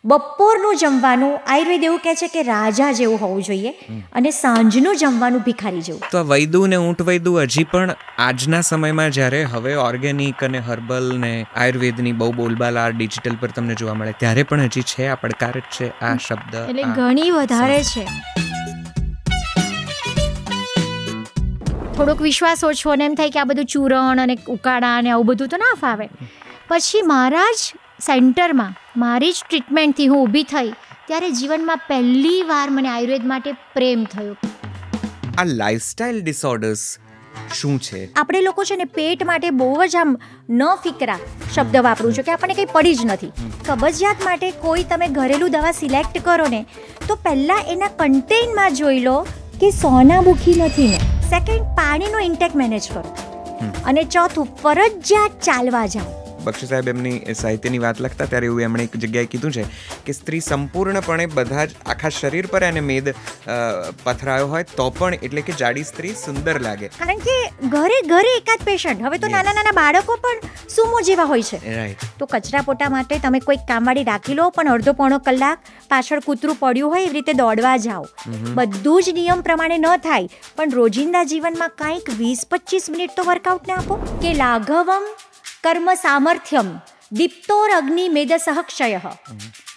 બપોરનું જમવાનું આયુર્વેદ એવું કહે છે કે રાજા જેવું હોવું જોઈએ અને સાંજનું જમવાનું ભિખારી જેવું. તો વૈદુ ને ઊંટ વૈદુ હજી પણ આજના સમયમાં જ્યારે હવે ઓર્ગેનિક અને હર્બલ ને આયુર્વેદની બહુ બોલબાલ આ ડિજિટલ પર તમને જોવા મળે ત્યારે પણ હજી છે આ પડકાર જ છે આ શબ્દ, એટલે ઘણી વધારે છે. થોડોક વિશ્વાસ ઓછો અને એમ થાય કે આ બધું ચૂરણ અને ઉકાળા અને આવું બધું તો ના ફાવે. પછી મારા જ સેન્ટરમાં મારી જ ટ્રીટમેન્ટથી હું ઊભી થઈ ત્યારે જીવનમાં પહેલી વાર મને આયુર્વેદ માટે પ્રેમ થયો. આ લાઇફસ્ટાઇલ ડિસઓર્ડર્સ શું છે? આપણે લોકો છે ને પેટ માટે બહુ જ આમ ન ફિકરા શબ્દ વાપરું છું કે આપણને કંઈ પડી જ નથી. કબજિયાત માટે કોઈ તમે ઘરેલું દવા સિલેક્ટ કરો ને તો પહેલાં એના કન્ટેનમાં જોઈ લો કે સોનામુખી નથી ને. સેકન્ડ, પાણીનો ઇન્ટેક મેનેજ કરો. અને ચોથું, ફરજિયાત ચાલવા જાઓ. બક્ષી સાહેબ એમની સાહિત્યની વાત લખતા ત્યારે એવું એમણે એક જગ્યાએ કીધું છે કે સ્ત્રી સંપૂર્ણપણે બધા જ આખા શરીર પર એને મેદ પથરાયો હોય તો પણ એટલે કે જાડી સ્ત્રી સુંદર લાગે. કારણ કે ઘરે ઘરે એકાદ પેશન્ટ, હવે તો નાના નાના બાળકો પણ સુમો જેવા હોય છે. રાઈટ. તો કચરા પોતા માટે તમે કોઈક કામવાળી રાખી લો, પણ અડધો પોણો કલાક પાછળ કૂતરું પડ્યું હોય એવી રીતે દોડવા જાઓ. બધું જ નિયમ પ્રમાણે ન થાય પણ રોજિંદા જીવનમાં કંઈક 20-25 મિનિટ તો વર્કઆઉટને આપો. કે લાઘવમ કર્મ સામર્થ્યમ દીપ્તોર અગ્નિ મેદસઃ ક્ષયઃ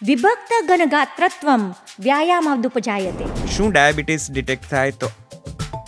વિભક્ત ઘનગાત્રત્વમ વ્યાયામાદુપજાયતે. શું ડાયાબિટીસ ડિટેક્ટ થાય તો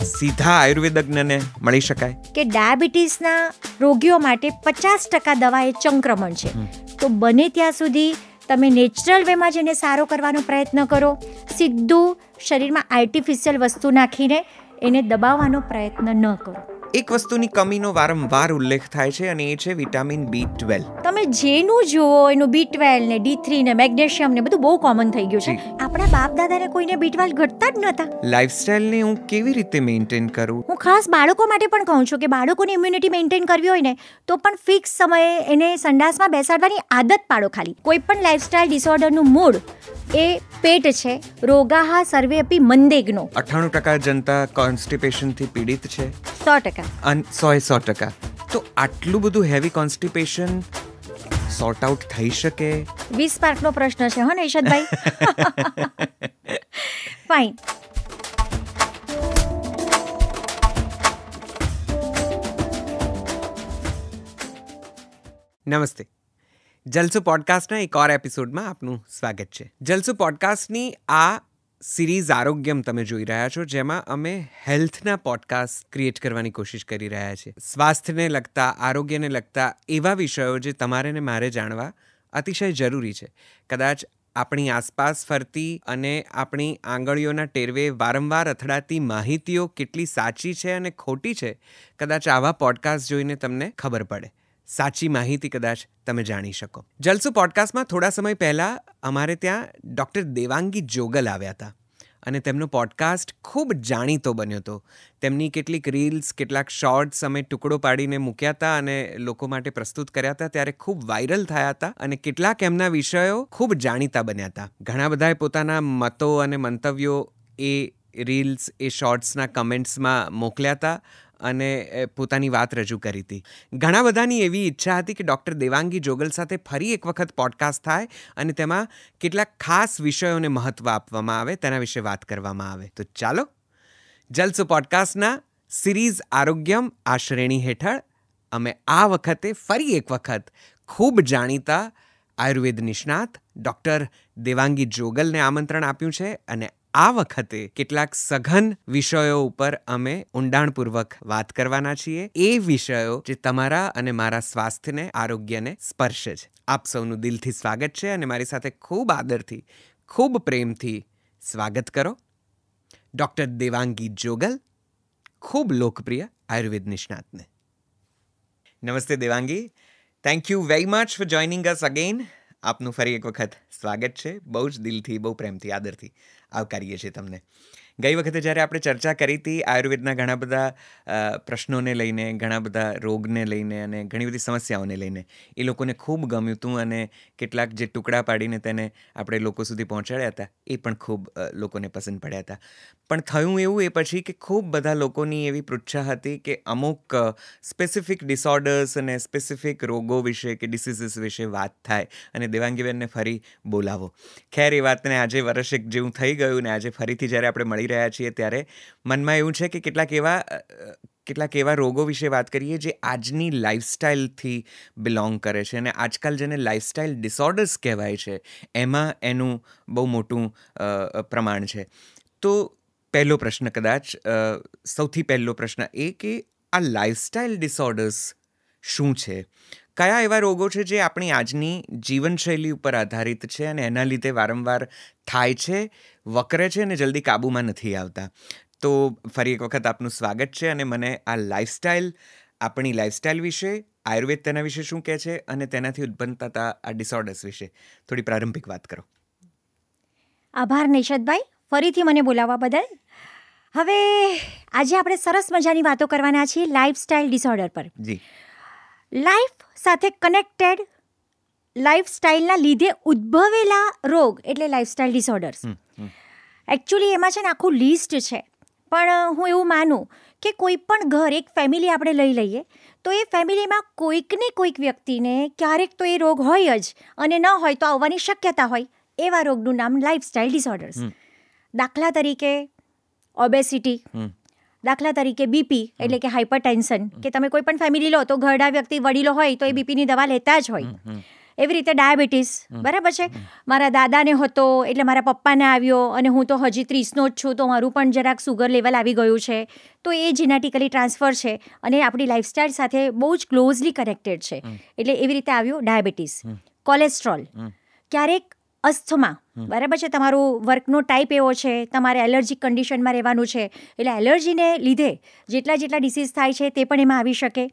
સીધા આયુર્વેદજ્ઞને મળી શકાય? કે ડાયાબિટીસના રોગીઓ માટે 50% દવા એ સંક્રમણ છે. તો બને ત્યાં સુધી તમે નેચરલ વેમાં જેને સારો કરવાનો પ્રયત્ન કરો. સીધું શરીરમાં આર્ટિફિશિયલ વસ્તુ નાખીને એને દબાવવાનો પ્રયત્ન ન કરો. એક વસ્તુની કમીનો વારંવાર ઉલ્લેખ થાય છે અને એ છે વિટામિન B12. તમે જેનું જુઓ એનું B12 ને D3 ને મેગ્નેશિયમ ને બધું બહુ કોમન થઈ ગયું છે. આપણા બાપ દાદાને કોઈને B12 ઘટતા જ નહોતા. લાઇફસ્ટાઇલને હું કેવી રીતે મેન્ટેન કરું? હું ખાસ બાળકો માટે પણ કહું છું કે બાળકોની ઇમ્યુનિટી મેન્ટેન કરવી હોય ને તો પણ ફિક્સ સમયે એને સંડાસમાં બેસાડવાની આદત પાડો. ખાલી કોઈ પણ લાઇફસ્ટાઇલ ડિસઓર્ડરનું મૂળ એ પેટ છે. રોગાહ સર્વે અપી મંદેગ્નો. 98% જનતા કોન્સ્ટિપેશનથી પીડિત છે. 100%. 100%. તો આટલું બધું હેવી કોન્સ્ટિપેશન સોર્ટ આઉટ થઈ શકે? 20 માર્કનો પ્રશ્ન છે હો ને ઈશદભાઈ. ફાઇન. નમસ્તે. જલસુ પોડકાસ્ટના એક ઓર એપિસોડમાં આપનું સ્વાગત છે. જલસુ પોડકાસ્ટની આ સિરીઝ આરોગ્યમ તમે જોઈ રહ્યા છો, જેમાં અમે હેલ્થના પોડકાસ્ટ ક્રિએટ કરવાની કોશિશ કરી રહ્યા છીએ. સ્વાસ્થ્યને લગતા, આરોગ્યને લગતા એવા વિષયો જે તમારે ને મારે જાણવા અતિશય જરૂરી છે. કદાચ આપણી આસપાસ ફરતી અને આપણી આંગળીઓના ટેરવે વારંવાર અથડાતી માહિતીઓ કેટલી સાચી છે અને ખોટી છે, કદાચ આવા પોડકાસ્ટ જોઈને તમને ખબર પડે. સાચી માહિતી કદાચ તમે જાણી શકો. જલસુ પોડકાસ્ટમાં થોડા સમય પહેલાં અમારે ત્યાં ડૉક્ટર દેવાંગી જોગલ આવ્યા હતા અને તેમનો પોડકાસ્ટ ખૂબ જાણીતો બન્યો હતો. તેમની કેટલીક રીલ્સ, કેટલાક શોર્ટ્સ અમે ટુકડો પાડીને મૂક્યા હતા અને લોકો માટે પ્રસ્તુત કર્યા હતા ત્યારે ખૂબ વાયરલ થયા હતા અને કેટલાક એમના વિષયો ખૂબ જાણીતા બન્યા હતા. ઘણા બધાએ પોતાના મતો અને મંતવ્યો એ રીલ્સ, એ શોર્ટ્સના કમેન્ટ્સમાં મોકલ્યા હતા અને પોતાની વાત રજૂ કરી હતી. ઘણા બધાની એવી ઈચ્છા હતી કે ડૉક્ટર દેવાંગી જોગલ સાથે ફરી એક વખત પોડકાસ્ટ થાય અને તેમાં કેટલાક ખાસ વિષયોને મહત્ત્વ આપવામાં આવે, તેના વિશે વાત કરવામાં આવે. તો ચાલો જલસુ પોડકાસ્ટના સિરીઝ આરોગ્યમ આ શ્રેણી હેઠળ અમે આ વખતે ફરી એક વખત ખૂબ જાણીતા આયુર્વેદ નિષ્ણાત ડૉક્ટર દેવાંગી જોગલને આમંત્રણ આપ્યું છે અને આ વખતે કેટલાક સઘન વિષયો ઉપર અમે ઊંડાણપૂર્વક વાત કરવાના છીએ. એ વિષયો જે તમારા અને મારા સ્વાસ્થ્યને, આરોગ્યને સ્પર્શે છે. આપ સૌનું દિલથી સ્વાગત છે અને મારી સાથે ખૂબ આદરથી, ખૂબ પ્રેમથી સ્વાગત કરો ડૉક્ટર દેવાંગી જોગલ, ખૂબ લોકપ્રિય આયુર્વેદ નિષ્ણાતને. નમસ્તે Devangi. Thank you very much for joining us again. આપનું ફરી એક વખત સ્વાગત છે. બહુ જ દિલથી, બહુ પ્રેમથી, આદરથી આવકારીએ છીએ તમને. ગઈ વખતે જ્યારે આપણે ચર્ચા કરી હતી આયુર્વેદના ઘણા બધા પ્રશ્નોને લઈને, ઘણા બધા રોગને લઈને અને ઘણી બધી સમસ્યાઓને લઈને, એ લોકોને ખૂબ ગમ્યું હતું અને કેટલાક જે ટુકડા પાડીને તેને આપણે લોકો સુધી પહોંચાડ્યા હતા એ પણ ખૂબ લોકોને પસંદ પડ્યા હતા. પણ થયું એવું એ પછી કે ખૂબ બધા લોકોની એવી પૃચ્છા હતી કે અમુક સ્પેસિફિક ડિસઓર્ડર્સ અને સ્પેસિફિક રોગો વિશે કે ડિસીઝીસ વિશે વાત થાય અને દેવાંગીબેનને ફરી બોલાવો. ખેર એ વાતને આજે વર્ષેક જેવું થઈ ગયું ને આજે ફરીથી જ્યારે આપણે મળી રહ્યા છીએ ત્યારે મનમાં એવું છે કે કેટલાક એવા રોગો વિશે વાત કરીએ જે આજની લાઇફસ્ટાઇલથી બિલોંગ કરે છે અને આજકાલ જેને લાઇફસ્ટાઇલ ડિસઓર્ડર્સ કહેવાય છે એમાં એનું બહુ મોટું પ્રમાણ છે. તો પહેલો પ્રશ્ન કદાચ સૌથી પહેલો પ્રશ્ન એ કે આ લાઇફસ્ટાઇલ ડિસઓર્ડર્સ શું છે? કયા એવા રોગો છે જે આપણી આજની જીવનશૈલી ઉપર આધારિત છે અને એના લીધે વારંવાર થાય છે, વકરે છે અને જલ્દી કાબૂમાં નથી આવતા? તો ફરી એક વખત આપનું સ્વાગત છે અને મને આ લાઇફસ્ટાઇલ, આપણી લાઇફસ્ટાઇલ વિશે, આયુર્વેદ તેના વિશે શું કહે છે અને તેનાથી ઉત્પન્ન થતા આ ડિસઓર્ડર્સ વિશે થોડી પ્રારંભિક વાત કરો. આભાર નિષદભાઈ, ફરીથી મને બોલાવવા બદલ. હવે આજે આપણે સરસ મજાની વાતો કરવાના છીએ લાઇફસ્ટાઇલ ડિસઓર્ડર પર. જી. લાઈફ સાથે કનેક્ટેડ લાઇફસ્ટાઇલના લીધે ઉદ્ભવેલા રોગ એટલે લાઇફસ્ટાઇલ ડિસઓર્ડર્સ. એકચ્યુઅલી એમાં છે ને આખું લિસ્ટ છે, પણ હું એવું માનું કે કોઈ પણ ઘર, એક ફેમિલી આપણે લઈ લઈએ તો એ ફેમિલીમાં કોઈકને કોઈક વ્યક્તિને ક્યારેક તો એ રોગ હોય જ અને ન હોય તો આવવાની શક્યતા હોય. એવા રોગનું નામ લાઇફસ્ટાઇલ ડિસઓર્ડર્સ. દાખલા તરીકે ઓબેસિટી, દાખલા તરીકે બીપી એટલે કે હાઇપરટેન્શન, કે તમે કોઈ પણ ફેમિલી લો તો ઘરડા વ્યક્તિ વડીલો હોય તો એ બીપીની દવા લેતા જ હોય. એવી રીતે ડાયાબિટીસ, બરાબર છે. મારા દાદાને હતો એટલે મારા પપ્પાને આવ્યો અને હું તો હજી 30નો જ છું તો મારું પણ જરાક સુગર લેવલ આવી ગયું છે. તો એ જેનેટિકલી ટ્રાન્સફર છે અને આપણી લાઇફસ્ટાઇલ સાથે બહુ જ ક્લોઝલી કનેક્ટેડ છે. એટલે એવી રીતે આવ્યો ડાયાબિટીસ. કોલેસ્ટ્રોલ, ક્યારેક અસ્થમા, બરાબર છે. તમારું વર્કનો ટાઈપ એવો છે, તમારે એલર્જીક કન્ડિશનમાં રહેવાનું છે એટલે એલર્જીને લીધે જેટલા ડિસીઝ થાય છે તે પણ એમાં આવી શકે.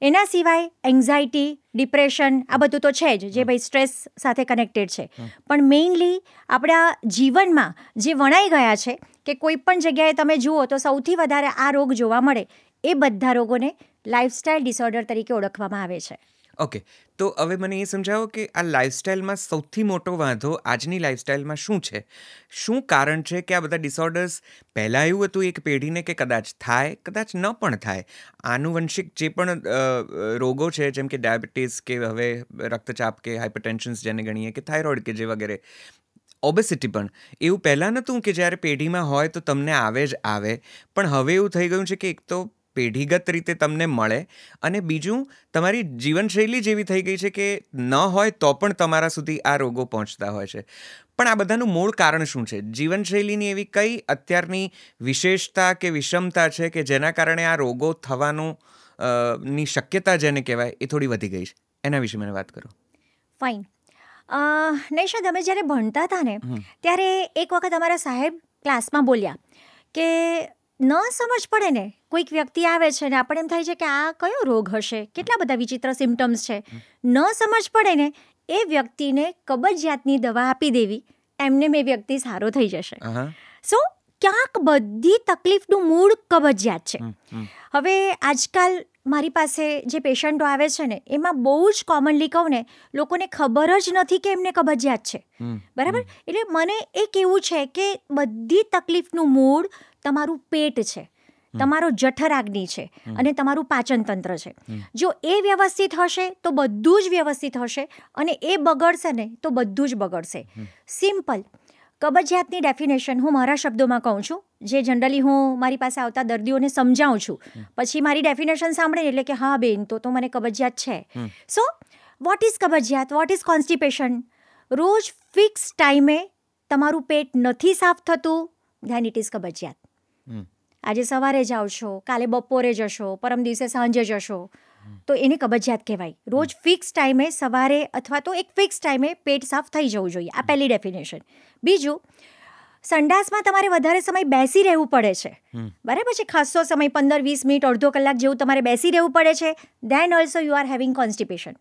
એના સિવાય એન્ઝાયટી, ડિપ્રેશન, આ બધું તો છે જ, જે ભાઈ સ્ટ્રેસ સાથે કનેક્ટેડ છે. પણ મેઇનલી આપણા જીવનમાં જે વણાઈ ગયા છે કે કોઈ પણ જગ્યાએ તમે જુઓ તો સૌથી વધારે આ રોગ જોવા મળે, એ બધા રોગોને લાઇફસ્ટાઇલ ડિસઓર્ડર તરીકે ઓળખવામાં આવે છે. ઓકે, તો હવે મને એ સમજાવો કે આ લાઇફસ્ટાઇલમાં સૌથી મોટો વાંધો આજની લાઇફસ્ટાઇલમાં શું છે? શું કારણ છે કે આ બધા ડિસઓર્ડર્સ પહેલાં એવું હતું એક પેઢીને કે કદાચ થાય, કદાચ ન પણ થાય? આનુવંશિક જે પણ રોગો છે જેમ કે ડાયાબિટીસ કે હવે રક્તચાપ કે હાઇપરટેન્શન્સ જેને ગણીએ કે થાઇરોઇડ કે જે વગેરે, ઓબેસિટી પણ એવું પહેલાં નહોતું કે જ્યારે પેઢીમાં હોય તો તમને આવે જ આવે, પણ હવે એવું થઈ ગયું છે કે એક તો પેઢીગત રીતે તમને મળે અને બીજું તમારી જીવનશૈલી જેવી થઈ ગઈ છે કે ન હોય તો પણ તમારા સુધી આ રોગો પહોંચતા હોય છે. પણ આ બધાનું મૂળ કારણ શું છે? જીવનશૈલીની એવી કઈ અત્યારની વિશેષતા કે વિષમતા છે કે જેના કારણે આ રોગો થવાનું ની શક્યતા જેને કહેવાય એ થોડી વધી ગઈ છે? એના વિશે મને વાત કરો. ફાઇન. નૈશાદ, અમે જ્યારે ભણતા હતા ને ત્યારે એક વખત અમારા સાહેબ ક્લાસમાં બોલ્યા કે ન સમજ પડે ને, કોઈક વ્યક્તિ આવે છે ને આપણે એમ થાય છે કે આ કયો રોગ હશે, કેટલા બધા વિચિત્ર સિમ્ટમ્સ છે. ન સમજ પડે ને એ વ્યક્તિને કબજિયાતની દવા આપી દેવી, એમને એ વ્યક્તિ સારો થઈ જશે. સો ક્યાંક બધી તકલીફનું મૂળ કબજિયાત છે. હવે આજકાલ મારી પાસે જે પેશન્ટો આવે છે ને એમાં બહુ જ કોમનલી કહું ને, લોકોને ખબર જ નથી કે એમને કબજિયાત છે, બરાબર. એટલે મને એ કહેવું છે કે બધી તકલીફનું મૂળ તમારું પેટ છે, તમારો જઠરાગ્નિ છે અને તમારું પાચન તંત્ર છે. જો એ વ્યવસ્થિત હશે તો બધું જ વ્યવસ્થિત હશે અને એ બગડશે ને તો બધું જ બગડશે. સિમ્પલ. કબજિયાતની ડેફિનેશન હું મારા શબ્દોમાં કહું છું, જે જનરલી હું મારી પાસે આવતા દર્દીઓને સમજાવું છું. પછી મારી ડેફિનેશન સાંભળે એટલે કે હા બેન, તો મને કબજિયાત છે. સો વોટ ઇઝ કબજિયાત? What is constipation? રોજ ફિક્સ ટાઈમે તમારું પેટ નથી સાફ થતું, ધેન ઇટ ઇઝ કબજિયાત. આજે સવારે જાઓ છો, કાલે બપોરે જશો, પરમ દિવસે સાંજે જશો, તો એને કબજિયાત કહેવાય. રોજ ફિક્સ ટાઈમે સવારે અથવા તો એક ફિક્સ ટાઈમે પેટ સાફ થઈ જવું જોઈએ. આ પહેલી ડેફિનેશન. બીજું, સંડાસમાં તમારે વધારે સમય બેસી રહેવું પડે છે, બરાબર છે. ખાસો સમય 15-20 મિનિટ, અડધો કલાક જેવું તમારે બેસી રહેવું પડે છે, then also you are having constipation.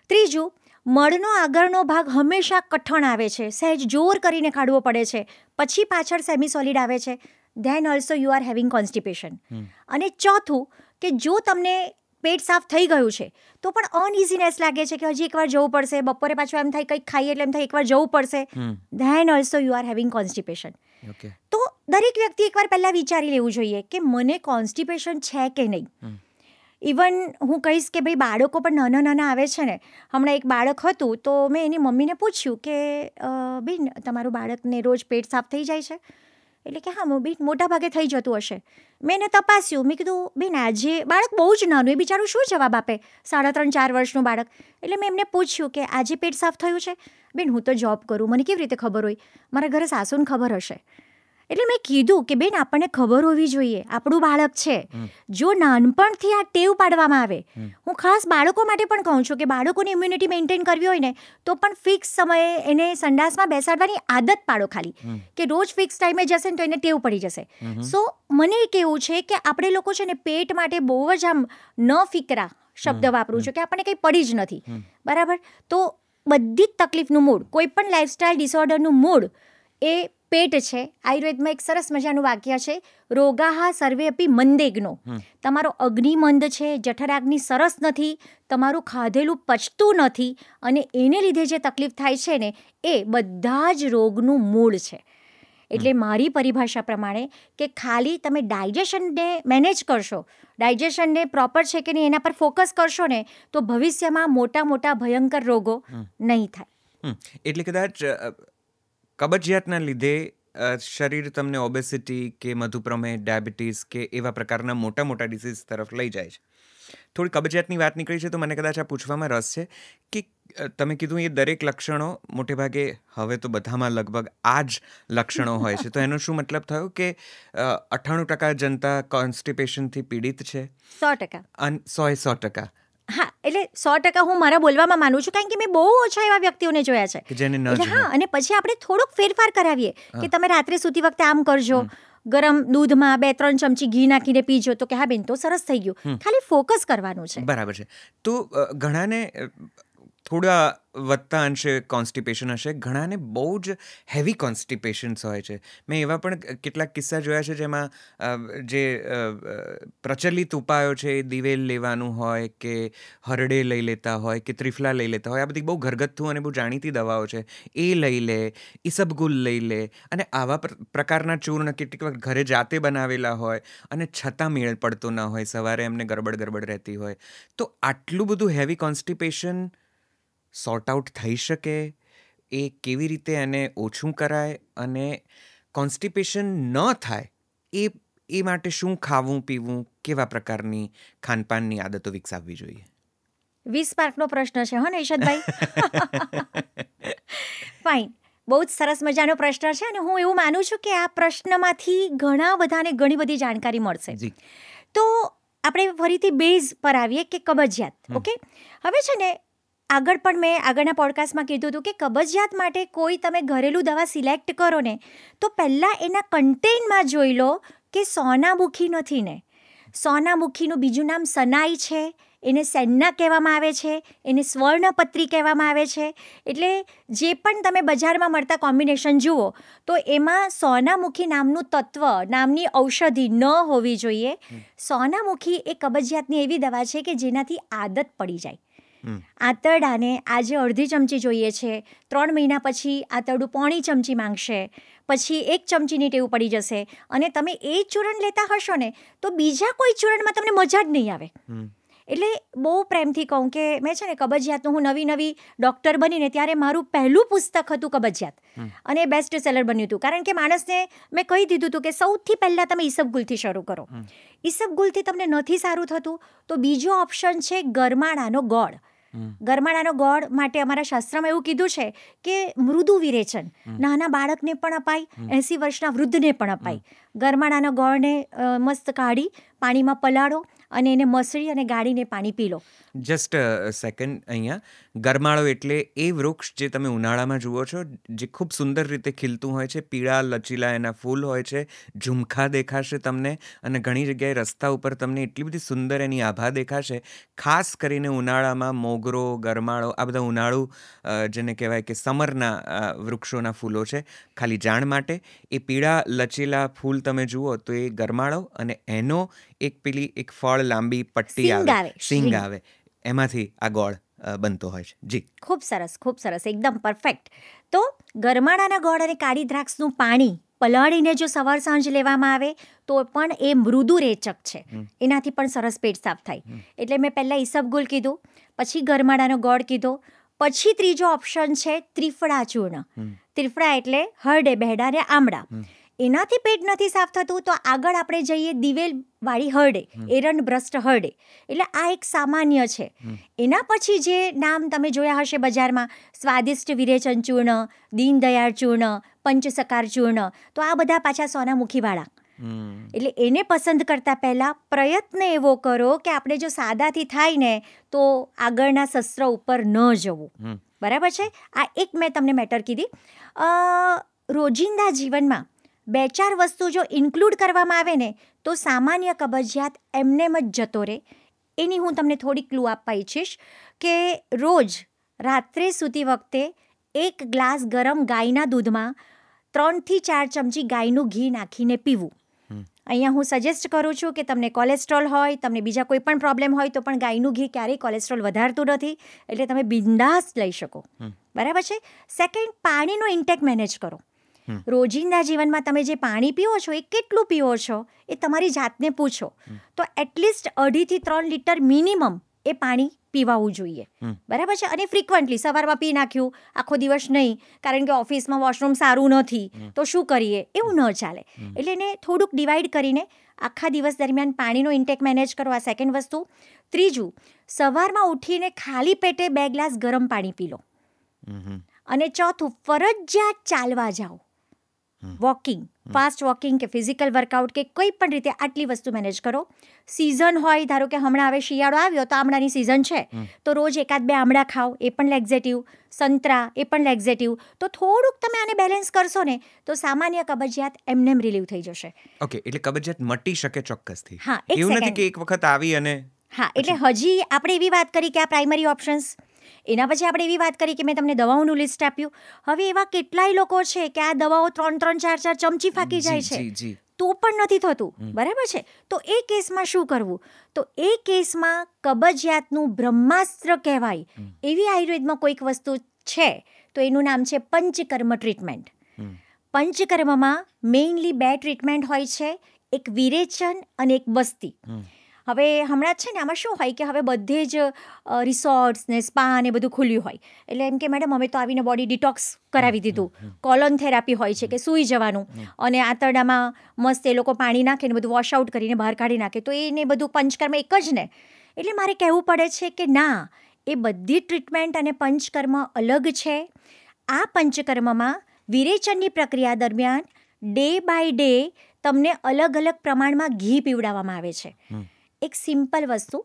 ત્રીજું, મળનો આગળનો ભાગ હંમેશા કઠણ આવે છે, સહેજ જોર કરીને કાઢવો પડે છે, પછી પાછળ સેમી સોલિડ આવે છે, then also you are having constipation. અને ચોથું, કે જો તમને પેટ સાફ થઈ ગયું છે તો પણ અનઇઝીનેસ લાગે છે કે હજી એકવાર જવું પડશે, બપોરે પાછું એમ થાય કંઈક ખાઈએ એટલે એમ થાય એકવાર જવું પડશે, then also you are having constipation. તો દરેક વ્યક્તિ એકવાર પહેલાં વિચારી લેવું જોઈએ કે મને કોન્સ્ટિપેશન છે કે નહીં. ઇવન હું કહીશ કે ભાઈ બાળકો પણ નાના આવે છે ને, હમણાં એક બાળક હતું તો મેં એની મમ્મીને પૂછ્યું કે બેન તમારું બાળકને રોજ પેટ સાફ થઈ જાય છે? એટલે કે હા બેન મોટા ભાગે થઈ જતું હશે. મેં એને તપાસ્યું, મેં કીધું બેન આજે બાળક બહુ જ નાનું, એ બિચારું શું જવાબ આપે, 3.5-4 વર્ષનું બાળક. એટલે મેં એમને પૂછ્યું કે આજે પેટ સાફ થયું છે? બેન હું તો જોબ કરું, મને કેવી રીતે ખબર હોય, મારા ઘરે સાસુને ખબર હશે. એટલે મેં કીધું કે બેન આપણને ખબર હોવી જોઈએ, આપણું બાળક છે. જો નાનપણથી આ ટેવ પાડવામાં આવે, હું ખાસ બાળકો માટે પણ કહું છું કે બાળકોની ઇમ્યુનિટી મેન્ટેન કરવી હોય ને તો પણ ફિક્સ સમયે એને સંડાસમાં બેસાડવાની આદત પાડો, ખાલી કે રોજ ફિક્સ ટાઈમે જશે ને તો એને ટેવ પડી જશે. સો મને એ કહેવું છે કે આપણે લોકો છે ને પેટ માટે બહુ જ આમ ન ફિકરા શબ્દ વાપરું છું કે આપણને કંઈ પડી જ નથી, બરાબર. તો બધી જ તકલીફનું મૂળ, કોઈ પણ લાઇફસ્ટાઇલ ડિસઓર્ડરનું મૂળ એ પેટ છે. આયુર્વેદમાં એક સરસ મજાનું વાક્ય છે, રોગાહા સર્વે અપી મંદેગ્નો. તમારો અગ્નિ મંદ છે, જઠરાગ્નિ સરસ નથી, તમારું ખાધેલું પચતું નથી અને એને લીધે જે તકલીફ થાય છે ને એ બધા જ રોગનું મૂળ છે. એટલે મારી પરિભાષા પ્રમાણે કે ખાલી તમે ડાયજેશનને મેનેજ કરશો, ડાયજેશનને પ્રોપર છે કે નહીં એના પર ફોકસ કરશો ને તો ભવિષ્યમાં મોટા ભયંકર રોગો નહીં થાય. એટલે કદાચ કબજિયાતના લીધે શરીર તમને ઓબેસિટી કે મધુપ્રમેહ, ડાયાબિટીસ કે એવા પ્રકારના મોટા ડિસીઝ તરફ લઈ જાય છે. થોડી કબજિયાતની વાત નીકળી છે તો મને કદાચ આ પૂછવામાં રસ છે કે તમે કીધું એ દરેક લક્ષણો મોટે ભાગે હવે તો બધામાં લગભગ આ જ લક્ષણો હોય છે, તો એનો શું મતલબ થયો કે 98% જનતા કોન્સ્ટિપેશનથી પીડિત છે? 100%. અને 100%. હા, એટલે 100% હું મારા બોલવામાં માનું છું, કારણ કે મેં બહુ ઓછા એવા વ્યક્તિઓને જોયા છે કે જેને ન એટલે હા. અને પછી આપણે થોડોક ફેરફાર કરાવીએ કે તમે રાત્રે સૂતી વખતે આમ કરજો, ગરમ દૂધમાં 2-3 ચમચી ઘી નાખીને પીજો, તો કે હા બેન તો સરસ થઈ ગયું. ખાલી ફોકસ કરવાનું છે. બરાબર છે. તો ઘણાને થોડા વધતા અંશે કોન્સ્ટિપેશન હશે, ઘણાને બહુ જ હેવી કોન્સ્ટિપેશન્સ હોય છે. મેં એવા પણ કેટલાક કિસ્સા જોયા છે જેમાં જે પ્રચલિત ઉપાયો છે, દિવેલ લેવાનું હોય કે હરડે લઈ લેતા હોય કે ત્રિફલા લઈ લેતા હોય, આ બધી બહુ ઘરગથ્થુ અને બહુ જાણીતી દવાઓ છે, એ લઈ લે, ઈસબગુલ લઈ લે અને આવા પ્રકારના ચૂર્ણ કેટલીક વખત ઘરે જાતે બનાવેલા હોય અને છતાં મેળ પડતો ન હોય, સવારે એમને ગરબડ રહેતી હોય. તો આટલું બધું હેવી કોન્સ્ટિપેશન સોર્ટ આઉટ થઈ શકે? એ કેવી રીતે એને ઓછું કરાય? અને કોન્સ્ટિપેશન ન થાય એ માટે શું ખાવું પીવું, કેવા પ્રકારની ખાનપાનની આદતો વિકસાવવી જોઈએ? 20 માર્કનો પ્રશ્ન છે હો ને ઈશદભાઈ? ફાઇન, બહુ જ સરસ મજાનો પ્રશ્ન છે અને હું એવું માનું છું કે આ પ્રશ્નમાંથી ઘણા બધાને ઘણી બધી જાણકારી મળશે. તો આપણે ફરીથી બેઝ પર આવીએ કે કબજિયાત. ઓકે, હવે છે ને આગળ પણ મેં આગળના પોડકાસ્ટમાં કીધું હતું કે કબજિયાત માટે કોઈ તમે ઘરેલું દવા સિલેક્ટ કરો ને તો પહેલાં એના કન્ટેનમાં જોઈ લો કે સોનામુખી નથી ને. સોનામુખીનું બીજું નામ સનાઈ છે, એને સેન્ના કહેવામાં આવે છે, એને સ્વર્ણપત્રી કહેવામાં આવે છે. એટલે જે પણ તમે બજારમાં મળતા કોમ્બિનેશન જુઓ તો એમાં સોનામુખી નામનું તત્વ, નામની ઔષધિ ન હોવી જોઈએ. સોનામુખી એ કબજિયાતની એવી દવા છે કે જેનાથી આદત પડી જાય. આંતરડાને આજે અડધી ચમચી જોઈએ છે, 3 મહિના પછી આંતરડું 1.5 ચમચી માંગશે, પછી 1 ચમચીની ટેવ પડી જશે અને તમે એ ચૂર્ણ લેતા હશો ને તો બીજા કોઈ ચૂર્ણમાં તમને મજા જ નહીં આવે. એટલે બહુ પ્રેમથી કહું કે મેં છે ને કબજિયાતનું, હું નવી ડૉક્ટર બનીને ત્યારે મારું પહેલું પુસ્તક હતું કબજિયાત અને બેસ્ટ સેલર બન્યું હતું, કારણ કે માણસને મેં કહી દીધું હતું કે સૌથી પહેલાં તમે ઈસબગુલથી શરૂ કરો. ઈસબગુલથી તમને નથી સારું થતું તો બીજો ઓપ્શન છે ગરમાળાનો ગોળ. ગરમાળાનો ગોળ માટે અમારા શાસ્ત્રમાં એવું કીધું છે કે મૃદુ વિરેચન, નાના બાળકને પણ અપાય, 80 વર્ષના વૃદ્ધને પણ અપાય. ગરમાળાના ગોળને મસ્ત કાઢી પાણીમાં પલાળો અને એને મસળી અને ગાળીને પાણી પી લો. જસ્ટ સેકન્ડ, અહીંયા ગરમાળો એટલે એ વૃક્ષ જે તમે ઉનાળામાં જુઓ છો, જે ખૂબ સુંદર રીતે ખીલતું હોય છે, પીળા લચીલા એના ફૂલ હોય છે, ઝુમખા દેખાશે તમને અને ઘણી જગ્યાએ રસ્તા ઉપર તમને એટલી બધી સુંદર એની આભા દેખાશે. ખાસ કરીને ઉનાળામાં મોગરો, ગરમાળો, આ બધા ઉનાળુ જેને કહેવાય કે સમરના વૃક્ષોના ફૂલો છે. ખાલી જાણ માટે, એ પીળા લચીલા ફૂલ તમે જુઓ તો એ ગરમાળો અને એનો એક ફળ લાંબી પટ્ટી આવે, સિંગ આવે, એમાંથી આ ગોળ બનતો હોય છે. જી, ખૂબ સરસ, એકદમ પરફેક્ટ. તો ગરમાળાના ગોળ અને કાળી દ્રાક્ષનું પાણી પલાળીને જો સવાર સાંજ લેવામાં આવે તો પણ એ મૃદુ રેચક છે, એનાથી પણ સરસ પેટ સાફ થાય. એટલે મેં પહેલાં ઈસબગુલ કીધું, પછી ગરમાળાનો ગોળ કીધો, પછી ત્રીજો ઓપ્શન છે ત્રિફળા ચૂર્ણ. ત્રિફળા એટલે હરડે, બહેડા ને આમળા. એનાથી પેટ નથી સાફ થતું તો આગળ આપણે જઈએ દિવેલવાળી હરડે, એરંડ ભ્રષ્ટ હરડે. એટલે આ એક સામાન્ય છે. એના પછી જે નામ તમે જોયા હશે બજારમાં, સ્વાદિષ્ટ વિરેચન ચૂર્ણ, દીનદયાળ ચૂર્ણ, પંચસકાર ચૂર્ણ, તો આ બધા પાછા સોનામુખીવાળા. એટલે એને પસંદ કરતા પહેલા પ્રયત્ન એવો કરો કે આપણે જો સાદાથી થાય ને તો આગળના શસ્ત્ર ઉપર ન જવું. બરાબર છે? આ એક મેં તમને મેટર કીધી. રોજિંદા જીવનમાં 2-4 વસ્તુ જો ઇન્ક્લુડ કરવામાં આવે ને તો સામાન્ય કબજિયાત એમનેમ જ જતો રહે. એની હું તમને થોડી ક્લુ આપવા ઈચ્છીશ કે રોજ રાત્રે સૂતી વખતે 1 ગ્લાસ ગરમ ગાયના દૂધમાં 3-4 ચમચી ગાયનું ઘી નાખીને પીવું. અહીંયા હું સજેસ્ટ કરું છું કે તમને કોલેસ્ટ્રોલ હોય, તમને બીજા કોઈ પણ પ્રોબ્લેમ હોય તો પણ ગાયનું ઘી ક્યારેય કોલેસ્ટ્રોલ વધારતું નથી, એટલે તમે બિંદાસ લઈ શકો. બરાબર છે? સેકન્ડ, પાણીનો ઇન્ટેક મેનેજ કરો. રોજિંદા જીવનમાં તમે જે પાણી પીવો છો એ કેટલું પીવો છો એ તમારી જાતને પૂછો. તો એટલીસ્ટ 2.5 થી 3 લીટર મિનિમમ એ પાણી પીવાવું જોઈએ. બરાબર છે? અને ફ્રિકવન્ટલી સવારમાં પી નાખ્યું, આખો દિવસ નહીં, કારણ કે ઓફિસમાં વોશરૂમ સારું નથી તો શું કરીએ, એવું ન ચાલે. એટલે એને થોડુંક ડિવાઈડ કરીને આખા દિવસ દરમિયાન પાણીનો ઇન્ટેક મેનેજ કરો. આ સેકન્ડ વસ્તુ. ત્રીજું, સવારમાં ઉઠીને ખાલી પેટે 2 ગ્લાસ ગરમ પાણી પી લો. અને ચોથું, ફરજિયાત ચાલવા જાઓ. વોકિંગ, ફાસ્ટ વોકિંગ કે ફિઝિકલ વર્કઆઉટ કે કોઈ પણ રીતે આટલી વસ્તુ મેનેજ કરો. સિઝન હોય, ધારો કે હમણાં હવે શિયાળો આવ્યો તો આમળાની સિઝન છે તો રોજ 1-2 આમળા ખાઓ, એ પણ લેક્ઝેટિવ. સંતરા, એ પણ લેક્ઝેટિવ. તો થોડુંક તમે આને બેલેન્સ કરશો ને તો સામાન્ય કબજિયાત એમનેમ રિલીવ થઈ જશે. ઓકે, એટલે કબજિયાત મટી શકે ચોક્કસથી. હા, એવું નથી કે એક વખત આવી અને હા, એટલે હજી આપણે એવી વાત કરી કે આ પ્રાઇમરી ઓપ્શન્સ. એના પછી આપણે એવી વાત કરી કે મેં તમને દવાઓનું લિસ્ટ આપ્યું. હવે એવા કેટલાય લોકો છે કે આ દવાઓ 3-3, 4-4 ચમચી ફાંકી જાય છે તો પણ નથી થતું. બરાબર છે? તો એ કેસમાં શું કરવું? તો એ કેસમાં કબજિયાતનું બ્રહ્માસ્ત્ર કહેવાય એવી આયુર્વેદમાં કોઈક વસ્તુ છે તો એનું નામ છે પંચકર્મ ટ્રીટમેન્ટ. પંચકર્મમાં મેઇનલી 2 ટ્રીટમેન્ટ હોય છે, એક વિરેચન અને એક બસ્તી. હવે હમણાં છે ને આમાં શું હોય કે હવે બધે જ રિસોર્ટ્સ ને સ્પા ને બધું ખુલ્યું હોય, એટલે એમ કે મેડમ અમે તો આવીને બોડી ડિટોક્સ કરાવી દીધું. કોલોન થેરાપી હોય છે કે સૂઈ જવાનું અને આંતરડામાં મસ્ત એ લોકો પાણી નાખે ને બધું વોશ આઉટ કરીને બહાર કાઢી નાખે. તો એને બધું પંચકર્મ એક જ ને. એટલે મારે કહેવું પડે છે કે ના, એ બધી ટ્રીટમેન્ટ અને પંચકર્મ અલગ છે. આ પંચકર્મમાં વિરેચનની પ્રક્રિયા દરમિયાન ડે બાય ડે તમને અલગ અલગ પ્રમાણમાં ઘી પીવડાવવામાં આવે છે. એક સિમ્પલ વસ્તુ,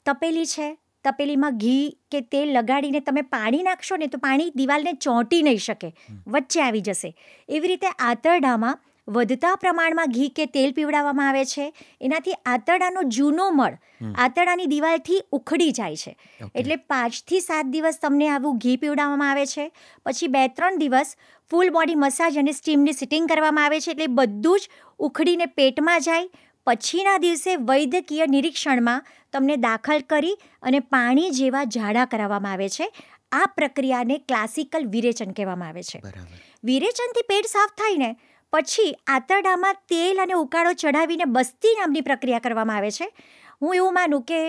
તપેલી છે, તપેલીમાં ઘી કે તેલ લગાડીને તમે પાણી નાખશો ને તો પાણી દિવાલને ચોંટી નહીં શકે, વચ્ચે આવી જશે. એવી રીતે આંતરડામાં વધતા પ્રમાણમાં ઘી કે તેલ પીવડાવવામાં આવે છે. એનાથી આંતરડાનો જૂનો મળ આંતરડાની દિવાલથી ઉખડી જાય છે. એટલે 5 થી 7 દિવસ તમને આવું ઘી પીવડાવવામાં આવે છે. પછી 2-3 દિવસ ફૂલ બોડી મસાજ અને સ્ટીમની સિટિંગ કરવામાં આવે છે. એટલે બધું જ ઉખડીને પેટમાં જાય. પછીના દિવસે વૈદ્યકીય નિરીક્ષણમાં તમને દાખલ કરી અને પાણી જેવા ઝાડા કરાવવામાં આવે છે. આ પ્રક્રિયાને ક્લાસિકલ વિરેચન કહેવામાં આવે છે. વિરેચનથી પેટ સાફ થાય ને પછી આંતરડામાં તેલ અને ઉકાળો ચડાવીને બસ્તી નામની પ્રક્રિયા કરવામાં આવે છે. હું એવું માનું કે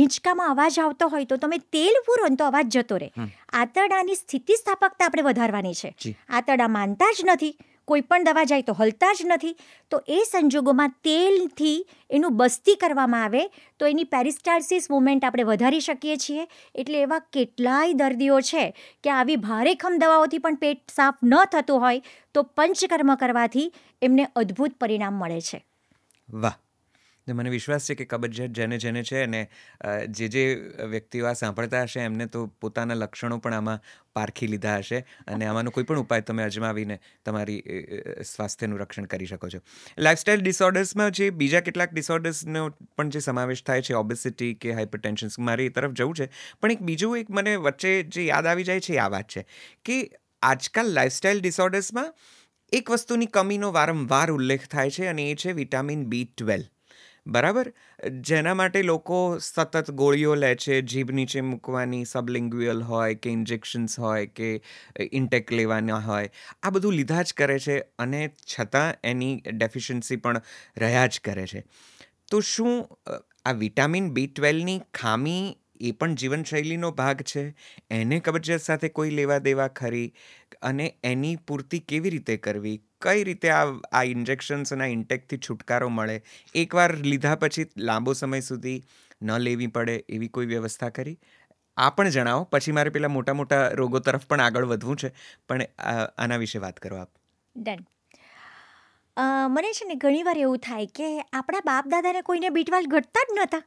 હિંચકામાં અવાજ આવતો હોય તો તમે તેલ પૂરો ને તો અવાજ જતો રહે. આંતરડાની સ્થિતિસ્થાપકતા આપણે વધારવાની છે. આંતરડા માનતા જ નથી, કોઈ પણ દવા જાય તો હલતા જ નથી. તો એ સંજોગોમાં તેલથી એનું બસ્તી કરવામાં આવે તો એની પેરિસ્ટાલસિસ મુવમેન્ટ આપણે વધારી શકીએ છીએ. એટલે એવા કેટલાય દર્દીઓ છે કે આવી ભારેખમ દવાઓથી પણ પેટ સાફ ન થતું હોય તો પંચકર્મ કરવાથી એમને અદ્ભુત પરિણામ મળે છે. વાહ! મને વિશ્વાસ છે કે કબજિયાત જેને છે અને જે વ્યક્તિઓ આ સાંભળતા હશે એમને તો પોતાના લક્ષણો પણ આમાં પારખી લીધા હશે અને આમાંનો કોઈ પણ ઉપાય તમે અજમાવીને તમારી સ્વાસ્થ્યનું રક્ષણ કરી શકો છો. લાઇફસ્ટાઇલ ડિસઓર્ડર્સમાં જે બીજા કેટલાક ડિસઓર્ડર્સનો પણ જે સમાવેશ થાય છે, ઓબેસિટી કે હાઇપરટેન્શન, મારી એ તરફ જવું છે. પણ એક બીજું એક મને વચ્ચે જે યાદ આવી જાય છે આ વાત છે કે આજકાલ લાઇફસ્ટાઇલ ડિસઓર્ડર્સમાં એક વસ્તુની કમીનો વારંવાર ઉલ્લેખ થાય છે અને એ છે વિટામિન B12. બરાબર, જેના માટે લોકો સતત ગોળીઓ લે છે, જીભ નીચે મૂકવાની સબલિંગ્યુઅલ હોય કે ઇન્જેક્શન્સ હોય કે ઇન્ટેક લેવાના હોય, આ બધું લીધા જ કરે છે અને છતાં એની ડેફિશિયન્સી પણ રહ્યા જ કરે છે. તો શું આ વિટામિન B12ની ખામી એ પણ જીવનશૈલીનો ભાગ છે? એને કબજિયાત સાથે કોઈ લેવા દેવા ખરી? અને એની પૂર્તિ કેવી રીતે કરવી? કઈ રીતે આ ઇન્જેક્શન્સ અને ઇન્ટેકથી છુટકારો મળે? એકવાર લીધા પછી લાંબો સમય સુધી ન લેવી પડે એવી કોઈ વ્યવસ્થા કરી? આ પણ જણાવો, પછી મારે પેલા મોટા મોટા રોગો તરફ પણ આગળ વધવું છે, પણ આના વિશે વાત કરો આપ. ડન. મને છે ને ઘણીવાર એવું થાય કે આપણા બાપ દાદાને કોઈને B12 ઘટતા જ નહોતા.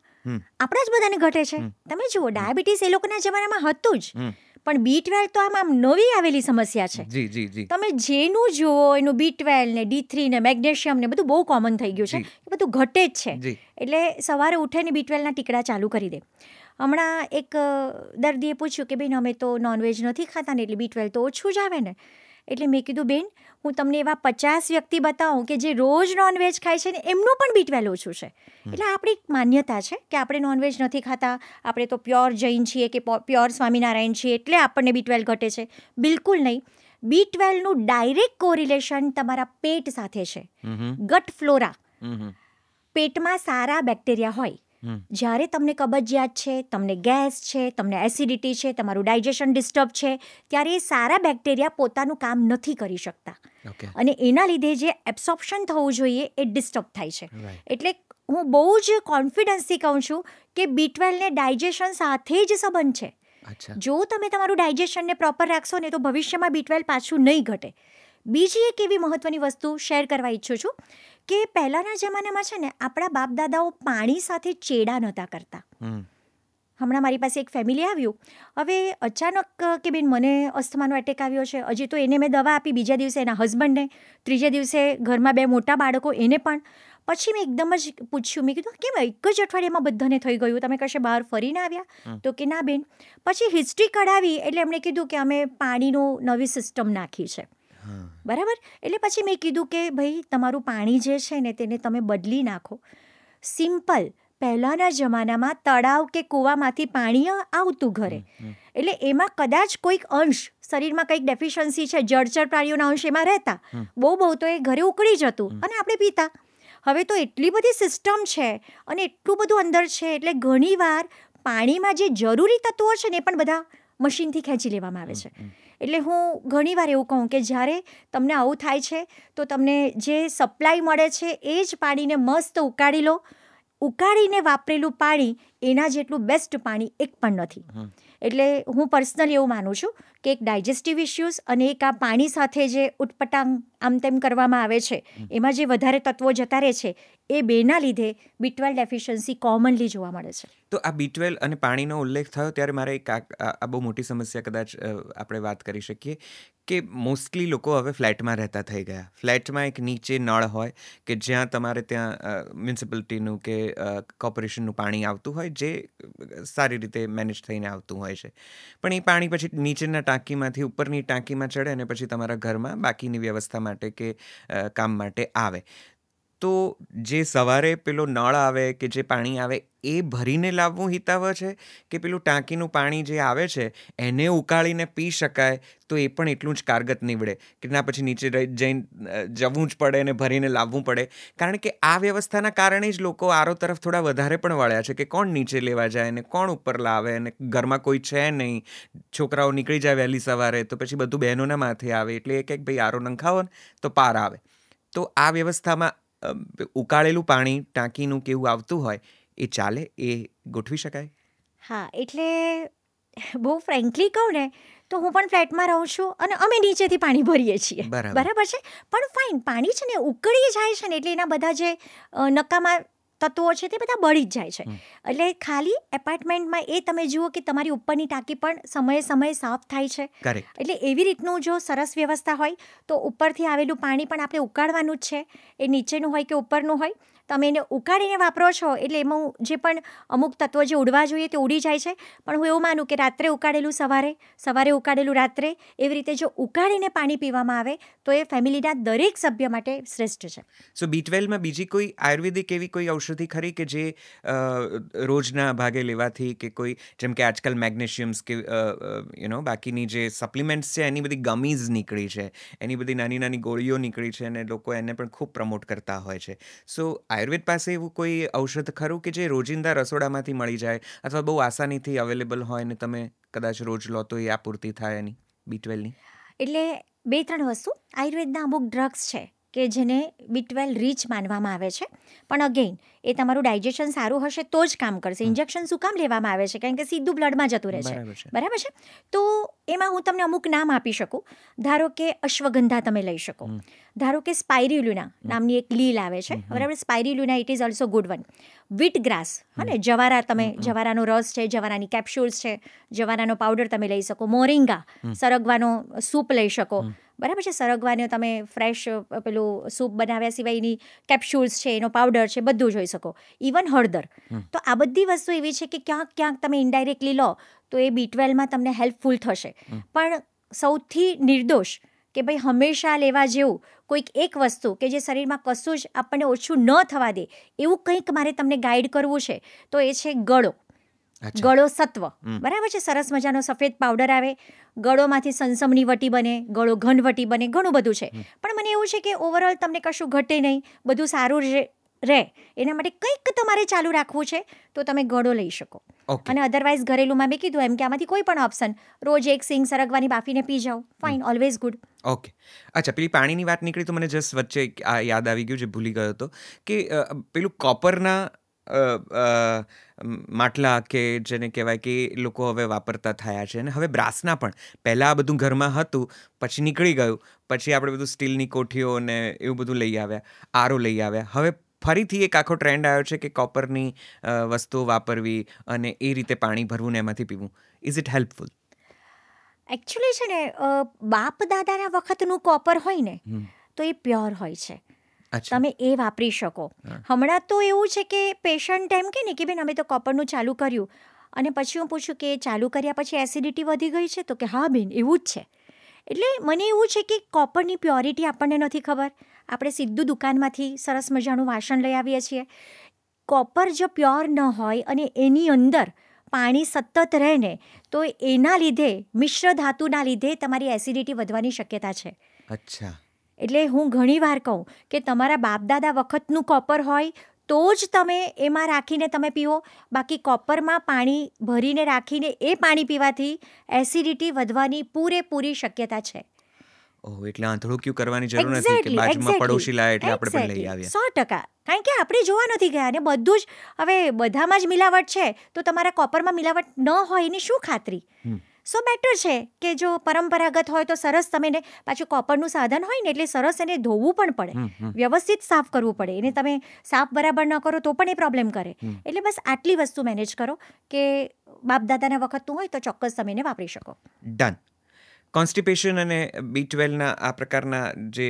આપણા જ બધાને ઘટે છે. તમે જુઓ, ડાયાબિટીસ એ લોકોના જમાનામાં હતું જ, પણ B12 તો આમ નવી આવેલી સમસ્યા છે. જી જી જી. તમે જેનું જુઓ એનું B12 ને D3 ને મેગ્નેશિયમ ને બધું બહુ કોમન થઈ ગયું છે. એ બધું ઘટે જ છે. એટલે સવારે ઉઠે ને B12ના ટીકડા ચાલુ કરી દે. હમણાં એક દર્દીએ પૂછ્યું કે બેન, અમે તો નોનવેજ નથી ખાતા ને એટલે B12 તો ઓછું જ આવે ને. એટલે મેં કીધું, બેન, હું તમને એવા 50 વ્યક્તિ બતાવું કે જે રોજ નોનવેજ ખાય છે ને એમનું પણ B12 ઓછું છે. એટલે આપણી માન્યતા છે કે આપણે નોનવેજ નથી ખાતા, આપણે તો પ્યોર જૈન છીએ કે પ્યોર સ્વામિનારાયણ છીએ એટલે આપણને B12 ઘટે છે. બિલકુલ નહીં. B12નું ડાયરેક્ટ કોરિલેશન તમારા પેટ સાથે છે. ગટ ફ્લોરા, પેટમાં સારા બેક્ટેરિયા હોય. જ્યારે તમને કબજિયાત છે, તમને ગેસ છે, તમને એસિડિટી છે, તમારું ડાયજેશન ડિસ્ટર્બ છે, ત્યારે એ સારા બેક્ટેરિયા પોતાનું કામ નથી કરી શકતા. અને એના લીધે જે એબ્સોર્પ્શન થવું જોઈએ એ ડિસ્ટર્બ થાય છે. એટલે હું બહુ જ કોન્ફિડન્સથી કહું છું કે B12 ને ડાયજેશન સાથે જ સંબંધ છે. જો તમે તમારું ડાયજેશનને પ્રોપર રાખશો ને તો ભવિષ્યમાં B12 પાછું નહીં ઘટે. બીજી એક એવી મહત્વની વસ્તુ શેર કરવા ઈચ્છું છું કે પહેલાંના જમાનામાં છે ને આપણા બાપ દાદાઓ પાણી સાથે ચેડા નહોતા કરતા. હમણાં મારી પાસે એક ફેમિલી આવ્યું. હવે અચાનક કે બેન, મને અસ્થમાનો એટેક આવ્યો છે. હજી તો એને મેં દવા આપી, બીજા દિવસે એના હસબન્ડને, ત્રીજા દિવસે ઘરમાં 2 મોટા બાળકો એને પણ. પછી મેં એકદમ જ પૂછ્યું, મેં કીધું, કેમ એક જ અઠવાડિયામાં બધાને થઈ ગયું? તમે કશે બહાર ફરીને આવ્યા? તો કે ના બેન. પછી હિસ્ટ્રી કઢાવી એટલે એમણે કીધું કે અમે પાણીનું નવી સિસ્ટમ નાખી છે. બરાબર. એટલે પછી મેં કીધું કે ભાઈ, તમારું પાણી જે છે ને તેને તમે બદલી નાખો. સિમ્પલ. પહેલાંના જમાનામાં તળાવ કે કૂવામાંથી પાણી આવતું ઘરે, એટલે એમાં કદાચ કોઈક અંશ શરીરમાં કંઈક ડેફિશિયન્સી છે, જળચર પ્રાણીઓના અંશ એમાં રહેતા, બહુ તો એ ઘરે ઉકળી જતું અને આપણે પીતા. હવે તો એટલી બધી સિસ્ટમ છે અને એટલું બધું અંદર છે, એટલે ઘણીવાર પાણીમાં જે જરૂરી તત્વો છે ને એ પણ બધા મશીનથી ખેંચી લેવામાં આવે છે. એટલે હું ઘણીવાર એવું કહું કે જ્યારે તમને આવું થાય છે તો તમને જે સપ્લાય મળે છે એ જ પાણીને મસ્ત ઉકાળી લો. ઉકાળીને વાપરેલું પાણી એના જેટલું બેસ્ટ પાણી એક પણ નથી. એટલે હું પર્સનલી એવું માનું છું કે એક ડાયજેસ્ટિવ ઇશ્યુઝ અને એક આ પાણી સાથે જે ઉટપટાંગ આમ તેમ કરવામાં આવે છે, એમાં જે વધારે તત્વો જતા રહે છે, એ બેના લીધે B12 ડેફિશિયન્સી કોમનલી જોવા મળે છે. તો આ B12 અને પાણીનો ઉલ્લેખ થયો ત્યારે મારે એક આ બહુ મોટી સમસ્યા કદાચ આપણે વાત કરી શકીએ કે મોસ્ટલી લોકો હવે ફ્લેટમાં રહેતા થઈ ગયા. ફ્લેટમાં એક નીચે નળ હોય કે જ્યાં તમારે ત્યાં મ્યુનિસિપાલિટીનું કે કોર્પોરેશનનું પાણી આવતું હોય, જે સારી રીતે મેનેજ થઈને આવતું હોય છે. પણ એ પાણી પછી નીચેના ટાંકીમાંથી ઉપરની ટાંકીમાં ચડે અને પછી તમારા ઘરમાં બાકીની વ્યવસ્થા માટે કે કામ માટે આવે. તો જે સવારે પેલો નળ આવે કે જે પાણી આવે એ ભરીને લાવવું હિતાવહ છે કે પેલું ટાંકીનું પાણી જે આવે છે એને ઉકાળીને પી શકાય તો એ પણ એટલું જ કારગત નીવડે કે ના પછી નીચે જઈને જવું જ પડે અને ભરીને લાવવું પડે? કારણ કે આ વ્યવસ્થાના કારણે જ લોકો આરો તરફ થોડા વધારે પણ વળ્યા છે કે કોણ નીચે લેવા જાય ને કોણ ઉપર લાવે, અને ઘરમાં કોઈ છે નહીં, છોકરાઓ નીકળી જાય વહેલી સવારે તો પછી બધું બહેનોના માથે આવે. એટલે એક ભાઈ આરો નંખાવો ને તો પાર આવે. તો આ વ્યવસ્થામાં ઉકાળેલું પાણી ટાંકીનું કેવું આવતું હોય એ ચાલે? એ ગોઠવી શકાય? હા, એટલે બહુ ફ્રેન્કલી કહું ને તો હું પણ ફ્લેટમાં રહું છું અને અમે નીચેથી પાણી ભરીએ છીએ. બરાબર છે. પણ ફાઇન, પાણી છે ને ઉકળી જાય છે ને એટલે એના બધા જે નકામા તત્વો છે તે બધા બળી જ જાય છે. એટલે ખાલી એપાર્ટમેન્ટમાં એ તમે જુઓ કે તમારી ઉપરની ટાંકી પણ સમયે સમયે સાફ થાય છે. એટલે એવી રીતનું જો સરસ વ્યવસ્થા હોય તો ઉપરથી આવેલું પાણી પણ આપણે ઉકાળવાનું જ છે, એ નીચેનું હોય કે ઉપરનું હોય. તમે એને ઉકાળીને વાપરો છો એટલે એમાં જે પણ અમુક તત્વો જે ઉડવા જોઈએ તે ઉડી જાય છે. પણ હું એવું માનું કે રાત્રે ઉકાળેલું સવારે, સવારે ઉકાળેલું રાત્રે, એવી રીતે જો ઉકાળીને પાણી પીવામાં આવે તો એ ફેમિલીના દરેક સભ્ય માટે શ્રેષ્ઠ છે. સો B12માં બીજી કોઈ આયુર્વેદિક એવી કોઈ ઔષધિ ખરી કે જે રોજના ભાગે લેવાથી, કે કોઈ જેમ કે આજકાલ મેગ્નેશિયમ્સ કે બાકીની જે સપ્લિમેન્ટ્સ છે એની બધી ગમીઝ નીકળી છે, એની બધી નાની નાની ગોળીઓ નીકળી છે અને લોકો એને પણ ખૂબ પ્રમોટ કરતા હોય છે. સો આયુર્વેદ પાસે એવું કોઈ ઔષધ ખરું કે જે રોજિંદા રસોડામાંથી મળી જાય અથવા બહુ આસાનીથી અવેલેબલ હોય ને તમે કદાચ રોજ લો તો એ આપૂર્તિ થાય એની B12ની? એટલે 2-3 વસ્તુ આયુર્વેદના અમુક ડ્રગ્સ છે કે જેને B12 રીચ માનવામાં આવે છે. પણ અગેઇન એ તમારું ડાયજેશન સારું હશે તો જ કામ કરશે. ઇન્જેક્શન શું કામ લેવામાં આવે છે? કારણ કે સીધું બ્લડમાં જતું રહે છે. બરાબર છે? તો એમાં હું તમને અમુક નામ આપી શકું. ધારો કે અશ્વગંધા તમે લઈ શકો. ધારો કે સ્પાઇરુલિના નામની એક લીલ આવે છે. બરાબર? Spirulina it is also good one. Wheat grass, ને જવારા, તમે જવારાનો રસ છે, જવારાની કેપ્સ્યુલ્સ છે, જવારાનો પાવડર તમે લઈ શકો. મોરિંગા, સરગવાનો સૂપ લઈ શકો. બરાબર છે? સરગવાનો તમે ફ્રેશ પેલું સૂપ બનાવ્યા સિવાયની કેપ્સ્યુલ્સ છે, એનો પાવડર છે, બધું જોઈ શકો. ઇવન હળદર. તો આ બધી વસ્તુ એવી છે કે ક્યાંક ક્યાંક તમે ઇનડાયરેક્ટલી લો તો એ B12માં તમને હેલ્પફુલ થશે. પણ સૌથી નિર્દોષ કે ભાઈ હંમેશા લેવા જેવું કોઈક એક વસ્તુ કે જે શરીરમાં કશું જ આપણને ઓછું ન થવા દે એવું કંઈક મારે તમને ગાઈડ કરવું છે તો એ છે ગળો. ગળો સત્વ. બરાબર છે? સરસ મજાનો સફેદ પાવડર આવે. ગળોમાંથી સનસમની વટી બને, ગળો ઘન વટી બને, ઘણું બધું છે. પણ મને એવું છે કે ઓવરઓલ તમને કશું ઘટે નહીં, બધું સારું રહે, એના માટે કંઈક તમારે ચાલુ રાખવું છે તો તમે ગળો લઈ શકો. અને અધરવાઇઝ ઘરેલુંમાં મેં કીધું એમ કે આમાંથી કોઈ પણ ઓપ્શન, રોજ એક સિંગ સરગવાની બાફીને પી જાઓ, ફાઇન, ઓલવેઝ ગુડ. ઓકે. અચ્છા, પેલી પાણીની વાત નીકળી તો મને જસ્ટ વચ્ચે આ યાદ આવી ગયું, જે ભૂલી ગયો હતો, કે પેલું કોપરના માટલા કે જેને કહેવાય કે લોકો હવે વાપરતા થયા છે, અને હવે બ્રાસના પણ. પહેલાં આ બધું ઘરમાં હતું, પછી નીકળી ગયું, પછી આપણે બધું સ્ટીલની કોઠીઓ ને એવું બધું લઈ આવ્યા, આરો લઈ આવ્યા. હવે ફરીથી એક આખો ટ્રેન્ડ આવ્યો છે કે કોપરની વસ્તુઓ વાપરવી અને એ રીતે પાણી ભરવું ને એમાંથી પીવું. Is it helpful? એકચ્યુઅલી છે ને, બાપ દાદાના વખતનું કોપર હોય ને તો એ પ્યોર હોય છે. તમે એ વાપરી શકો. હમણાં તો એવું છે કે પેશન્ટ એમ કે ને કે બેન અમે તો કોપરનું ચાલુ કર્યું, અને પછી હું પૂછું કે ચાલુ કર્યા પછી એસિડિટી વધી ગઈ છે? તો કે હા બેન, એવું જ છે. એટલે મને એવું છે કે કોપરની પ્યોરિટી આપણને નથી ખબર. આપણે સીધું દુકાનમાંથી સરસ મજાનું વાસણ લઈ આવીએ છીએ. કોપર જો પ્યોર ન હોય અને એની અંદર પાણી સતત રહે ને તો એના લીધે, મિશ્ર ધાતુના લીધે તમારી એસિડિટી વધવાની શક્યતા છે. અચ્છા. એટલે હું ઘણી વાર કહું કે તમારા બાપદાદા વખતનું કોપર હોય તો જ તમે એમાં રાખીને તમે પીવો. બાકી કોપરમાં પાણી ભરીને રાખીને એ પાણી પીવાથી એસિડિટી વધવાની પૂરેપૂરી શક્યતા છે. ઓહ, એટલે આંધળું ક્યું કરવાની જરૂર નથી કે બાજુમાં પડોશી લાય એટલે આપણે પણ લઈ આવીએ. 100%. કારણ કે આપણે જોવા નથી ગયા, અને બધું જ હવે બધામાં જ મિલાવટ છે, તો તમારા કોપરમાં મિલાવટ ન હોય એની શું ખાતરી? સો બેટર છે કે જો પરંપરાગત હોય તો સરસ, તમે પાછું કોપરનું સાધન હોય ને એટલે સરસ એને ધોવું પણ પડે, વ્યવસ્થિત સાફ કરવું પડે. એને તમે સાફ બરાબર ન કરો તો પણ એ પ્રોબ્લેમ કરે. એટલે બસ આટલી વસ્તુ મેનેજ કરો કે બાપ દાદાના વખતનું હોય તો ચોક્કસ તમે એને વાપરી શકો. ડન. કોન્સ્ટિપેશન અને B12ના આ પ્રકારના જે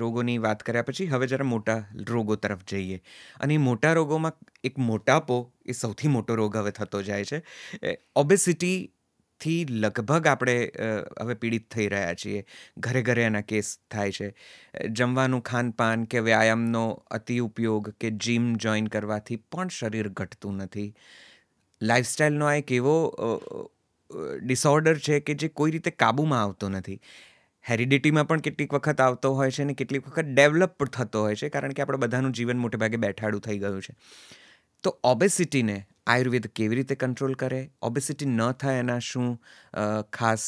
રોગોની વાત કર્યા પછી હવે જરા મોટા રોગો તરફ જઈએ. અને એ મોટા રોગોમાં એક મોટાપો એ સૌથી મોટો રોગ હવે થતો જાય છે. ઓબેસિટીથી લગભગ આપણે હવે પીડિત થઈ રહ્યા છીએ. ઘરે ઘરે એના કેસ થાય છે. જમવાનું ખાનપાન કે વ્યાયામનો અતિ ઉપયોગ કે જીમ જોઈન કરવાથી પણ શરીર ઘટતું નથી. લાઇફસ્ટાઈલનો આ એક એવો ડિસઓર્ડર છે કે જે કોઈ રીતે કાબૂમાં આવતો નથી. હેરિડિટીમાં પણ કેટલીક વખત આવતો હોય છે અને કેટલીક વખત ડેવલપ પણ થતો હોય છે, કારણ કે આપણે બધાનું જીવન મોટે ભાગે બેઠાડું થઈ ગયું છે. તો ઓબેસિટીને આયુર્વેદ કેવી રીતે કંટ્રોલ કરે? ઓબેસિટી ન થાય એના શું ખાસ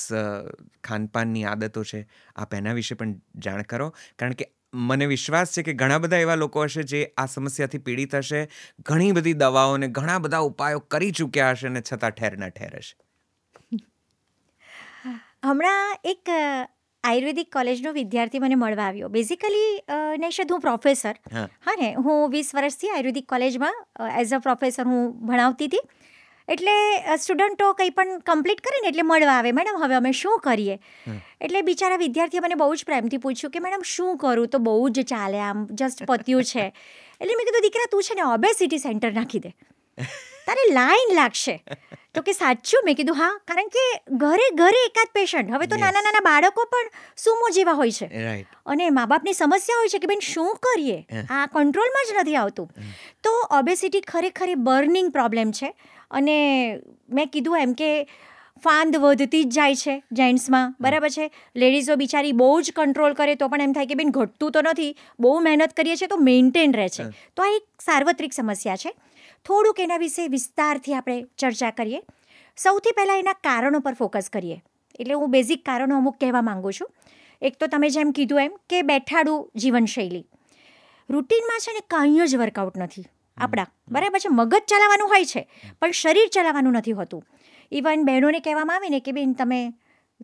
ખાનપાનની આદતો છે? આપ એના વિશે પણ જાણ કરો, કારણ કે મને વિશ્વાસ છે કે ઘણા બધા એવા લોકો હશે જે આ સમસ્યાથી પીડિત હશે, ઘણી બધી દવાઓ ને ઘણા બધા ઉપાયો કરી ચૂક્યા હશે અને છતાં ઠેરના ઠેર હશે. હમણાં એક આયુર્વેદિક કોલેજનો વિદ્યાર્થી મને મળવા આવ્યો. બેઝિકલી નૈશદ હું પ્રોફેસર. હા ને, હું 20 વર્ષથી આયુર્વેદિક કોલેજમાં એઝ અ પ્રોફેસર હું ભણાવતી હતી. એટલે સ્ટુડન્ટો કંઈ પણ કમ્પ્લીટ કરે ને એટલે મળવા આવે, મેડમ હવે અમે શું કરીએ? એટલે બિચારા વિદ્યાર્થીએ મને બહુ જ પ્રેમથી પૂછ્યું કે મેડમ શું કરું? તો બહુ જ ચાલે, આમ જસ્ટ પત્યું છે. એટલે મેં કીધું દીકરા તું છે ને ઓબેસિટી સેન્ટર નાખી દે, તારે લાઈન લાગશે. તો કે સાચું? મેં કીધું હા, કારણ કે ઘરે ઘરે એકાદ પેશન્ટ. હવે તો નાના નાના બાળકો પણ સુમો જેવા હોય છે, અને મા બાપની સમસ્યા હોય છે કે બેન શું કરીએ, આ કંટ્રોલમાં જ નથી આવતું. તો ઓબેસિટી ખરેખર બર્નિંગ પ્રોબ્લેમ છે. અને મેં કીધું એમ કે ફાંદ વધતી જ જાય છે જેન્ટ્સમાં, બરાબર છે. લેડીઝો બિચારી બહુ જ કંટ્રોલ કરે તો પણ એમ થાય કે બેન ઘટતું તો નથી, બહુ મહેનત કરીએ છીએ તો મેન્ટેન રહે છે. તો આ એક સાર્વત્રિક સમસ્યા છે. થોડુંક એના વિશે વિસ્તારથી આપણે ચર્ચા કરીએ. સૌથી પહેલાં એના કારણો પર ફોકસ કરીએ. એટલે હું બેઝિક કારણો અમુક કહેવા માગું છું. એક તો તમે જેમ કીધું એમ કે બેઠાડું જીવનશૈલી. રૂટીનમાં છે ને કંઈ જ વર્કઆઉટ નથી આપણા, બરાબર છે. મગજ ચલાવવાનું હોય છે પણ શરીર ચલાવવાનું નથી હોતું. ઇવન બહેનોને કહેવામાં આવે ને કે બેન તમે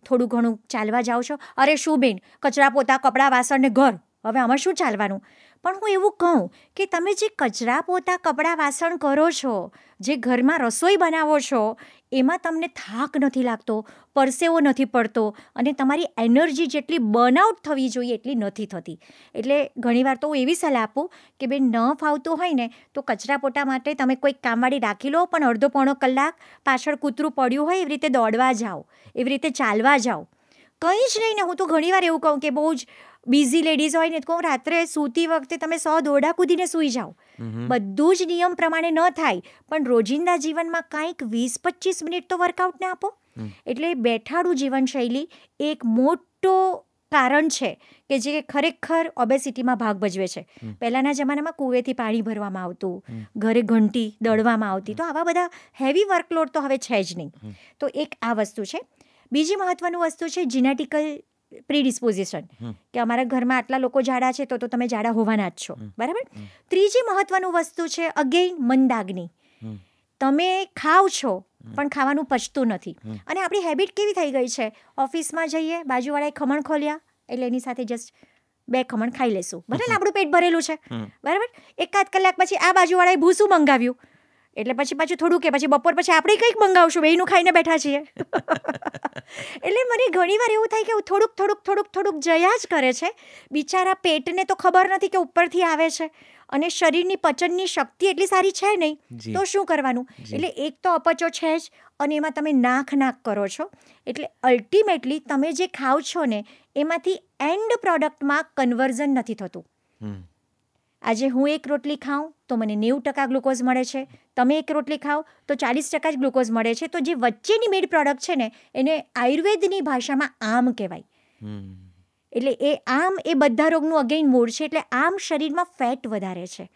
થોડું ઘણું ચાલવા જાઓ છો. અરે શું બેન, કચરા પોતા, કપડાં, વાસણ ને ઘર, હવે આમાં શું ચાલવાનું. પણ હું એવું કહું કે તમે જે કચરા પોતા, કપડાં, વાસણ કરો છો, જે ઘરમાં રસોઈ બનાવો છો, એમાં તમને થાક નથી લાગતો, પરસેવો નથી પડતો, અને તમારી એનર્જી જેટલી બર્નઆઉટ થવી જોઈએ એટલી નથી થતી. એટલે ઘણીવાર તો હું એવી સલાહ આપું કે બેન ન ફાવતું હોય ને તો કચરા પોતા માટે તમે કોઈક કામવાળી રાખી લો, પણ અડધો પોણો કલાક પાછળ કૂતરું પડ્યું હોય એવી રીતે દોડવા જાઓ, એવી રીતે ચાલવા જાઓ. કંઈ જ નહીં ને. હું તો ઘણીવાર એવું કહું કે બહુ જ બિઝી લેડીઝ હોય ને તો કહું રાત્રે સૂતી વખતે તમે 100 દોરડા કૂદીને સૂઈ જાઓ. બધું જ નિયમ પ્રમાણે ન થાય પણ રોજિંદા જીવનમાં કાંઈક 20-25 મિનિટ તો વર્કઆઉટને આપો. એટલે બેઠાડું જીવનશૈલી એક મોટો કારણ છે કે જે ખરેખર ઓબેસિટીમાં ભાગ ભજવે છે. પહેલાંના જમાનામાં કૂવેથી પાણી ભરવામાં આવતું, ઘરે ઘંટી દળવામાં આવતી, તો આવા બધા હેવી વર્કલોડ તો હવે છે જ નહીં. તો એક આ વસ્તુ છે. બીજી મહત્વનું વસ્તુ છે જીનેટિકલ પ્રીડિસ્પોઝિશન, કે અમારા ઘરમાં આટલા લોકો જાડા છે તો તમે જાડા હોવાના જ છો, બરાબર. ત્રીજી મહત્વનું વસ્તુ છે અગેઇન મંદાગ્નિ. તમે ખાવ છો પણ ખાવાનું પચતું નથી. અને આપણી હેબિટ કેવી થઈ ગઈ છે, ઓફિસમાં જઈએ, બાજુવાળાએ ખમણ ખોલ્યા એટલે એની સાથે જસ્ટ 2 ખમણ ખાઈ લેશું, ભલે ને આપણું પેટ ભરેલું છે, બરાબર. એકાદ કલાક પછી આ બાજુવાળાએ ભૂસું મંગાવ્યું એટલે પછી પાછું થોડું કે પછી બપોર પછી આપણે કંઈક મંગાવશું, બેયનું ખાઈને બેઠા છીએ. એટલે મને ઘણીવાર એવું થાય કે થોડુંક જયા જ કરે છે. બિચારા પેટને તો ખબર નથી કે ઉપરથી આવે છે, અને શરીરની પચનની શક્તિ એટલી સારી છે નહીં, તો શું કરવાનું. એટલે એક તો અપચો છે જ, અને એમાં તમે નાક કરો છો. એટલે અલ્ટિમેટલી તમે જે ખાઓ છો ને એમાંથી એન્ડ પ્રોડક્ટમાં કન્વર્ઝન નથી થતું. આજે હું 1 રોટલી ખાઉં તો મને 90% ગ્લુકોઝ મળે છે, તમે 1 રોટલી ખાઓ તો 40% જ ગ્લુકોઝ મળે છે. તો જે વચ્ચેની મિડ પ્રોડક્ટ છે ને એને આયુર્વેદની ભાષામાં આમ કહેવાય. એટલે એ આમ એ બધા રોગનું અગેઇન મૂળ છે. એટલે આમ શરીરમાં ફેટ વધારે છે,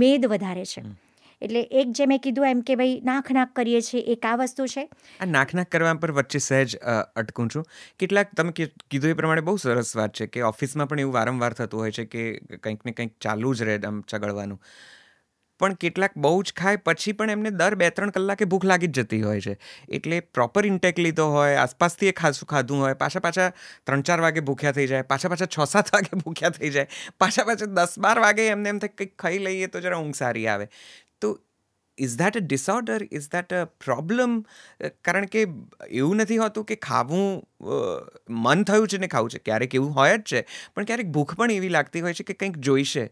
મેદ વધારે છે. એટલે એક જે મેં કીધું એમ કે ભાઈ નાક કરીએ છીએ, એક આ વસ્તુ છે. આ નાક કરવા પર વચ્ચે સહેજ અટકું છું. કેટલાક તમે કીધું એ પ્રમાણે બહુ સરસ વાત છે કે ઓફિસમાં પણ એવું વારંવાર થતું હોય છે કે કંઈક ને કંઈક ચાલુ જ રહે આમ ચગળવાનું. પણ કેટલાક બહુ જ ખાય પછી પણ એમને દર 2-3 કલાકે ભૂખ લાગી જ જતી હોય છે. એટલે પ્રોપર ઇન્ટેક લીધો હોય, આસપાસથી એ ખાસું ખાધું હોય, પાછા 3-4 વાગે ભૂખ્યા થઈ જાય, પાછા 6-7 વાગે ભૂખ્યા થઈ જાય, પાછા 10-12 વાગે એમને એમ થાય કંઈક ખાઈ લઈએ તો જરા ઊંઘ સારી આવે. તો is that a disorder, is that a problem? કારણ કે એવું નથી હોતું કે ખાવું મન થયું છે ને ખાવું છે, ક્યારેક એવું હોય જ છે, પણ ક્યારેક ભૂખ પણ એવી લાગતી હોય છે કે કંઈક જોઈશે.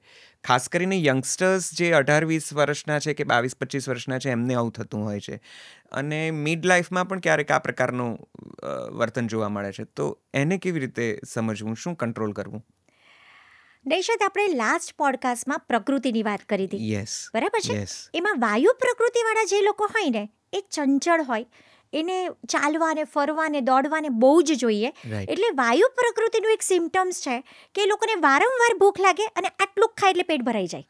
ખાસ કરીને યંગસ્ટર્સ જે 18-20 વર્ષના છે કે 22-25 વર્ષના છે એમને આવું થતું હોય છે. અને મિડ લાઈફમાં પણ ક્યારેક આ પ્રકારનું વર્તન જોવા મળે છે. તો એને કેવી રીતે સમજવું, શું કંટ્રોલ કરવું? નૈશદ, આપણે લાસ્ટ પોડકાસ્ટમાં પ્રકૃતિની વાત કરી હતી, યસ, બરાબર છે. એમાં વાયુ પ્રકૃતિવાળા જે લોકો હોય ને એ ચંચળ હોય, એને ચાલવાને, ફરવાને, દોડવાને બહુ જ જોઈએ. એટલે વાયુ પ્રકૃતિનું એક સિમ્ટમ્સ છે કે એ લોકોને વારંવાર ભૂખ લાગે અને આટલું ખાય એટલે પેટ ભરાઈ જાય,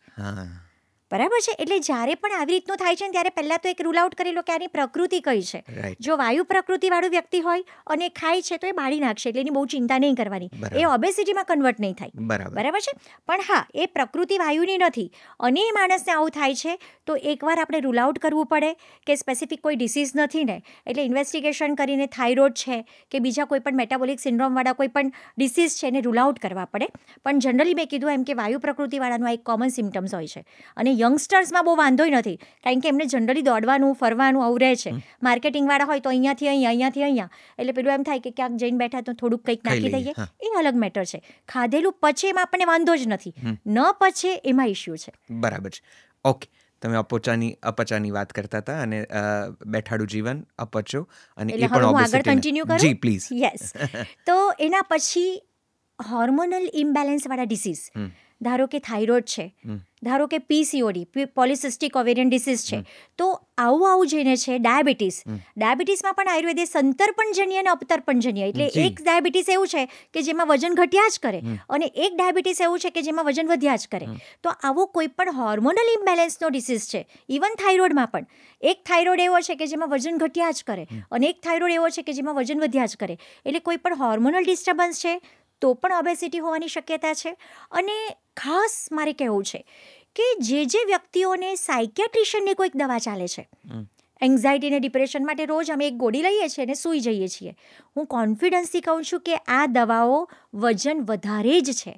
બરાબર છે. એટલે જ્યારે પણ આવી રીતનું થાય છે ને ત્યારે પહેલાં તો એક રૂલ આઉટ કરી લો કે આની પ્રકૃતિ કઈ છે. જો વાયુ પ્રકૃતિવાળું વ્યક્તિ હોય અને ખાય છે તો એ બાળી નાખશે, એટલે એની બહુ ચિંતા નહીં કરવાની, એ ઓબેસિટીમાં કન્વર્ટ નહીં થાય, બરાબર છે. પણ હા, એ પ્રકૃતિ વાયુની નથી અને એ માણસને આવું થાય છે તો એકવાર આપણે રૂલ આઉટ કરવું પડે કે સ્પેસિફિક કોઈ ડિસીઝ નથી ને, એટલે ઇન્વેસ્ટિગેશન કરીને થાઇરોઇડ છે કે બીજા કોઈ પણ મેટાબોલિક સિન્ડ્રોમવાળા કોઈ પણ ડિસીઝ છે એને રૂલ આઉટ કરવા પડે. પણ જનરલી મેં કીધું એમ કે વાયુ પ્રકૃતિવાળાનું આ એક કોમન સિમ્ટમ્સ હોય છે. અને યંગસ્ટર્સમાં બહુ વાંધોય નથી, કારણ કે એમને જનરલી દોડવાનું ફરવાનું આવું રહે છે. માર્કેટિંગવાળા હોય તો અહીંયાથી અહીંયા, એટલે પેલું એમ થાય કે ક્યાંક જઈને બેઠા તો થોડુંક કંઈક નાખી દઈએ, એ અલગ મેટર છે. ખાધેલું પચે એમાં આપણને વાંધો જ નથી, ન પચે એમાં ઇશ્યુ છે. બરાબર છે. ઓકે, તમે અપચાની વાત કરતા હતા અને બેઠાડું જીવન, અપચો અને એ પણ આગળ કન્ટિન્યુ કરું. જી પ્લીઝ. યસ. તો એના પછી હોર્મોનલ ઇમ્બેલેન્સ વાળા ડિસીઝ, ધારો કે થાઇરોઇડ છે, ધારો કે PCOD પોલિસિસ્ટિક ઓવેરિયન ડિસીઝ છે, તો આવું જેને છે ડાયાબિટીસમાં પણ આયુર્વેદે સંતર્પણજન્ય અને અપતર્પણજન્ય, એટલે એક ડાયાબિટીસ એવું છે કે જેમાં વજન ઘટ્યા જ કરે અને એક ડાયાબિટીસ એવું છે કે જેમાં વજન વધ્યા જ કરે. તો આવો કોઈ પણ હોર્મોનલ ઇમ્બેલેન્સનો ડિસીઝ છે, ઇવન થાઇરોઇડમાં પણ એક થાઇરોઇડ એવો છે કે જેમાં વજન ઘટ્યા જ કરે અને એક થાઇરોઇડ એવો છે કે જેમાં વજન વધ્યા જ કરે, એટલે કોઈ પણ હોર્મોનલ ડિસ્ટર્બન્સ છે તો પણ ઓબેસિટી હોવાની શક્યતા છે. અને ખાસ મારે કહેવું છે કે જે વ્યક્તિઓને સાયકિયાટ્રિશિયનની કોઈક દવા ચાલે છે, એન્ઝાયટી અને ડિપ્રેશન માટે રોજ અમે એક ગોળી લઈએ છીએ અને સૂઈ જઈએ છીએ, હું કોન્ફિડન્સથી કહું છું કે આ દવાઓ વજન વધારે જ છે.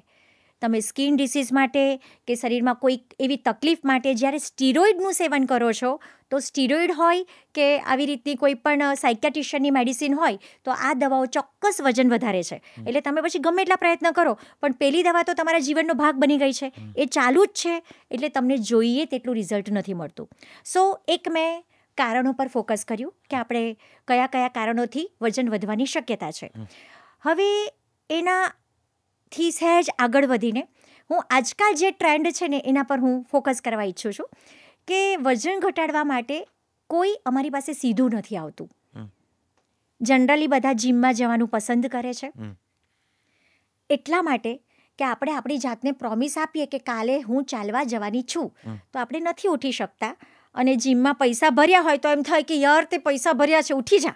તમે સ્કિન ડિસીઝ માટે કે શરીરમાં કોઈક એવી તકલીફ માટે જ્યારે સ્ટીરોઇડનું સેવન કરો છો, તો સ્ટીરોઇડ હોય કે આવી રીતની કોઈ પણ સાયકિયાટ્રિશિયનની મેડિસિન હોય તો આ દવાઓ ચોક્કસ વજન વધારે છે. એટલે તમે પછી ગમે એટલા પ્રયત્ન કરો પણ પેલી દવા તો તમારા જીવનનો ભાગ બની ગઈ છે, એ ચાલુ જ છે, એટલે તમને જોઈએ તેટલું રિઝલ્ટ નથી મળતું. સો એક મેં કારણો પર ફોકસ કર્યું કે આપણે કયા કયા કારણોથી વજન વધવાની શક્યતા છે. હવે એનાથી સહેજ આગળ વધીને હું આજકાલ જે ટ્રેન્ડ છે ને એના પર હું ફોકસ કરવા ઈચ્છું છું કે વજન ઘટાડવા માટે કોઈ અમારી પાસે સીધું નથી આવતું. જનરલી બધા જિમમાં જવાનું પસંદ કરે છે, એટલા માટે કે આપણે આપણી જાતને પ્રોમિસ આપીએ કે કાલે હું ચાલવા જવાની છું, તો આપણે નથી ઉઠી શકતા અને જિમમાં પૈસા ભર્યા હોય તો એમ થાય કે યાર તે પૈસા ભર્યા છે, ઉઠી જા,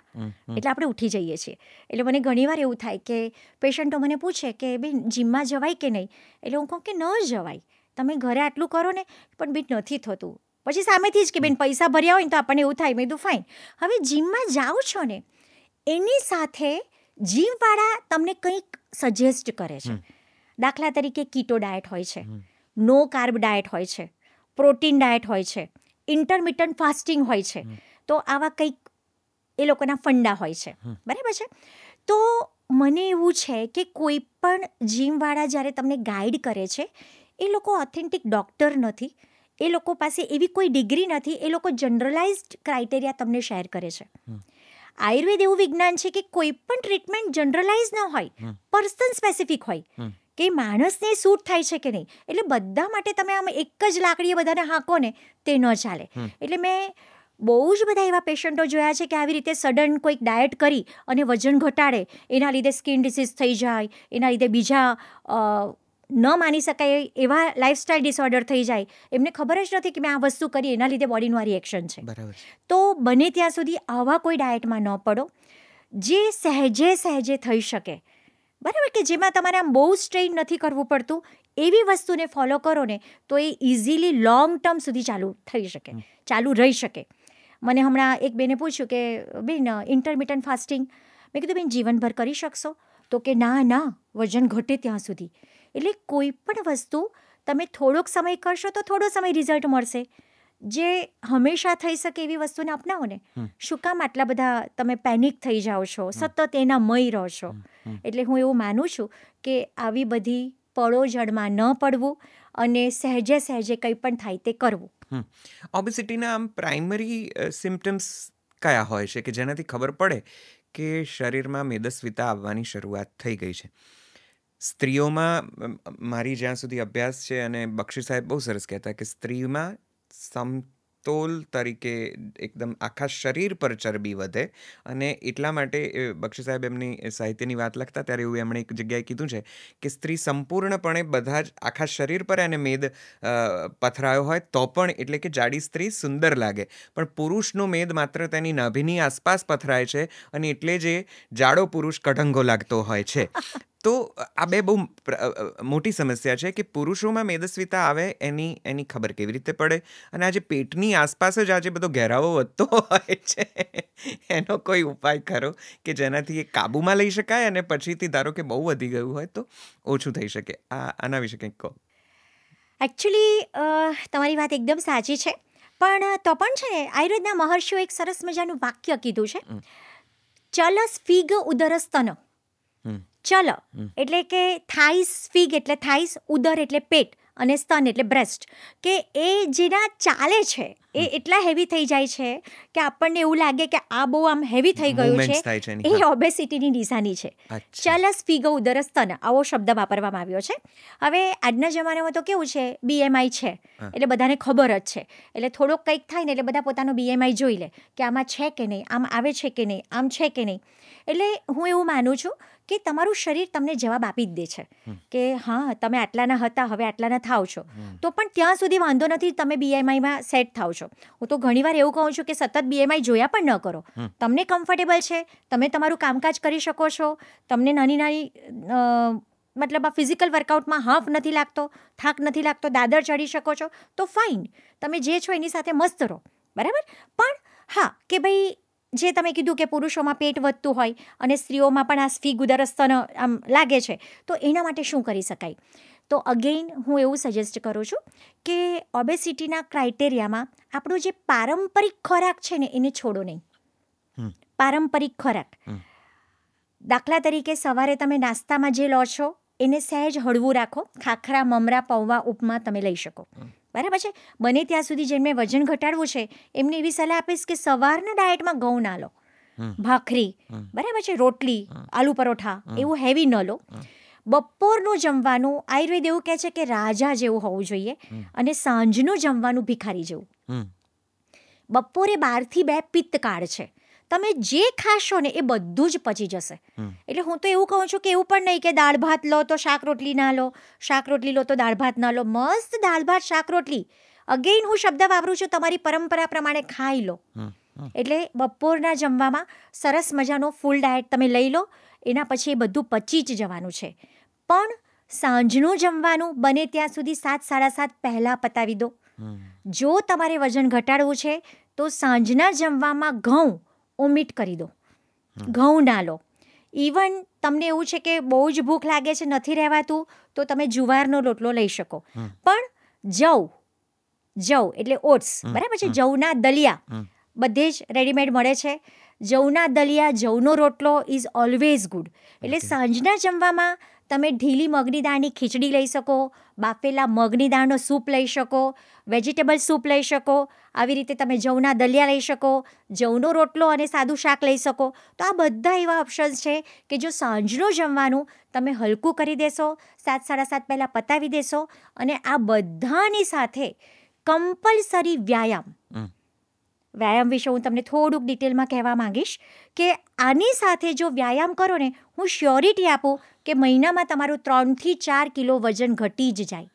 એટલે આપણે ઉઠી જઈએ છીએ. એટલે મને ઘણીવાર એવું થાય કે પેશન્ટો મને પૂછે કે બેન જિમમાં જવાય કે નહીં, એટલે હું કહું કે ન જવાય, તમે ઘરે આટલું કરો ને પણ બેન નથી થતું. પછી સામેથી જ કે બેન પૈસા ભર્યા હોય ને તો આપણને એવું થાય, મેં કીધું ફાઇન. હવે જિમમાં જાઓ છો ને એની સાથે જિમવાળા તમને કંઈક સજેસ્ટ કરે છે. દાખલા તરીકે કીટો ડાયટ હોય છે, નો કાર્બ ડાયટ હોય છે, પ્રોટીન ડાયટ હોય છે, ઇન્ટરમિટન્ટ ફાસ્ટિંગ હોય છે, તો આવા કંઈક એ લોકોના ફંડા હોય છે, બરાબર છે. તો મને એવું છે કે કોઈ પણ જિમવાળા જ્યારે તમને ગાઈડ કરે છે એ લોકો ઓથેન્ટિક ડૉક્ટર નથી, એ લોકો પાસે એવી કોઈ ડિગ્રી નથી, એ લોકો જનરલાઇઝ્ડ ક્રાઇટેરિયા તમને શેર કરે છે. આયુર્વેદ એવું વિજ્ઞાન છે કે કોઈ પણ ટ્રીટમેન્ટ જનરલાઇઝ ન હોય, પર્સન સ્પેસિફિક હોય કે માણસને સૂટ થાય છે કે નહીં. એટલે બધા માટે તમે આમ એક જ લાકડીએ બધાને હાંકો ને તે ન ચાલે. એટલે મેં બહુ જ બધા એવા પેશન્ટો જોયા છે કે આવી રીતે સડન કોઈક ડાયટ કરી અને વજન ઘટાડે, એના લીધે સ્કિન ડિસીઝ થઈ જાય, એના લીધે બીજા ન માની શકાય એવા લાઇફસ્ટાઇલ ડિસઓર્ડર થઈ જાય, એમને ખબર જ નથી કે મેં આ વસ્તુ કરી એના લીધે બોડીનું આ રિએક્શન છે. તો બને ત્યાં સુધી આવા કોઈ ડાયટમાં ન પડો, જે સહેજે થઈ શકે, બરાબર, કે જેમાં તમારે આમ બહુ સ્ટ્રેઇન નથી કરવું પડતું, એવી વસ્તુને ફોલો કરો ને તો એ ઇઝીલી લોંગ ટર્મ સુધી ચાલુ રહી શકે. મને હમણાં એક બેને પૂછ્યું કે બેન ઇન્ટરમિટન્ટ ફાસ્ટિંગ, મેં કીધું બેન જીવનભર કરી શકશો? તો કે ના વજન ઘટે ત્યાં સુધી. એટલે કોઈ પણ વસ્તુ તમે થોડોક સમય કરશો તો થોડો સમય રિઝલ્ટ મળશે, જે હંમેશા થઈ શકે એવી વસ્તુને અપનાવો ને. શું કામ આટલા બધા તમે પેનિક થઈ જાઓ છો, સતત એના મય રહો છો? એટલે હું એવું માનું છું કે આવી બધી પળોજડમાં ન પડવું અને સહેજે કંઈ પણ થાય તે કરવું. ઓબેસિટીના આમ પ્રાઇમરી સિમ્પટમ્સ કયા હોય છે કે જેનાથી ખબર પડે કે શરીરમાં મેદસ્વીતા આવવાની શરૂઆત થઈ ગઈ છે? સ્ત્રીઓમાં મારી જ્યાં સુધી અભ્યાસ છે, અને બક્ષી સાહેબ બહુ સરસ કહેતા કે સ્ત્રીમાં સમતોલ તરીકે એકદમ આખા શરીર પર ચરબી વધે, અને એટલા માટે બક્ષી સાહેબ એમની સાહિત્યની વાત લખતા ત્યારે એવું એમણે એક જગ્યાએ કીધું છે કે સ્ત્રી સંપૂર્ણપણે બધા જ આખા શરીર પર એને મેદ પથરાયો હોય તો પણ, એટલે કે જાડી સ્ત્રી સુંદર લાગે, પણ પુરુષનો મેદ માત્ર તેની નાભીની આસપાસ પથરાય છે અને એટલે જ એ જાડો પુરુષ કઢંગો લાગતો હોય છે. તો આ બે બહુ મોટી સમસ્યા છે કે પુરુષોમાં મેદસ્વીતા આવે એની ખબર કેવી રીતે પડે, અને આજે પેટની આસપાસ જ આજે બધો ઘેરાવો વધતો હોય છે, એનો કોઈ ઉપાય ખરો કે જેનાથી એ કાબૂમાં લઈ શકાય અને પછીથી ધારો કે બહુ વધી ગયું હોય તો ઓછું થઈ શકે? આના વિશે કંઈક કહો. એકચ્યુઅલી તમારી વાત એકદમ સાચી છે, પણ તો પણ છે ને આયુર્વેદના મહર્ષિઓ એક સરસ મજાનું વાક્ય કીધું છે, ચલ સ્ફીગ ઉદરસ્તન. ચલ એટલે કે થાઈસ, સ્ફીગ એટલે થાઈસ, ઉદર એટલે પેટ અને સ્તન એટલે બ્રેસ્ટ, કે એ જેના ચાલે છે એ એટલા હેવી થઈ જાય છે કે આપણને એવું લાગે કે આ બહુ આમ હેવી થઈ ગયું Movements થાય છે છે, એની. એ ઓબેસિટીની નિશાની છે. અચ્છા. ચલ સ્ફીગ ઉદરસ્તન આવો શબ્દ વાપરવામાં આવ્યો છે. હવે આજના જમાનામાં તો કેવું છે, BMI છે એટલે બધાને ખબર જ છે, એટલે થોડોક કંઈક થાય ને એટલે બધા પોતાનો BMI જોઈ લે કે આમાં છે કે નહીં, આમ આવે છે કે નહીં, આમ છે કે નહીં. એટલે હું એવું માનું છું કે તમારું શરીર તમને જવાબ આપી જ દે છે કે હા તમે આટલાના હતા હવે આટલાના થાવ છો, તો પણ ત્યાં સુધી વાંધો નથી, તમે BMIમાં સેટ થાવ છો. હું તો ઘણીવાર એવું કહું છું કે સતત BMI જોયા પણ ન કરો, તમને કમ્ફર્ટેબલ છે, તમે તમારું કામકાજ કરી શકો છો, તમને નાની નાની મતલબ આ ફિઝિકલ વર્કઆઉટમાં હાફ નથી લાગતો, થાક નથી લાગતો, દાદર ચડી શકો છો, તો ફાઇન, તમે જે છો એની સાથે મસ્ત રહો, બરાબર. પણ હા કે ભાઈ જે તમે કીધું કે પુરુષોમાં પેટ વધતું હોય અને સ્ત્રીઓમાં પણ આ સ્ફીગ ઉદરસ્તન આમ લાગે છે, તો એના માટે શું કરી શકાય? તો અગેઇન હું એવું સજેસ્ટ કરું છું કે ઓબેસિટીના ક્રાઇટેરિયામાં આપણો જે પારંપરિક ખોરાક છે ને એને છોડો નહીં. પારંપરિક ખોરાક, દાખલા તરીકે સવારે તમે નાસ્તામાં જે લો છો એને સહેજ હળવું રાખો, ખાખરા, મમરા, પૌવા, ઉપમા તમે લઈ શકો, બરાબર છે. બને ત્યાં સુધી જેમને વજન ઘટાડવું છે એમને એવી સલાહ આપીશ કે સવારના ડાયટમાં ઘઉં ના લો, ભાખરી, બરાબર છે, રોટલી, આલુ પરોઠા એવું હેવી ન લો. બપોરનું જમવાનું આયુર્વેદ એવું કહે છે કે રાજા જેવું હોવું જોઈએ અને સાંજનું જમવાનું ભિખારી જેવું. બપોરે 12 થી 2 પિત્તકાળ છે, તમે જે ખાશો ને એ બધું જ પચી જશે. એટલે હું તો એવું કહું છું કે એવું પણ નહીં કે દાળ ભાત લો તો શાક રોટલી ના લો, શાક રોટલી લો તો દાળ ભાત ના લો. મસ્ત દાળ ભાત શાક રોટલી, અગેઇન હું શબ્દ વાપરું છું, તમારી પરંપરા પ્રમાણે ખાઈ લો. એટલે બપોરના જમવામાં સરસ મજાનો ફૂલ ડાયટ તમે લઈ લો, એના પછી એ બધું પચી જ જવાનું છે. પણ સાંજનું જમવાનું બને ત્યાં સુધી 7, 7:30 પહેલાં પતાવી દો. જો તમારે વજન ઘટાડવું છે તો સાંજના જમવામાં ઘઉં ઓમિટ કરી દો, ઘઉં ના લો. ઇવન તમને એવું છે કે બહુ જ ભૂખ લાગે છે, નથી રહેવાતું, તો તમે જુવારનો રોટલો લઈ શકો. પણ જવ એટલે ઓટ્સ, બરાબર છે, જવના દલિયા બધે જ રેડીમેડ મળે છે. જવના દલિયા, જવનો રોટલો ઇઝ ઓલવેઝ ગુડ. એટલે સાંજના જમવામાં તમે ઢીલી મગની દાળની ખીચડી લઈ શકો, બાફેલા મગની દાળનો સૂપ લઈ શકો, વેજીટેબલ સૂપ લઈ શકો, આવી રીતે તમે જવના દલિયા લઈ શકો, જવનો રોટલો અને સાદું શાક લઈ શકો. તો આ બધા એવા ઓપ્શન્સ છે કે જો સાંજનું જમવાનું તમે હલકું કરી દેશો, 7, 7:30 પહેલાં પતાવી દેશો, અને આ બધાની સાથે કમ્પલસરી વ્યાયામ વિશે હું તમને થોડુંક ડિટેલમાં કહેવા માંગીશ કે આની સાથે જો વ્યાયામ કરો ને, હું શ્યોરિટી આપું કે મહિનામાં તમારું 3 થી 4 કિલો વજન ઘટી જ જાય.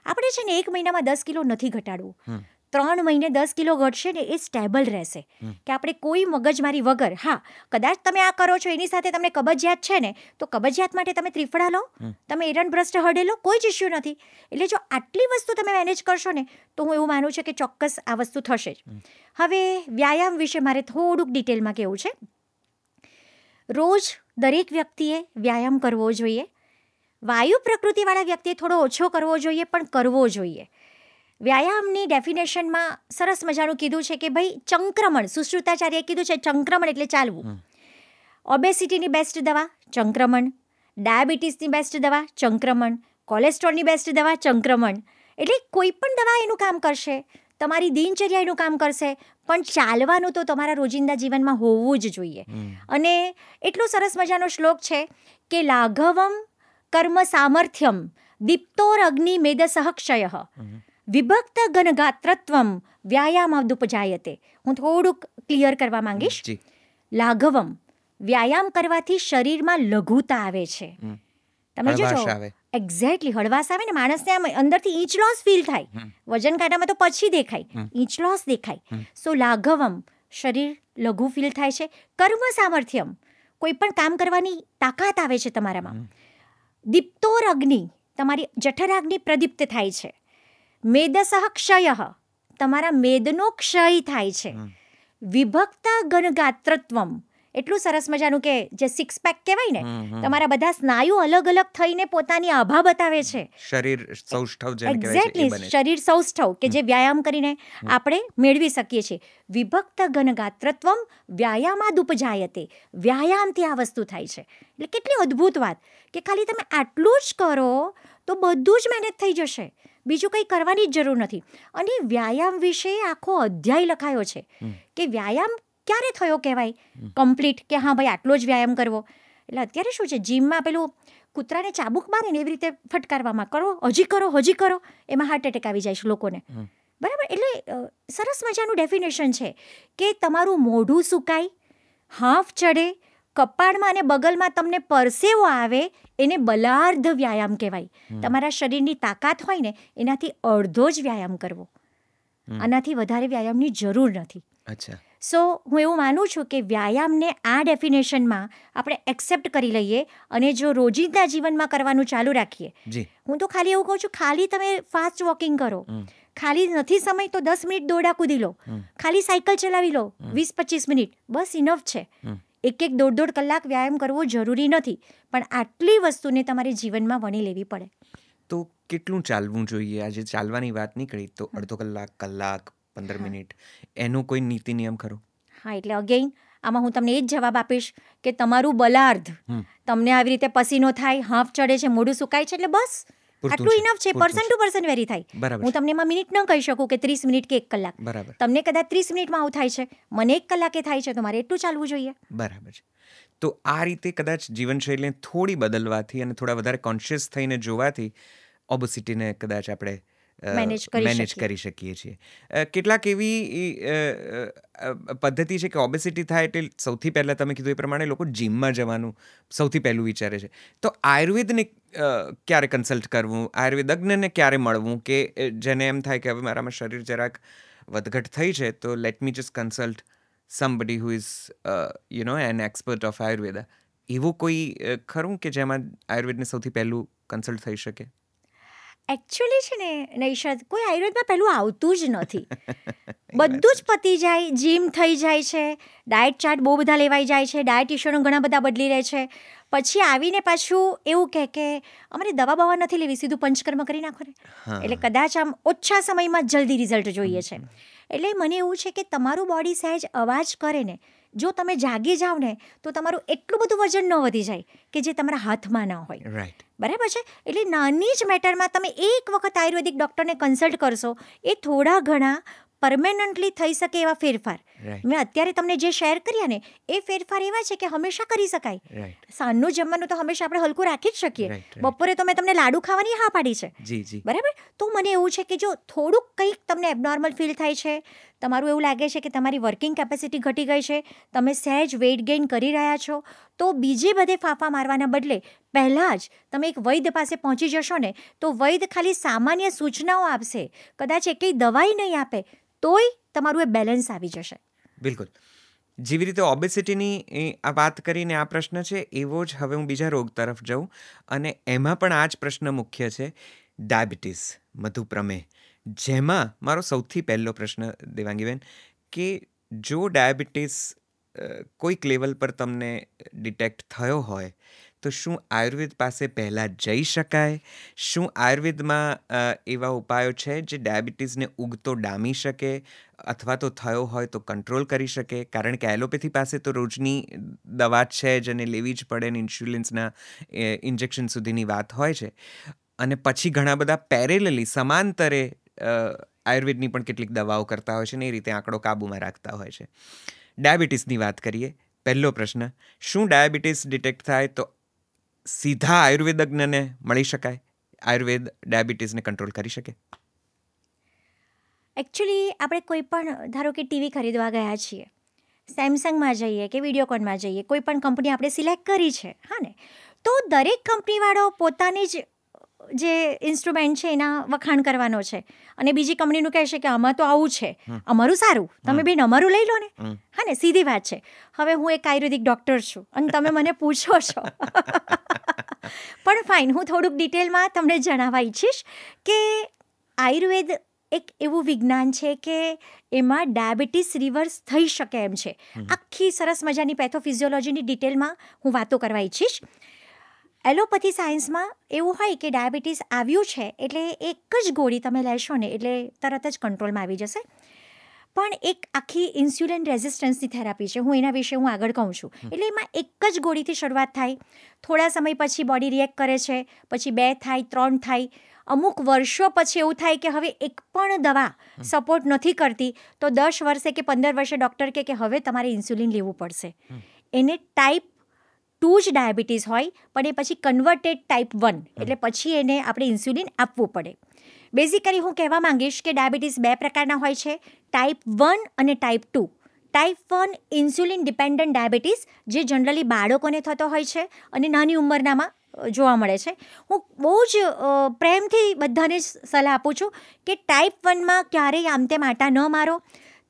આપણે છે ને 1 મહિનામાં 10 કિલો નથી ઘટાડવું, 3 મહિને 10 કિલો ઘટશે ને એ સ્ટેબલ રહેશે, કે આપણે કોઈ મગજમારી વગર. હા, કદાચ તમે આ કરો છો એની સાથે તમને કબજિયાત છે ને, તો કબજિયાત માટે તમે ત્રિફળા લો, તમે એરન બ્રસ્ટ હળે લો, કોઈ જ ઇસ્યુ નથી. એટલે જો આટલી વસ્તુ તમે મેનેજ કરશો ને તો હું એવું માનું છું કે ચોક્કસ આ વસ્તુ થશે જ. હવે વ્યાયામ વિશે મારે થોડુંક ડિટેલમાં કહેવું છે. રોજ દરેક વ્યક્તિએ વ્યાયામ કરવો જોઈએ. વાયુ પ્રકૃતિવાળા વ્યક્તિએ થોડો ઓછો કરવો જોઈએ, પણ કરવો જોઈએ. વ્યાયામની ડેફિનેશનમાં સરસ મજાનું કીધું છે કે ભાઈ ચંક્રમણ, સુશ્રુતાચાર્યએ કીધું છે ચંક્રમણ એટલે ચાલવું. ઓબેસિટીની બેસ્ટ દવા ચંક્રમણ, ડાયાબિટીસની બેસ્ટ દવા ચંક્રમણ, કોલેસ્ટ્રોલની બેસ્ટ દવા ચંક્રમણ. એટલે કોઈ પણ દવા એનું કામ કરશે, તમારી દિનચર્યા એનું કામ કરશે, પણ ચાલવાનું તો તમારા રોજિંદા જીવનમાં હોવું જ જોઈએ. અને એટલો સરસ મજાનો શ્લોક છે કે લાઘવમ કર્મ સામર્થ્યમ દીપ્તોર અગ્નિ મેદસઃ ક્ષય વિભક્ત ઘનગાત્રત્વમ વ્યાયામાદુપજાયતે. હું થોડુંક ક્લિયર કરવા માંગીશ. લાઘવમ, વ્યાયામ કરવાથી શરીરમાં લઘુતા આવે છે. તમે જોજો, એક્ઝેક્ટલી હળવાશ આવે ને, માણસને આમ અંદરથી ઈંચ લોસ ફીલ થાય. વજન કાંટામાં તો પછી દેખાય, ઈંચ લોસ દેખાય. સો લાઘવમ, શરીર લઘુ ફીલ થાય છે. કર્મ સામર્થ્યમ, કોઈ પણ કામ કરવાની તાકાત આવે છે તમારામાં. દીપ્તોર અગ્નિ, તમારી જઠરાગ્નિ પ્રદીપ્ત થાય છે. મેદસઃ ક્ષય, તમારા મેદનો ક્ષય થાય છે. વિભક્ત ઘનગાત્રત્વમ, એટલું સરસ મજાનું કે જે સિક્સ પેક કહેવાય ને, તમારા બધા સ્નાયુ અલગ અલગ થઈને પોતાની આભા બતાવે છે. શરીર સૌષ્ઠવ જેને કહેવાય છે એ એક્ઝેક્ટલી, બને છે. શરીર સૌષ્ઠવ કે જે વ્યાયામ કરીને આપણે મેળવી શકીએ છીએ. વિભક્ત ઘન ગાત્રત્વમ વ્યાયામાદુપજાયતે. વ્યાયામથી આ વસ્તુ થાય છે. એટલે કેટલી અદ્ભુત વાત કે ખાલી તમે આટલું જ કરો તો બધું જ મેનેજ થઈ જશે. બીજું કંઈ કરવાની જ જરૂર નથી. અને વ્યાયામ વિશે આખો અધ્યાય લખાયો છે કે વ્યાયામ ક્યારે થયો કહેવાય કમ્પ્લીટ, કે હા ભાઈ આટલો જ વ્યાયામ કરવો. એટલે અત્યારે શું છે, જીમમાં પેલું કૂતરાને ચાબુક મારે ને એવી રીતે ફટકારવામાં, કરો હજી કરો હજી કરો, એમાં હાર્ટ એટેક આવી જાય છે લોકોને. બરાબર. એટલે સરસ મજાનું ડેફિનેશન છે કે તમારું મોઢું સુકાય, હાંફ ચડે, કપાળમાં અને બગલમાં તમને પરસેવો આવે, એને બલાર્ધ વ્યાયામ કહેવાય. તમારા શરીરની તાકાત હોય ને એનાથી અડધો જ વ્યાયામ કરવો. આનાથી વધારે વ્યાયામની જરૂર નથી. અચ્છા. સો હું એવું માનું છું કે વ્યાયામને આ ડેફિનેશનમાં આપણે એક્સેપ્ટ કરી લઈએ અને જો રોજિંદા જીવનમાં કરવાનું ચાલુ રાખીએ. જી. હું તો ખાલી એવું કહું છું, ખાલી તમે ફાસ્ટ વોકિંગ કરો, ખાલી નથી સમય તો 10 મિનિટ દોડા કૂદી લો, ખાલી સાયકલ ચલાવી લો 20-25 મિનિટ, બસ ઇનફ છે. 1-1, 1.5 કલાક વ્યાયામ કરવો જરૂરી નથી, પણ આટલી વસ્તુને તમારે જીવનમાં વણી લેવી પડે. તો કેટલું ચાલવું જોઈએ? આજે ચાલવાની વાત નીકળી તો અડધો કલાક, કલાક, 15 મિનિટ, એનો કોઈ નીતિ નિયમ ખરો? હા, એટલે અગેઇન આમાં હું તમને એ જ જવાબ આપીશ કે તમારું બલાર્ધ, તમને આવી રીતે પસીનો થાય, હાંફ ચડે છે, મોઢું સુકાય છે, એટલે બસ આટલું ઇનફ છે. પર્સન ટુ પર્સન વેરી થાય. હું તમને એમાં મિનિટ ન કહી શકું કે 30 મિનિટ કે 1 કલાક. બરાબર. તમને કદાચ 30 મિનિટમાં આવું થાય છે, મને 1 કલાકે થાય છે, તો મારે એટલું ચાલવું જોઈએ. બરાબર છે. તો આ રીતે કદાચ જીવનશૈલીને થોડી બદલવાથી અને થોડા વધારે કોન્શિયસ થઈને જોવાથી ઓબેસિટીને કદાચ આપણે મેનેજ કરી શકીએ છીએ. કેટલાક એવી પદ્ધતિ છે કે ઓબેસિટી થાય એટલે સૌથી પહેલાં તમે કીધું એ પ્રમાણે લોકો જીમમાં જવાનું સૌથી પહેલું વિચારે છે. તો આયુર્વેદને ક્યારે કન્સલ્ટ કરવું, આયુર્વેદજ્ઞને ક્યારે મળવું, કે જેને એમ થાય કે હવે મારામાં શરીર જરાક વધઘટ થઈ છે તો let me just consult somebody who is an expert of Ayurveda. એવું કોઈ ખરું કે જેમાં આયુર્વેદને સૌથી પહેલું કન્સલ્ટ થઈ શકે? એકચ્યુઅલી છે ને નૈશાદ, કોઈ આયુર્વેદમાં પહેલું આવતું જ નથી. બધું જ પતી જાય, જીમ થઈ જાય છે, ડાયટ ચાર્ટ બહુ બધા લેવાઈ જાય છે, ડાયટિશિયનો ઘણા બધા બદલી રહે છે, પછી આવીને પાછું એવું કહે કે અમારે દવા બવા નથી લેવી, સીધું પંચકર્મ કરી નાખો ને. એટલે કદાચ આમ ઓછા સમયમાં જલ્દી રિઝલ્ટ જોઈએ છે. એટલે મને એવું છે કે તમારું બોડી સહેજ અવાજ કરે ને, જો તમે જાગી જાઓ ને તો તમારું એટલું બધું વજન ન વધી જાય કે જે તમારા હાથમાં ના હોય. રાઈટ. બરાબર છે. એટલે નાની જ મેટરમાં તમે એક વખત આયુર્વેદિક ડૉક્ટરને કન્સલ્ટ કરશો, એ થોડા ઘણા પરમેનન્ટલી થઈ શકે એવા ફેરફાર. મેં અત્યારે તમને જે શેર કર્યા ને એ ફેરફાર એવા છે કે હંમેશા કરી શકાય. સાંજનું જમવાનું તો હંમેશા આપણે હલકું રાખી જ શકીએ. બપોરે તો મેં તમને લાડુ ખાવાની હા પાડી છે. બરાબર. તો મને એવું છે કે જો થોડુંક કંઈક તમને એબનોર્મલ ફીલ થાય છે, તમારું એવું લાગે છે કે તમારી વર્કિંગ કેપેસિટી ઘટી ગઈ છે, તમે સહેજ વેઇટ ગેઇન કરી રહ્યા છો, તો બીજે બધે ફાંફા મારવાના બદલે પહેલાં જ તમે એક વૈદ્ય પાસે પહોંચી જશો ને તો વૈદ્ય ખાલી સામાન્ય સૂચનાઓ આપશે, કદાચ એકેય દવાઈ નહીં આપે, તોય તમારું એ બેલેન્સ આવી જશે. બિલકુલ. જેવી રીતે ઓબેસિટીની આ વાત કરીને આ પ્રશ્ન છે, એવો જ હવે હું બીજા રોગ તરફ જાઉં, અને એમાં પણ આ જ પ્રશ્ન મુખ્ય છે, ડાયાબિટીસ, મધુપ્રમેહ. જેમાં મારો સૌથી પહેલો પ્રશ્ન દેવાંગીબેન, કે જો ડાયાબિટીસ કોઈક લેવલ પર તમને ડિટેક્ટ થયો હોય તો શું આયુર્વેદ પાસે પહેલાં જઈ શકાય? શું આયુર્વેદમાં એવા ઉપાયો છે જે ડાયાબિટીસને ઉગતો ડામી શકે, અથવા તો થયો હોય તો કંટ્રોલ કરી શકે? કારણ કે એલોપેથી પાસે તો રોજની દવા છે જેને લેવી જ પડે ને ઇન્સ્યુલિન્સના ઇન્જેક્શન સુધીની વાત હોય છે, અને પછી ઘણા બધા પેરેલલી સમાંતરે આયુર્વેદની પણ કેટલીક દવાઓ કરતા હોય છે ને એ રીતે આંકડો કાબૂમાં રાખતા હોય છે. ડાયાબિટીસની વાત કરીએ. પહેલો પ્રશ્ન, શું ડાયાબિટીસ ડિટેક્ટ થાય તો સીધા આયુર્વેદજ્ઞને મળી શકાય? આયુર્વેદ ડાયાબિટીસને કંટ્રોલ કરી શકે? એકચ્યુઅલી આપણે કોઈ પણ ધારો કે ટીવી ખરીદવા ગયા છીએ, સેમસંગમાં જઈએ કે વિડીયોકોનમાં જઈએ, કોઈ પણ કંપની આપણે સિલેક્ટ કરી છે, હા ને, તો દરેક કંપનીવાળો પોતાની જ જે ઇન્સ્ટ્રુમેન્ટ છે એના વખાણ કરવાનો છે, અને બીજી કંપનીનું કહેશે કે આમાં તો આવું છે, અમારું સારું, તમે બેન અમારું લઈ લો ને. હા ને, સીધી વાત છે. હવે હું એક આયુર્વેદિક ડૉક્ટર છું અને તમે મને પૂછો છો પણ ફાઇન, હું થોડુંક ડિટેલમાં તમને જણાવવા ઈચ્છીશ કે આયુર્વેદ એક એવું વિજ્ઞાન છે કે એમાં ડાયાબિટીસ રિવર્સ થઈ શકે એમ છે. આખી સરસ મજાની પેથોફિઝિયોલોજીની ડિટેલમાં હું વાતો કરવા ઈચ્છીશ. એલોપેથી સાયન્સમાં એવું હોય કે ડાયાબિટીસ આવ્યું છે એટલે એક જ ગોળી તમે લેશો ને એટલે તરત જ કંટ્રોલમાં આવી જશે. પણ એક આખી ઇન્સ્યુલિન રેઝિસ્ટન્સની થેરાપી છે, હું એના વિશે આગળ કહું છું. એટલે એમાં એક જ ગોળીથી શરૂઆત થાય, થોડા સમય પછી બોડી રિએક્ટ કરે છે, પછી 2 થાય, 3 થાય, અમુક વર્ષો પછી એવું થાય કે હવે એક પણ દવા સપોર્ટ નથી કરતી, તો 10 વર્ષે કે 15 વર્ષે ડૉક્ટર કે હવે તમારે ઇન્સ્યુલિન લેવું પડશે. એને ટાઈપ 2 જ ડાયાબિટીસ હોય, પણ એ પછી કન્વર્ટેડ ટાઈપ 1, એટલે પછી એને આપણે ઇન્સ્યુલિન આપવું પડે. બેઝિકલી હું કહેવા માંગીશ કે ડાયાબિટીસ 2 પ્રકારના હોય છે, ટાઈપ 1 અને type 2. Type 1 insulin dependent diabetes, જે જનરલી બાળકોને થતો હોય છે અને નાની ઉંમરનામાં જોવા મળે છે. હું બહુ જ પ્રેમથી બધાને સલાહ આપું છું કે ટાઈપ 1માં ક્યારેય આમ તેમ આટા ન મારો.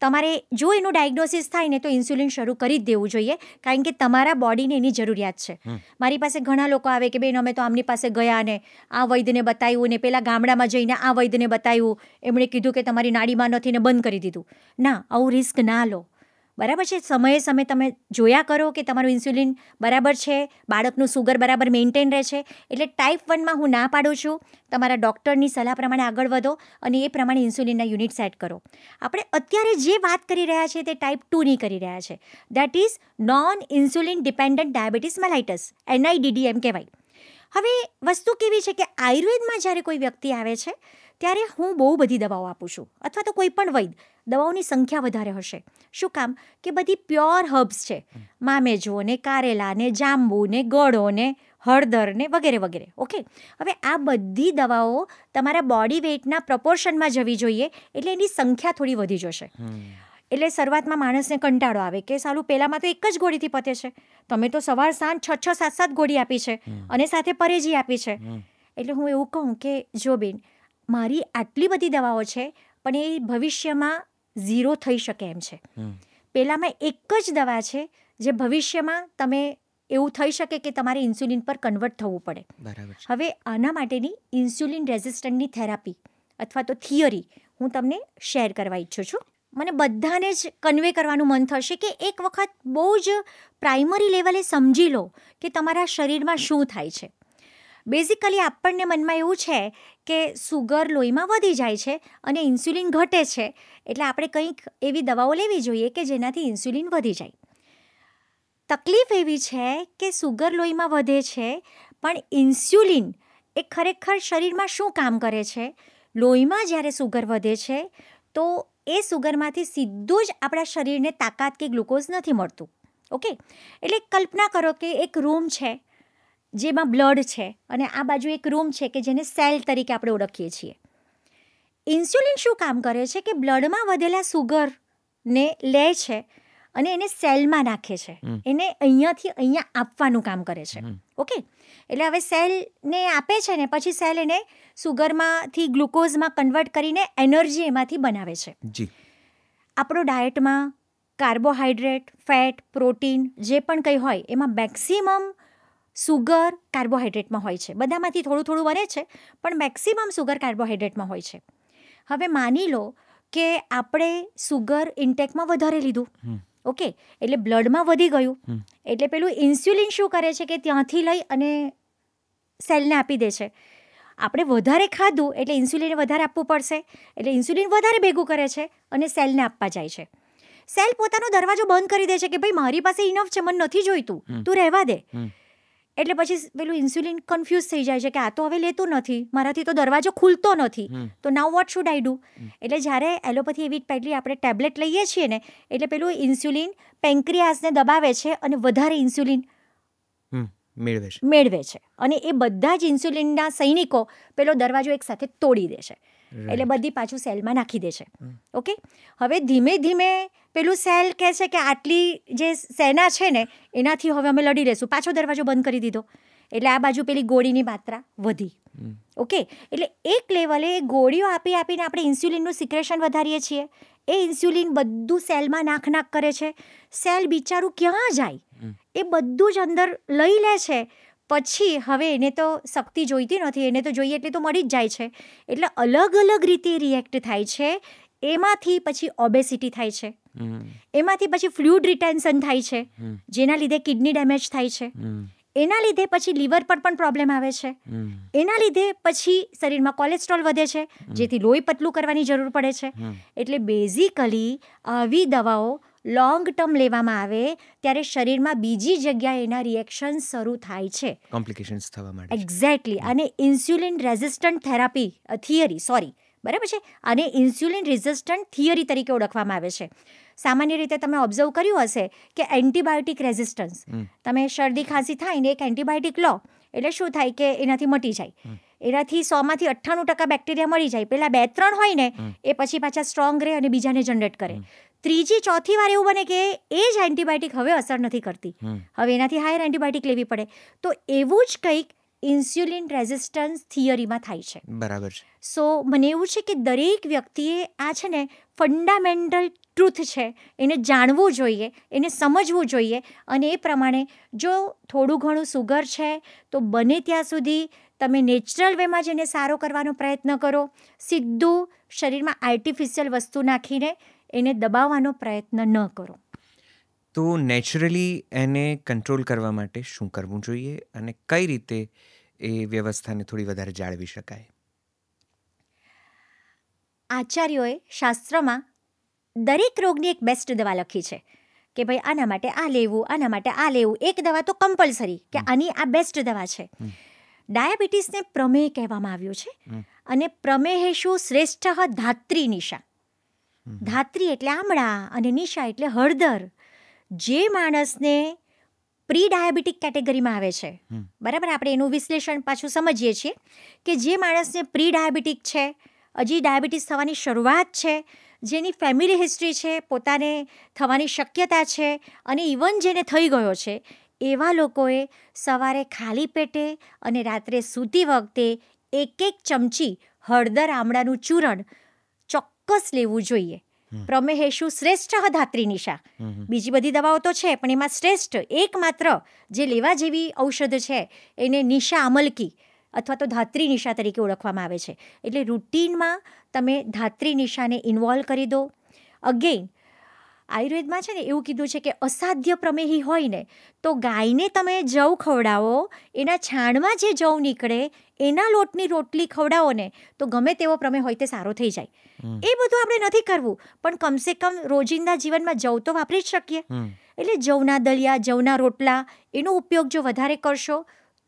તમારે જો એનું ડાયગ્નોસિસ થાય ને તો ઇન્સ્યુલિન શરૂ કરી જ દેવું જોઈએ, કારણ કે તમારા બોડીને એની જરૂરિયાત છે. મારી પાસે ઘણા લોકો આવે કે બેન અમે તો આમની પાસે ગયા ને આ વૈદ્યને બતાવ્યું ને પેલા ગામડામાં જઈને આ વૈદ્યને બતાવ્યું, એમણે કીધું કે તમારી નાડીમાં નથી ને બંધ કરી દીધું. ના, આવું રિસ્ક ના લો. બરાબર છે, સમયે સમયે તમે જોયા કરો કે તમારું ઇન્સ્યુલિન બરાબર છે, બાળકનું સુગર બરાબર મેન્ટેન રહે છે. એટલે ટાઈપ 1માં હું ના પાડું છું, તમારા ડૉક્ટરની સલાહ પ્રમાણે આગળ વધો અને એ પ્રમાણે ઇન્સ્યુલિનના યુનિટ સેટ કરો. આપણે અત્યારે જે વાત કરી રહ્યા છીએ તે ટાઈપ 2ની કરી રહ્યા છે, that is non insulin dependent diabetes mellitus, NIDD એમ કહેવાય. હવે વસ્તુ કેવી છે કે આયુર્વેદમાં જ્યારે કોઈ વ્યક્તિ આવે છે ત્યારે હું બહુ બધી દવાઓ આપું છું, અથવા તો કોઈ પણ વૈદ્ય, દવાઓની સંખ્યા વધારે હશે. શું કામ? કે બધી પ્યોર હર્બ્સ છે, મામેજો ને કારેલા ને જાંબુ ને ગળો ને હળદર ને વગેરે વગેરે. ઓકે, હવે આ બધી દવાઓ તમારા બોડી વેઇટના પ્રપોર્શનમાં જવી જોઈએ, એટલે એની સંખ્યા થોડી વધી જશે. એટલે શરૂઆતમાં માણસને કંટાળો આવે કે સાલું પહેલાંમાં તો એક જ ગોળીથી પતે છે, તમે તો સવાર સાંજ 6, 7 ગોળી આપી છે અને સાથે પરેજી આપી છે. એટલે હું એવું કહું કે જો બેન, મારી આટલી બધી દવાઓ છે પણ એ ભવિષ્યમાં 0 થઈ શકે એમ છે. પહેલાંમાં એક જ દવા છે જે ભવિષ્યમાં તમે એવું થઈ શકે કે તમારે ઇન્સ્યુલિન પર કન્વર્ટ થવું પડે. હવે આના માટેની ઇન્સ્યુલિન રેઝિસ્ટન્ટની થેરાપી અથવા તો થિયરી હું તમને શેર કરવા ઈચ્છું છું. મને બધાને જ કન્વે કરવાનું મન થશે કે એક વખત બહુ જ પ્રાઇમરી લેવલે સમજી લો કે તમારા શરીરમાં શું થાય છે. બેઝિકલી આપણને મનમાં એવું છે કે સુગર લોહીમાં વધી જાય છે અને ઇન્સ્યુલિન ઘટે છે, એટલે આપણે કંઈક એવી દવાઓ લેવી જોઈએ કે જેનાથી ઇન્સ્યુલિન વધી જાય. તકલીફ એવી છે કે સુગર લોહીમાં વધે છે, પણ ઇન્સ્યુલિન એ ખરેખર શરીરમાં શું કામ કરે છે? લોહીમાં જ્યારે સુગર વધે છે તો એ સુગરમાંથી સીધું જ આપણા શરીરને તાકાત કે ગ્લુકોઝ નથી મળતું. ઓકે, એટલે કલ્પના કરો કે એક રૂમ છે જેમાં બ્લડ છે અને આ બાજુ એક રૂમ છે કે જેને સેલ તરીકે આપણે ઓળખીએ છીએ. ઇન્સ્યુલિન શું કામ કરે છે કે બ્લડમાં વધેલા સુગરને લે છે અને એને સેલમાં નાખે છે, એને અહીંયાથી અહીંયા આપવાનું કામ કરે છે. ઓકે, એટલે હવે સેલને આપે છે ને પછી સેલ એને સુગરમાંથી ગ્લુકોઝમાં કન્વર્ટ કરીને એનર્જી એમાંથી બનાવે છે. આપણો ડાયટમાં કાર્બોહાઈડ્રેટ, ફેટ, પ્રોટીન જે પણ કંઈ હોય એમાં મેક્સિમમ સુગર કાર્બોહાઈડ્રેટમાં હોય છે. બધામાંથી થોડું થોડું બને છે પણ મેક્સિમમ સુગર કાર્બોહાઈડ્રેટમાં હોય છે. હવે માની લો કે આપણે સુગર ઇન્ટેકમાં વધારે લીધું, ઓકે, એટલે બ્લડમાં વધી ગયું, એટલે પેલું ઇન્સ્યુલિન શું કરે છે કે ત્યાંથી લઈ અને સેલને આપી દે છે. આપણે વધારે ખાધું એટલે ઇન્સ્યુલિન વધારે આપવું પડશે, એટલે ઇન્સ્યુલિન વધારે ભેગું કરે છે અને સેલને આપવા જાય છે. સેલ પોતાનો દરવાજો બંધ કરી દે છે કે ભાઈ મારી પાસે ઇનફ છે, મને નથી જોઈતું, તું રહેવા દે. એટલે પછી પેલું ઇન્સ્યુલિન કન્ફ્યુઝ થઈ જાય છે કે આ તો હવે લેતું નથી, મારાથી તો દરવાજો ખુલતો નથી, તો નાઉ વોટ શુડ આઈ ડુ? એટલે જ્યારે એલોપેથી એવી પહેલી આપણે ટેબ્લેટ લઈએ છીએ ને એટલે પેલું ઇન્સ્યુલિન પેન્ક્રિયાસને દબાવે છે અને વધારે ઇન્સ્યુલિન મેળવે છે અને એ બધા જ ઇન્સ્યુલિનના સૈનિકો પેલો દરવાજો એક સાથે તોડી દે છે, એટલે બધી પાછું સેલમાં નાખી દે છે. ઓકે, હવે ધીમે ધીમે પેલું સેલ કહે છે કે આટલી જે સેના છે ને એનાથી હવે અમે લડી લેશું, પાછો દરવાજો બંધ કરી દીધો, એટલે આ બાજુ પેલી ગોળીની માત્રા વધી. ઓકે, એટલે એક લેવલે ગોળીઓ આપી આપીને આપણે ઇન્સ્યુલિનનું સિક્રેશન વધારીએ છીએ. એ ઇન્સ્યુલિન બધું સેલમાં નાખ કરે છે. સેલ બિચારું ક્યાં જાય? એ બધું જ અંદર લઈ લે છે, પછી હવે એને તો શક્તિ જોઈતી નથી, એને તો જોઈએ એટલે તો મળી જ જાય છે. એટલે અલગ અલગ રીતે રિએક્ટ થાય છે. એમાંથી પછી ઓબેસિટી થાય છે, એમાંથી પછી ફ્લુઇડ રિટેન્શન થાય છે, જેના લીધે કિડની ડેમેજ થાય છે, એના લીધે પછી લીવર પર પણ પ્રોબ્લેમ આવે છે, એના લીધે પછી શરીરમાં કોલેસ્ટ્રોલ વધે છે, જેથી લોહી પતલું કરવાની જરૂર પડે છે. એટલે બેઝિકલી આવી દવાઓ લોંગ ટર્મ લેવામાં આવે ત્યારે શરીરમાં બીજી જગ્યાએ એના રિએક્શન શરૂ થાય છે, કોમ્પ્લિકેશન્સ થવા માંડે. એક્ઝેક્ટલી. અને ઇન્સ્યુલિન રેઝિસ્ટન્ટ થેરાપી થિયરી, બરાબર છે, અને ઇન્સ્યુલિન રેઝિસ્ટન્ટ થિયરી તરીકે ઓળખવામાં આવે છે. સામાન્ય રીતે તમે ઓબ્ઝર્વ કર્યું હશે કે એન્ટીબાયોટિક રેઝિસ્ટન્સ, તમે શરદી ખાંસી થાય ને એક એન્ટીબાયોટિક લો એટલે શું થાય કે એનાથી મટી જાય, એનાથી 100માંથી 98% બેક્ટેરિયા મળી જાય. પેલા 2-3 હોય ને એ પછી પાછા સ્ટ્રોંગ રહે અને બીજાને જનરેટ કરે. ત્રીજી ચોથી વાર એવું બને કે એ જ એન્ટીબાયોટિક હવે અસર નથી કરતી, હવે એનાથી હાયર એન્ટીબાયોટિક લેવી પડે. તો એવું જ કંઈક ઇન્સ્યુલિન રેઝિસ્ટન્સ થિયરીમાં થાય છે. બરાબર છે. સો મને એવું છે કે દરેક વ્યક્તિએ આ છે ને ફંડામેન્ટલ ટ્રુથ છે એને જાણવું જોઈએ, એને સમજવું જોઈએ. અને એ પ્રમાણે જો થોડું ઘણું સુગર છે તો બને ત્યાં સુધી તમે નેચરલ વેમાં જ એને સારો કરવાનો પ્રયત્ન કરો. સીધું શરીરમાં આર્ટિફિશિયલ વસ્તુ નાખીને એને દબાવવાનો પ્રયત્ન ન કરો. તો નેચરલી એને કંટ્રોલ કરવા માટે શું કરવું જોઈએ અને કઈ રીતે એ વ્યવસ્થાને થોડી વધારે જાળવી શકાય? આચાર્યોએ શાસ્ત્રમાં દરેક રોગની એક બેસ્ટ દવા લખી છે કે ભાઈ આના માટે આ લેવું, આના માટે આ લેવું. એક દવા તો કમ્પલસરી કે આની આ બેસ્ટ દવા છે. ડાયાબિટીસને પ્રમેહ કહેવામાં આવ્યું છે, અને પ્રમેહેશુ શ્રેષ્ઠ ધાત્રી નિશા. ધાત્રી એટલે આમળા અને નિશા એટલે હળદર. જે માણસને પ્રી ડાયાબિટીક કેટેગરીમાં આવે છે, બરાબર, આપણે એનું વિશ્લેષણ પાછું સમજીએ છીએ કે જે માણસને પ્રી ડાયાબિટીક છે, હજી ડાયાબિટીસ થવાની શરૂઆત છે, જેની ફેમિલી હિસ્ટ્રી છે, પોતાને થવાની શક્યતા છે, અને ઇવન જેને થઈ ગયો છે, એવા લોકોએ સવારે ખાલી પેટે અને રાત્રે સૂતી વખતે 1 ચમચી હળદર આમળાનું ચૂરણ ચોક્કસ લેવું જોઈએ. પ્રમેહેશુ શ્રેષ્ઠ ધાત્રી નિશા. બીજી બધી દવાઓ તો છે પણ એમાં શ્રેષ્ઠ એકમાત્ર જે લેવા જેવી ઔષધ છે એને નિશા અમલકી અથવા તો ધાત્રી નિશા તરીકે ઓળખવામાં આવે છે. એટલે રૂટીનમાં તમે ધાત્રી નિશાને ઇન્વોલ્વ કરી દો. અગેઇન આયુર્વેદમાં છે ને એવું કીધું છે કે અસાધ્ય પ્રમેહી હોય ને તો ગાયને તમે જવ ખવડાવો, એના છાણમાં જે જવ નીકળે એના લોટની રોટલી ખવડાવો ને તો ગમે તેવો પ્રમેહ હોય તે સારો થઈ જાય. એ બધું આપણે નથી કરવું, પણ કમસે કમ રોજિંદા જીવનમાં જવ તો વાપરી જ શકીએ. એટલે જવના દલિયા, જવના રોટલા એનો ઉપયોગ જો વધારે કરશો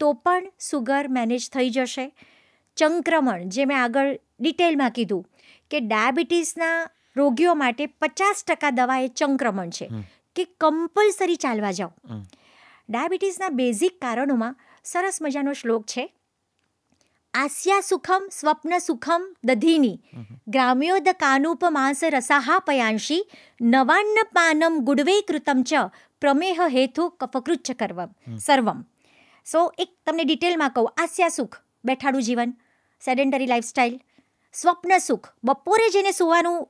તો પણ સુગર મેનેજ થઈ જશે. ચંક્રમણ, જે મેં આગળ ડિટેલમાં કીધું કે ડાયાબિટીસના રોગીઓ માટે 50% દવા એ ચંક્રમણ છે કે કમ્પલસરી ચાલવા જાઓ. ડાયાબિટીસના બેઝિક કારણોમાં સરસ મજાનો શ્લોક છે, આસ્યા સુખમ સ્વપ્ન સુખમ દધીની ગ્રામ્યોદ કાનુપમાંસ રસાહા પયાંશી નવાન્ન પાનમ ગુડવે કૃતમ ચ પ્રમેહ હેતુ કફકૃચ્છ કરવમ સર્વમ. સો એક તમને ડિટેલમાં કહું, આસ્યા સુખ બેઠાડું જીવન, સેડેન્ટરી લાઈફસ્ટાઈલ. સ્વપ્ન સુખ, બપોરે જેને સૂવાનું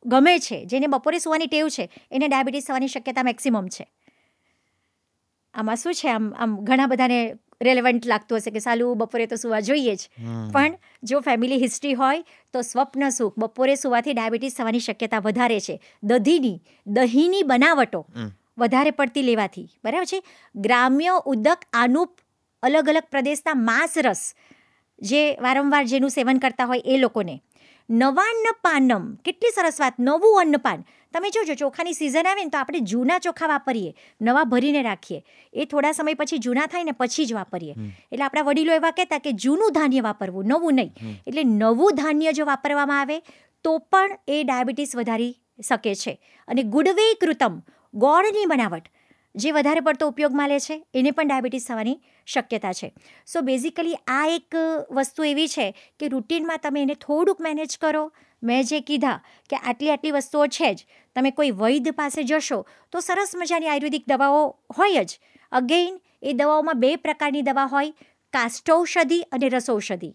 ગમે છે, જેને બપોરે સૂવાની ટેવ છે, એને ડાયાબિટીસ થવાની શક્યતા મેક્સિમમ છે. આમાં શું છે, આમ ઘણા બધાને રેલેવન્ટ લાગતું હશે કે સાલું બપોરે તો સૂવા જોઈએ જ, પણ જો ફેમિલી હિસ્ટ્રી હોય તો સ્વપ્ન સુખ, બપોરે સૂવાથી ડાયાબિટીસ થવાની શક્યતા વધારે છે. દહીંની બનાવટો વધારે પડતી લેવાથી, બરાબર છે. ગ્રામ્ય ઉદક આનુપ, અલગ અલગ પ્રદેશના માંસ રસ જે વારંવાર જેનું સેવન કરતા હોય એ લોકોને. નવાન્ન પાનમ, કેટલી સરસ વાત, નવું અન્નપાન. તમે જોજો ચોખાની સિઝન આવે ને તો આપણે જૂના ચોખા વાપરીએ, નવા ભરીને રાખીએ, એ થોડા સમય પછી જૂના થાય ને પછી જ વાપરીએ. એટલે આપણા વડીલો એવા કહેતા કે જૂનું ધાન્ય વાપરવું, નવું નહીં. એટલે નવું ધાન્ય જો વાપરવામાં આવે તો પણ એ ડાયાબિટીસ વધારી શકે છે. અને ગુડવે કૃતમ, ગોળની બનાવટ જે વધારે પડતો ઉપયોગમાં લે છે એને પણ ડાયાબિટીસ થવાની શક્યતા છે. સો બેઝિકલી આ એક વસ્તુ એવી છે કે રૂટીનમાં તમે એને થોડુંક મેનેજ કરો. મેં જે કીધા કે આટલી વસ્તુઓ છે જ, તમે કોઈ વૈદ્ય પાસે જશો તો સરસ મજાની આયુર્વેદિક દવાઓ હોય જ. અગેઇન એ દવાઓમાં 2 પ્રકારની દવા હોય, કાષ્ઠૌષધિ અને રસૌષધિ.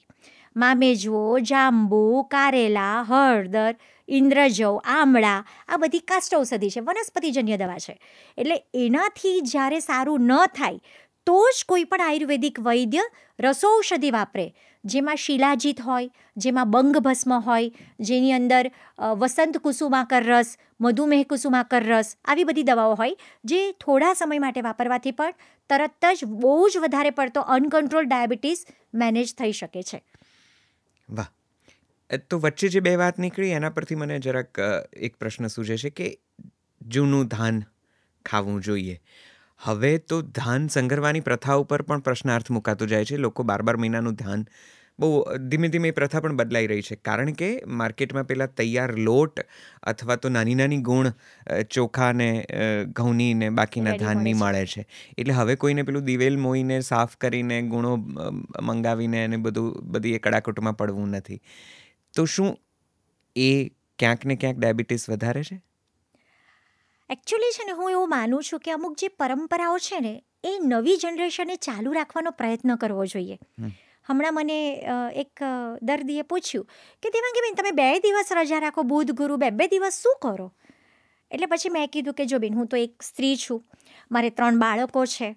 મામેજવો, જાંબુ, કારેલા, હળદર, ઇન્દ્રજવ, આમળા, આ બધી કાષ્ઠૌષધિ છે, વનસ્પતિજન્ય દવા છે. એટલે એનાથી જ્યારે સારું ન થાય તો જ કોઈ પણ આયુર્વેદિક વૈદ્ય રસૌષધિ વાપરે, જેમાં શિલાજીત હોય, જેમાં બંગભસ્મ હોય, જેની અંદર વસંત કુસુમાકર રસ, મધુમેહ કુસુમાકર રસ, આવી બધી દવાઓ હોય, જે થોડા સમય માટે વાપરવાથી પણ તરત જ બહુ જ વધારે પડતો અનકન્ટ્રોલ ડાયાબિટીસ મેનેજ થઈ શકે છે. વાહ. તો વચ્ચે જે બે વાત નીકળી એના પરથી મને જરાક એક પ્રશ્ન સૂજે છે કે જૂનું ધાન ખાવું જોઈએ. હવે તો ધાન સંઘરવાની પ્રથા ઉપર પણ પ્રશ્નાર્થ મુકાતો જાય છે. લોકો 12 મહિનાનું ધાન બહુ ધીમે ધીમે એ પ્રથા પણ બદલાઈ રહી છે, કારણ કે માર્કેટમાં પેલા તૈયાર લોટ અથવા તો નાની નાની ગુણ ચોખા ને ઘઉંની ને બાકીના Ready ધાનની મળે મળે છે. એટલે હવે કોઈને પેલું દિવેલ મોઈને સાફ કરીને ગુણો મંગાવીને અને બધી એ કડાકૂટમાં પડવું નથી. તો શું એ ક્યાંક ને ક્યાંક ડાયાબિટીસ વધારે છે? એકચ્યુઅલી છે ને, હું એવું માનું છું કે અમુક જે પરંપરાઓ છે ને, એ નવી જનરેશને ચાલુ રાખવાનો પ્રયત્ન કરવો જોઈએ. હમણાં મને એક દર્દીએ પૂછ્યું કે દેવાંગીબેન, તમે 2 દિવસ રજા રાખો, બુધ ગુરુ 2 દિવસ શું કરો? એટલે પછી મેં કીધું કે જો બેન, હું તો એક સ્ત્રી છું, મારે 3 બાળકો છે,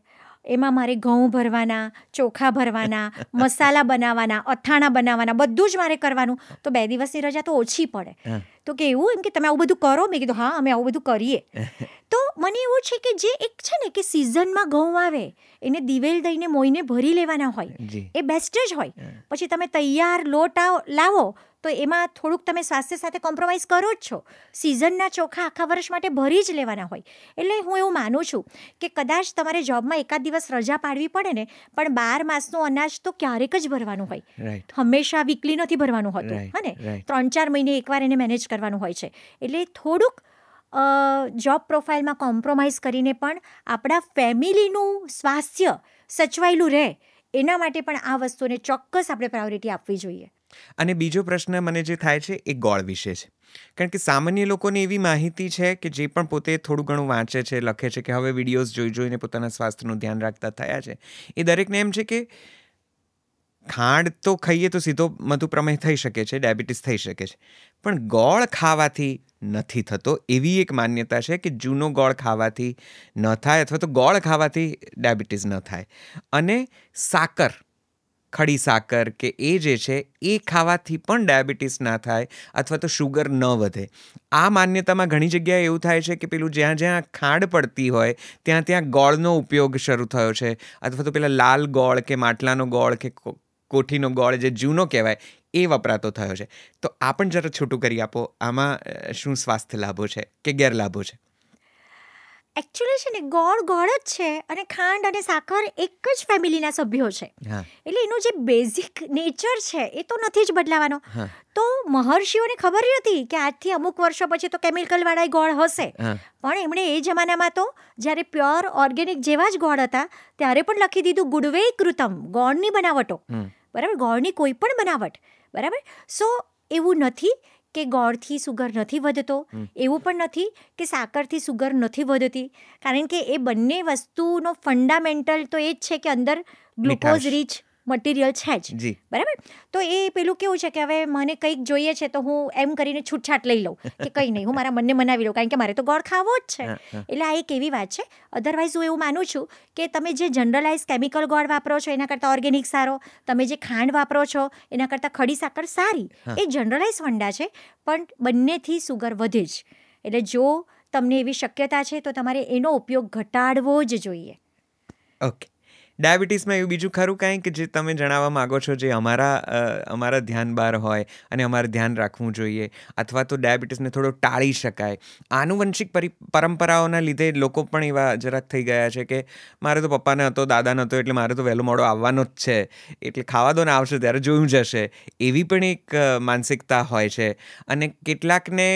એમાં મારે ઘઉં ભરવાના, ચોખા ભરવાના, મસાલા બનાવવાના, અથાણા બનાવવાના, બધું જ મારે કરવાનું, તો 2 દિવસની રજા તો ઓછી પડે. તો કે એવું એમ કે તમે આવું બધું કરો? મેં કીધું હા, અમે આવું બધું કરીએ. તો મને એવું છે કે જે એક છે ને કે સિઝનમાં ઘઉં આવે એને દિવેલ દઈને મોઈને ભરી લેવાના હોય, એ બેસ્ટ જ હોય. પછી તમે તૈયાર લોટ લાવો તો એમાં થોડુંક તમે સ્વાસ્થ્ય સાથે કોમ્પ્રોમાઇઝ કરો જ છો. સિઝનના ચોખા આખા વર્ષ માટે ભરી જ લેવાના હોય. એટલે હું એવું માનું છું કે કદાચ તમારે જોબમાં એકાદ દિવસ રજા પાડવી પડે ને, પણ 12 માસનું અનાજ તો ક્યારેક જ ભરવાનું હોય, હંમેશા વીકલી નથી ભરવાનું હોતું. હા ને, 3-4 મહિને એકવાર એને મેનેજ કરવાનું હોય છે. એટલે થોડુંક જોબ પ્રોફાઇલમાં કોમ્પ્રોમાઇઝ કરીને પણ આપણા ફેમિલીનું સ્વાસ્થ્ય સચવાયેલું રહે, એના માટે પણ આ વસ્તુને ચોક્કસ આપણે પ્રાયોરિટી આપવી જોઈએ. અને બીજો પ્રશ્ન મને જે થાય છે એ ગોળ વિશે છે. કારણ કે સામાન્ય લોકોને એવી માહિતી છે કે જે પણ પોતે થોડું ઘણું વાંચે છે, લખે છે, કે હવે વિડીયોઝ જોઈને પોતાના સ્વાસ્થ્યનું ધ્યાન રાખતા થયા છે, એ દરેકને એમ છે કે ખાંડ તો ખાઈએ તો સીધો મધુપ્રમેહ થઈ શકે છે, ડાયાબિટીસ થઈ શકે છે, પણ ગોળ ખાવાથી નથી થતો, એવી એક માન્યતા છે કે જૂનો ગોળ ખાવાથી ન થાય અથવા તો ગોળ ખાવાથી ડાયાબિટીસ ન થાય. અને સાકર, ખડી સાકર કે એ જે છે એ ખાવાથી પણ ડાયાબિટીસ ના થાય અથવા તો શુગર ન વધે. આ માન્યતામાં ઘણી જગ્યાએ એવું થાય છે કે પેલું જ્યાં જ્યાં ખાંડ પડતી હોય ત્યાં ત્યાં ગોળનો ઉપયોગ શરૂ થયો છે, અથવા તો પેલા લાલ ગોળ કે માટલાનો ગોળ કે કોઠીનો ગોળ જે જૂનો કહેવાય એ વપરાતો થયો છે. તો આ પણ જરા છૂટું કરી આપો, આમાં શું સ્વાસ્થ્ય લાભો છે કે ગેરલાભો છે? એકચ્યુઅલી છે ને, ગોળ જ છે અને ખાંડ અને સાકર એક જ ફેમિલીના સભ્યો છે. એટલે એનું જે બેઝિક નેચર છે એ તો નથી જ બદલાવાનો. તો મહર્ષિઓને ખબર હતી કે આજથી અમુક વર્ષો પછી તો કેમિકલવાળા ગોળ હશે, પણ એમણે એ જમાનામાં તો જ્યારે પ્યોર ઓર્ગેનિક જેવા જ ગોળ હતા ત્યારે પણ લખી દીધું ગુડવે કૃતમ, ગોળની બનાવટો. બરાબર, ગોળની કોઈ પણ બનાવટ. બરાબર. સો એવું નથી કે ગોળથી સુગર નથી વધતો, એવું પણ નથી કે સાકરથી સુગર નથી વધતી, કારણ કે એ બંને વસ્તુનો ફંડામેન્ટલ તો એ જ છે કે અંદર ગ્લુકોઝ રીચ મટીરિયલ છે જ. બરાબર. તો એ પેલું કેવું છે કે હવે મને કંઈક જોઈએ છે તો હું એમ કરીને છૂટછાટ લઈ લઉં કે કંઈ નહીં, હું મારા મનને મનાવી લઉં, કારણ કે મારે તો ગોળ ખાવો જ છે. એટલે આ એક એવી વાત છે. અધરવાઇઝ હું એવું માનું છું કે તમે જે જનરલાઇઝ કેમિકલ ગોળ વાપરો છો એના કરતાં ઓર્ગેનિક સારો, તમે જે ખાંડ વાપરો છો એના કરતાં ખડી સાકર સારી, એ જનરલાઇઝ ફંડા છે, પણ બંનેથી સુગર વધે જ. એટલે જો તમને એવી શક્યતા છે તો તમારે એનો ઉપયોગ ઘટાડવો જ જોઈએ. ઓકે. ડાયાબિટીસમાં એવું બીજું ખરું કાંઈ કે જે તમે જણાવવા માગો છો, જે અમારા ધ્યાન બહાર હોય અને અમારે ધ્યાન રાખવું જોઈએ, અથવા તો ડાયાબિટીસને થોડો ટાળી શકાય? આનુવંશિક પરંપરાઓના લીધે લોકો પણ એવા જરાક થઈ ગયા છે કે મારે તો પપ્પાને હતો, દાદાને હતો, એટલે મારે તો વહેલો મોડો આવવાનો જ છે, એટલે ખાવા દો ને, આવશે ત્યારે જોયું જશે, એવી પણ એક માનસિકતા હોય છે. અને કેટલાકને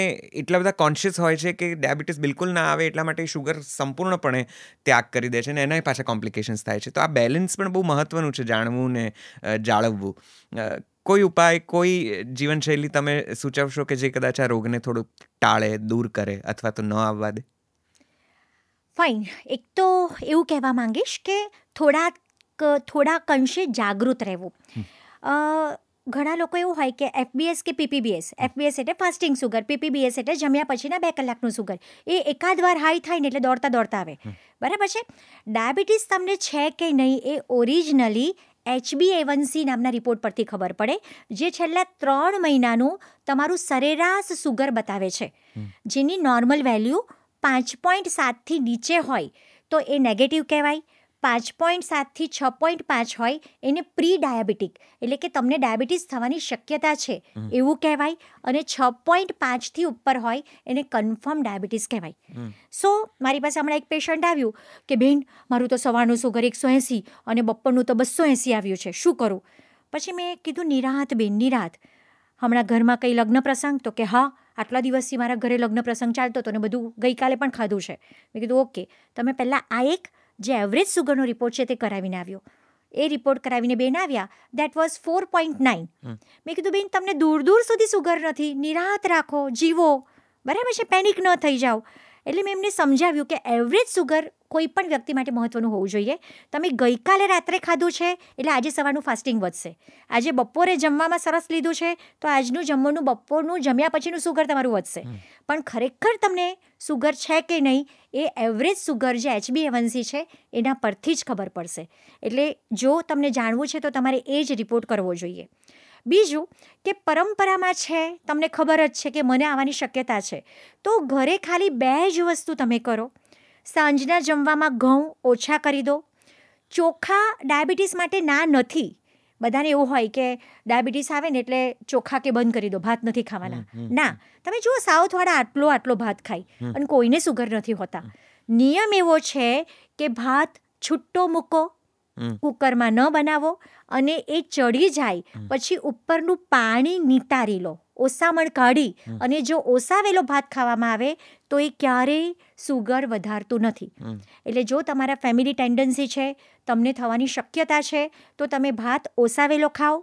એટલા બધા કોન્શિયસ હોય છે કે ડાયાબિટીસ બિલકુલ ના આવે એટલા માટે શુગર સંપૂર્ણપણે ત્યાગ કરી દે છે, અને એનાય પાછા કોમ્પ્લિકેશન્સ થાય છે. તો આ બેલેન્સ પણ બહુ મહત્વનું છે, જાણવું ને જાળવવું. કોઈ ઉપાય, કોઈ જીવનશૈલી તમે સૂચવશો કે જે કદાચ આ રોગને થોડુંક ટાળે, દૂર કરે અથવા તો ન આવવા દે? ફાઇન. એક તો એવું કહેવા માંગીશ કે થોડાક અંશે જાગૃત રહેવું. ઘણા લોકો એવું હોય કે FBS કે PPBS, FBS એટલે ફાસ્ટિંગ સુગર, PPBS એટલે જમ્યા પછીના 2 કલાકનું સુગર, એ એકાદ વાર હાઈ થાય ને એટલે દોડતા આવે. બરાબર છે. ડાયાબિટીસ તમને છે કે નહીં એ ઓરિજિનલી HbA1c નામના રિપોર્ટ પરથી ખબર પડે, જે છેલ્લા 3 મહિનાનું તમારું સરેરાશ સુગર બતાવે છે, જેની નોર્મલ વેલ્યુ 5.7થી નીચે હોય તો એ નેગેટિવ કહેવાય. 5.7થી 6.5 હોય એને પ્રી ડાયાબિટીક, એટલે કે તમને ડાયાબિટીસ થવાની શક્યતા છે એવું કહેવાય. અને 6.5થી ઉપર હોય એને કન્ફર્મ ડાયાબિટીસ કહેવાય. સો મારી પાસે હમણાં એક પેશન્ટ આવ્યું કે બેન, મારું તો સવારનું સુગર 180 અને બપોરનું તો 280 આવ્યું છે, શું કરું? પછી મેં કીધું, નિરાંત બેન, નિરાંત. હમણાં ઘરમાં કંઈ લગ્ન પ્રસંગ? તો કે હા, આટલા દિવસથી મારા ઘરે લગ્ન પ્રસંગ ચાલતો હતો ને બધું ગઈકાલે પણ ખાધું છે. મેં કીધું ઓકે, તમે પહેલાં આ એક જે એવરેજ સુગરનો રિપોર્ટ છે તે કરાવીને આવ્યો. એ રિપોર્ટ કરાવીને બેન આવ્યા, દેટ વોઝ 4.9. મેં કીધું બેન, તમને દૂર દૂર સુધી સુગર નથી, નિરાંત રાખો, જીવો, બરાબર છે, પેનિક ન થઈ જાઓ. એટલે મેં એમને સમજાવ્યું કે એવરેજ સુગર કોઈ પણ વ્યક્તિ માટે મહત્વનું હોવું જોઈએ. તમે ગઈકાલે રાત્રે ખાધું છે એટલે આજે સવારનું ફાસ્ટિંગ વધશે. આજે બપોરે જમવામાં સરસ લીધું છે તો આજનું જમવાનું બપોરનું જમ્યા પછીનું સુગર તમારું વધશે. પણ ખરેખર તમને સુગર છે કે નહીં એ એવરેજ સુગર જે HbA1c છે એના પરથી જ ખબર પડશે. એટલે જો તમને જાણવું છે તો તમારે એ જ રિપોર્ટ કરવો જોઈએ. બીજું કે પરંપરામાં છે, તમને ખબર જ છે કે મને આવવાની શક્યતા છે, તો ઘરે ખાલી 2 જ વસ્તુ તમે કરો. સાંજના જમવામાં ઘઉં ઓછા કરી દો. ચોખા ડાયાબિટીસ માટે ના નથી. બધાને એવું હોય કે ડાયાબિટીસ આવે ને એટલે ચોખા કે બંધ કરી દો, ભાત નથી ખાવાના. ના, તમે જુઓ સાઉથવાળા આટલો ભાત ખાય અને કોઈને સુગર નથી હોતા. નિયમ એવો છે કે ભાત છૂટ્ટો મૂકો, કુકરમાં ન બનાવો, અને એ ચડી જાય પછી ઉપરનું પાણી નિતારી લો, ઓસામણ કાઢી. અને જો ઓસાવેલો ભાત ખાવામાં આવે તો એ ક્યારેય સુગર વધારતું નથી. એટલે જો તમારા ફેમિલી ટેન્ડન્સી છે, તમને થવાની શક્યતા છે, તો તમે ભાત ઓસાવેલો ખાઓ.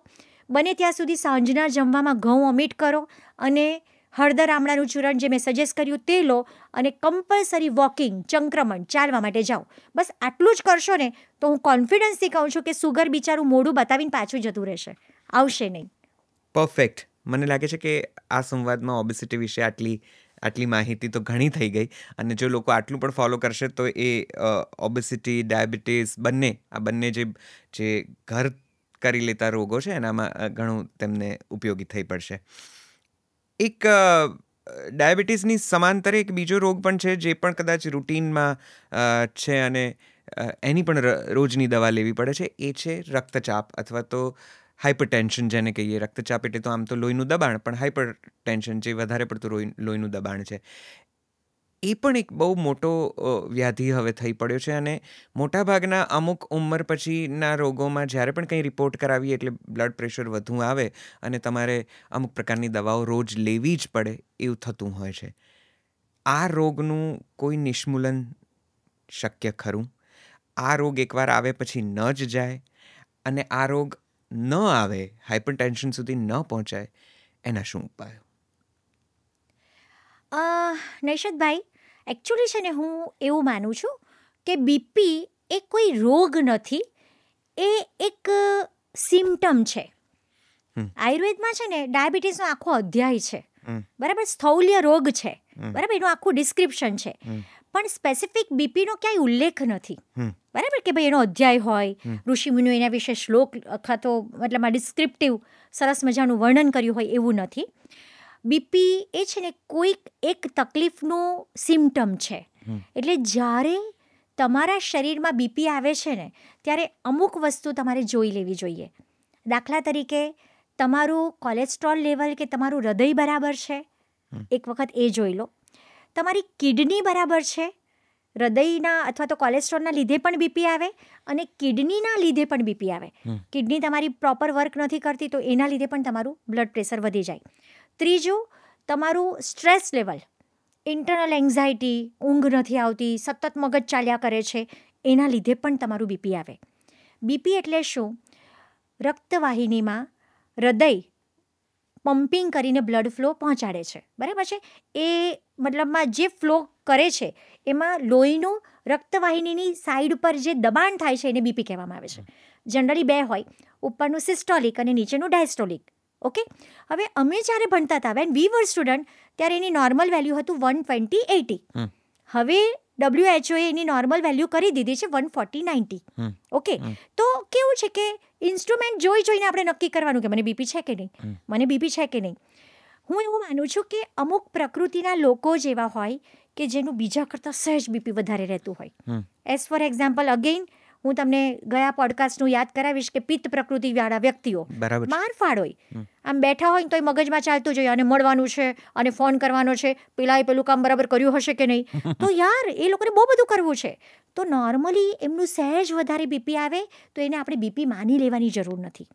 બને ત્યાં સુધી સાંજના જમવામાં ઘઉં ઓમિટ કરો અને હળદર આમળાનું ચૂરણ જે મેં સજેસ્ટ કર્યું તે લો, અને કમ્પલસરી વોકિંગ, ચંક્રમણ, ચાલવા માટે જાઓ. બસ આટલું જ કરશો ને તો હું કોન્ફિડન્સથી કહું છું કે સુગર બિચારું મોઢું બતાવીને પાછું જતું રહેશે, આવશે નહીં. પરફેક્ટ. મને લાગે છે કે આ સંવાદમાં ઓબેસિટી વિશે આટલી માહિતી તો ઘણી થઈ ગઈ, અને જો લોકો આટલું પણ ફોલો કરશે તો એ ઓબેસિટી, ડાયાબિટીસ બંને જે ઘર કરી લેતા રોગો છે એનામાં ઘણું તેમને ઉપયોગી થઈ પડશે. એક ડાયાબિટીસની સમાંતરે એક બીજો રોગ પણ છે જે પણ કદાચ રૂટીનમાં છે અને એની પણ રોજની દવા લેવી પડે છે. એ છે રક્તચાપ અથવા તો હાઇપરટેન્શન જેને કહીએ. રક્તચાપ એટલે તો આમ તો લોહીનું દબાણ, પણ હાઇપરટેન્શન જે વધારે પડતું લોહીનું દબાણ છે એ પણ એક બહુ મોટો વ્યાધિ હવે થઈ પડ્યો છે. અને મોટાભાગના અમુક ઉંમર પછીના રોગોમાં જ્યારે પણ કંઈ રિપોર્ટ કરાવીએ એટલે બ્લડ પ્રેશર વધુ આવે અને તમારે અમુક પ્રકારની દવાઓ રોજ લેવી જ પડે એવું થતું હોય છે. આ રોગનું કોઈ નિષ્મૂલન શક્ય ખરું? આ રોગ એકવાર આવે પછી ન જ જાય, અને આ રોગ ન આવે, હાઇપરટેન્શન સુધી ન પહોંચાય, એના શું ઉપાયો? નૈશદભાઈ, એકચ્યુઅલી છે ને હું એવું માનું છું કે બીપી એ કોઈ રોગ નથી, એ એક સિમ્ટમ છે. આયુર્વેદમાં છે ને ડાયાબિટીસનો આખો અધ્યાય છે, બરાબર, સ્થૌલ્ય રોગ છે, બરાબર, એનું આખું ડિસ્ક્રિપ્શન છે. પણ સ્પેસિફિક બીપીનો ક્યાંય ઉલ્લેખ નથી, બરાબર, કે ભાઈ એનો અધ્યાય હોય, ઋષિમુનિઓ એના વિશે શ્લોક અથવા તો મતલબ આ ડિસ્ક્રિપ્ટિવ સરસ મજાનું વર્ણન કર્યું હોય એવું નથી. બીપી એ છે ને કોઈક એક તકલીફનું સિમ્ટમ છે. એટલે જ્યારે તમારા શરીરમાં બીપી આવે છે ને ત્યારે અમુક વસ્તુ તમારે જોઈ લેવી જોઈએ. દાખલા તરીકે તમારું કોલેસ્ટ્રોલ લેવલ કે તમારું હૃદય બરાબર છે, એક વખત એ જોઈ લો. તમારી કિડની બરાબર છે. હૃદયના અથવા તો કોલેસ્ટ્રોલના લીધે પણ બીપી આવે અને કિડનીના લીધે પણ બીપી આવે. કિડની તમારી પ્રોપર વર્ક નથી કરતી તો એના લીધે પણ તમારું બ્લડ પ્રેશર વધી જાય. ત્રીજું, તમારું સ્ટ્રેસ લેવલ, ઇન્ટરનલ એન્ઝાયટી, ઊંઘ નથી આવતી, સતત મગજ ચાલ્યા કરે છે, એના લીધે પણ તમારું બીપી આવે. બીપી એટલે શું? રક્તવાહિનીમાં હૃદય પમ્પિંગ કરીને બ્લડ ફ્લો પહોંચાડે છે, બરાબર છે. એ મતલબમાં જે ફ્લો કરે છે એમાં લોહીનું રક્તવાહિનીની સાઈડ પર જે દબાણ થાય છે એને બીપી કહેવામાં આવે છે. જનરલી 2 હોય, ઉપરનું સિસ્ટોલિક અને નીચેનું ડાયસ્ટોલિક. ઓકે, હવે અમે જ્યારે ભણતા હતા, વેન વી વર સ્ટુડન્ટ, ત્યારે એની નોર્મલ વેલ્યુ હતું 120/80. હવે WHO એની નોર્મલ વેલ્યુ કરી દીધી છે 140/90. ઓકે, તો કેવું છે કે ઇન્સ્ટ્રુમેન્ટ જોઈને આપણે નક્કી કરવાનું કે મને બીપી છે કે નહીં, મને બીપી છે કે નહીં. હું એવું માનું છું કે અમુક પ્રકૃતિના લોકો જેવા હોય કે જેનું બીજા કરતાં સહેજ બીપી વધારે રહેતું હોય. એઝ ફોર એક્ઝામ્પલ, અગેઇન હું તમને ગયા પોડકાસ્ટનું યાદ કરાવીશ કે પિત્ત પ્રકૃતિવાળા વ્યક્તિઓ મારફાડ હોય, આમ બેઠા હોય તો એ મગજમાં ચાલતું જોઈએ અને મળવાનું છે અને ફોન કરવાનો છે, પેલાએ પેલું કામ બરાબર કર્યું હશે કે નહીં. તો યાર એ લોકોને બહુ બધું કરવું છે. તો નોર્મલી એમનું સહેજ વધારે બીપી આવે તો એને આપણે બીપી માની લેવાની જરૂર નથી.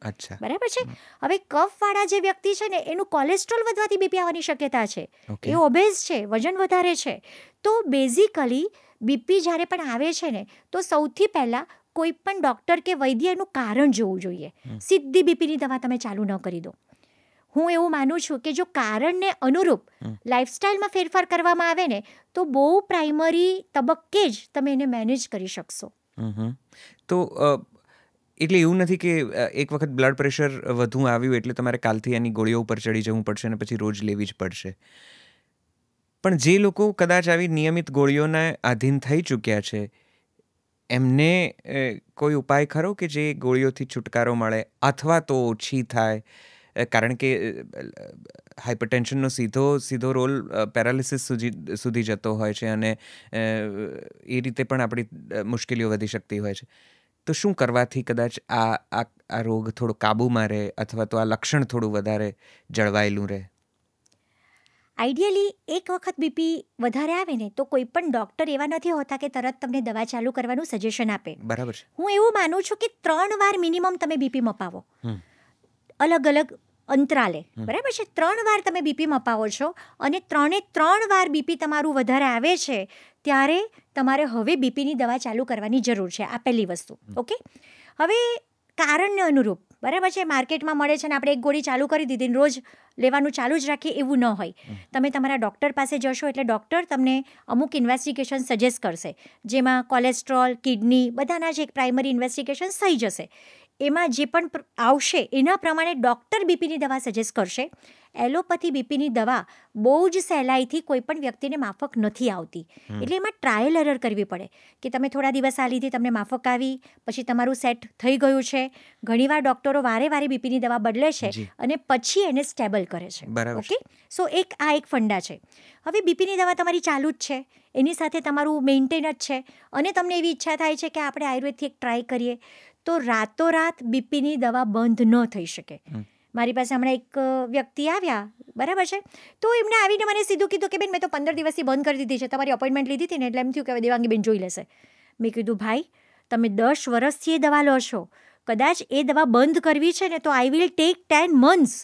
બરાબર છે. હવે કફવાળા જે વ્યક્તિ છે ને એનું કોલેસ્ટ્રોલ વધવાથી બીપી આવવાની શક્યતા છે, એ ઓબેઝ છે, વજન વધારે છે. તો બેઝિકલી બીપી જ્યારે પણ આવે છે ને તો સૌથી પહેલાં કોઈ પણ ડૉક્ટર કે વૈદ્ય એનું કારણ જોવું જોઈએ. સીધી બીપીની દવા તમે ચાલુ ન કરી દો. હું એવું માનું છું કે જો કારણને અનુરૂપ લાઇફસ્ટાઇલમાં ફેરફાર કરવામાં આવે ને તો બહુ પ્રાઇમરી તબક્કે જ તમે એને મેનેજ કરી શકશો. તો એટલે એવું નથી કે એક વખત બ્લડ પ્રેશર વધુ આવ્યું એટલે તમારે કાલથી એની ગોળીઓ ઉપર ચડી જવું પડશે અને પછી રોજ લેવી જ પડશે. પણ જે લોકો કદાચ આવી નિયમિત ગોળીઓના આધીન થઈ ચૂક્યા છે એમને કોઈ ઉપાય ખરો કે જે ગોળીઓથી છુટકારો મળે અથવા તો ઓછી થાય? કારણ કે હાઇપરટેન્શનનો સીધો રોલ પેરાલિસિસ સુધી જતો હોય છે અને એ રીતે પણ આપણી મુશ્કેલીઓ વધી શકતી હોય છે. તો શું કરવાથી કદાચ આ રોગ થોડો કાબૂમાં રહે અથવા તો આ લક્ષણ થોડું વધારે જળવાયેલું રહે? આઈડિયલી એક વખત બીપી વધારે આવે ને તો કોઈ પણ ડૉક્ટર એવા નથી હોતા કે તરત તમને દવા ચાલુ કરવાનું સજેશન આપે. બરાબર છે. હું એવું માનું છું કે 3 વાર મિનિમમ તમે બીપી મપાવો, અલગ અલગ અંતરાલે. બરાબર છે. 3 વાર તમે બીપી મપાવો છો અને 3 વાર બીપી તમારું વધારે આવે છે ત્યારે તમારે હવે બીપીની દવા ચાલુ કરવાની જરૂર છે. આ પહેલી વસ્તુ. ઓકે, હવે કારણને અનુરૂપ, બરાબર છે, માર્કેટમાં મળે છે ને આપણે એક ગોળી ચાલુ કરી દીધી ને રોજ લેવાનું ચાલુ જ રાખીએ એવું ન હોય. તમે તમારા ડૉક્ટર પાસે જશો એટલે ડૉક્ટર તમને અમુક ઇન્વેસ્ટિગેશન સજેસ્ટ કરશે, જેમાં કોલેસ્ટ્રોલ, કિડની બધાના જ એક પ્રાઇમરી ઇન્વેસ્ટિગેશન થઈ જશે. એમાં જે પણ આવશે એના પ્રમાણે ડૉક્ટર બીપીની દવા સજેસ્ટ કરશે. એલોપેથી બીપીની દવા બહુ જ સહેલાઈથી કોઈ પણ વ્યક્તિને માફક નથી આવતી. એટલે એમાં ટ્રાયલ એરર કરવી પડે કે તમે થોડા દિવસ આ લીધી, તમને માફક આવી, પછી તમારું સેટ થઈ ગયું છે. ઘણીવાર ડૉક્ટરો વારે બીપીની દવા બદલે છે અને પછી એને સ્ટેબલ કરે છે. ઓકે, સો આ એક ફંડા છે. હવે બીપીની દવા તમારી ચાલુ જ છે, એની સાથે તમારું મેન્ટેન જ છે અને તમને એવી ઈચ્છા થાય છે કે આપણે આયુર્વેદથી એક ટ્રાય કરીએ, તો રાતોરાત બીપીની દવા બંધ ન થઈ શકે. મારી પાસે હમણાં એક વ્યક્તિ આવ્યા, બરાબર છે, તો એમને આવીને મને સીધું કીધું કે બેન મેં તો 15 દિવસથી બંધ કરી દીધી છે, તમારી અપોઇન્ટમેન્ટ લીધી હતી ને એટલે એમ થયું કે દેવાંગીબેન જોઈ લેશે. મેં કીધું ભાઈ તમે 10 વર્ષથી એ દવા લો છો, કદાચ એ દવા બંધ કરવી છે ને તો આઈ વિલ ટેક 10 months,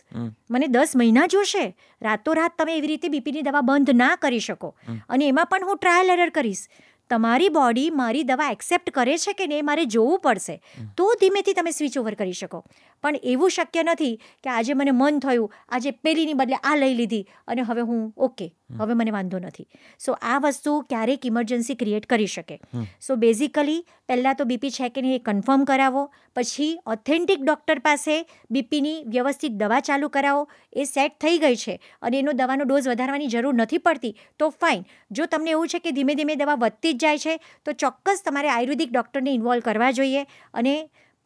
મને 10 મહિના જોશે. રાતોરાત તમે એવી રીતે બીપીની દવા બંધ ના કરી શકો અને એમાં પણ હું ટ્રાયલ એરર કરીશ. તમારી બોડી મારી દવા એક્સેપ્ટ કરે છે કે નહીં મારે જોવું પડશે, તો ધીમેથી તમે સ્વિચ ઓવર કરી શકો. પણ એવું શક્ય નથી કે આજે મને મન થયું, આજે પેલીની બદલે આ લઈ લીધી અને હવે હું ઓકે, હવે મને વાંધો નથી. સો આ વસ્તુ ક્યારેક ઇમરજન્સી ક્રિએટ કરી શકે. સો બેઝિકલી પહેલાં તો બીપી છે કે નહીં એ કન્ફર્મ કરાવો, પછી ઓથેન્ટિક ડૉક્ટર પાસે બીપીની વ્યવસ્થિત દવા ચાલુ કરાવો. એ સેટ થઈ ગઈ છે અને એનો દવાનો ડોઝ વધારવાની જરૂર નથી પડતી તો ફાઇન. જો તમને એવું છે કે ધીમે ધીમે દવા વધતી જ જાય છે તો ચોક્કસ તમારે આયુર્વેદિક ડૉક્ટરને ઇન્વોલ્વ કરવા જોઈએ અને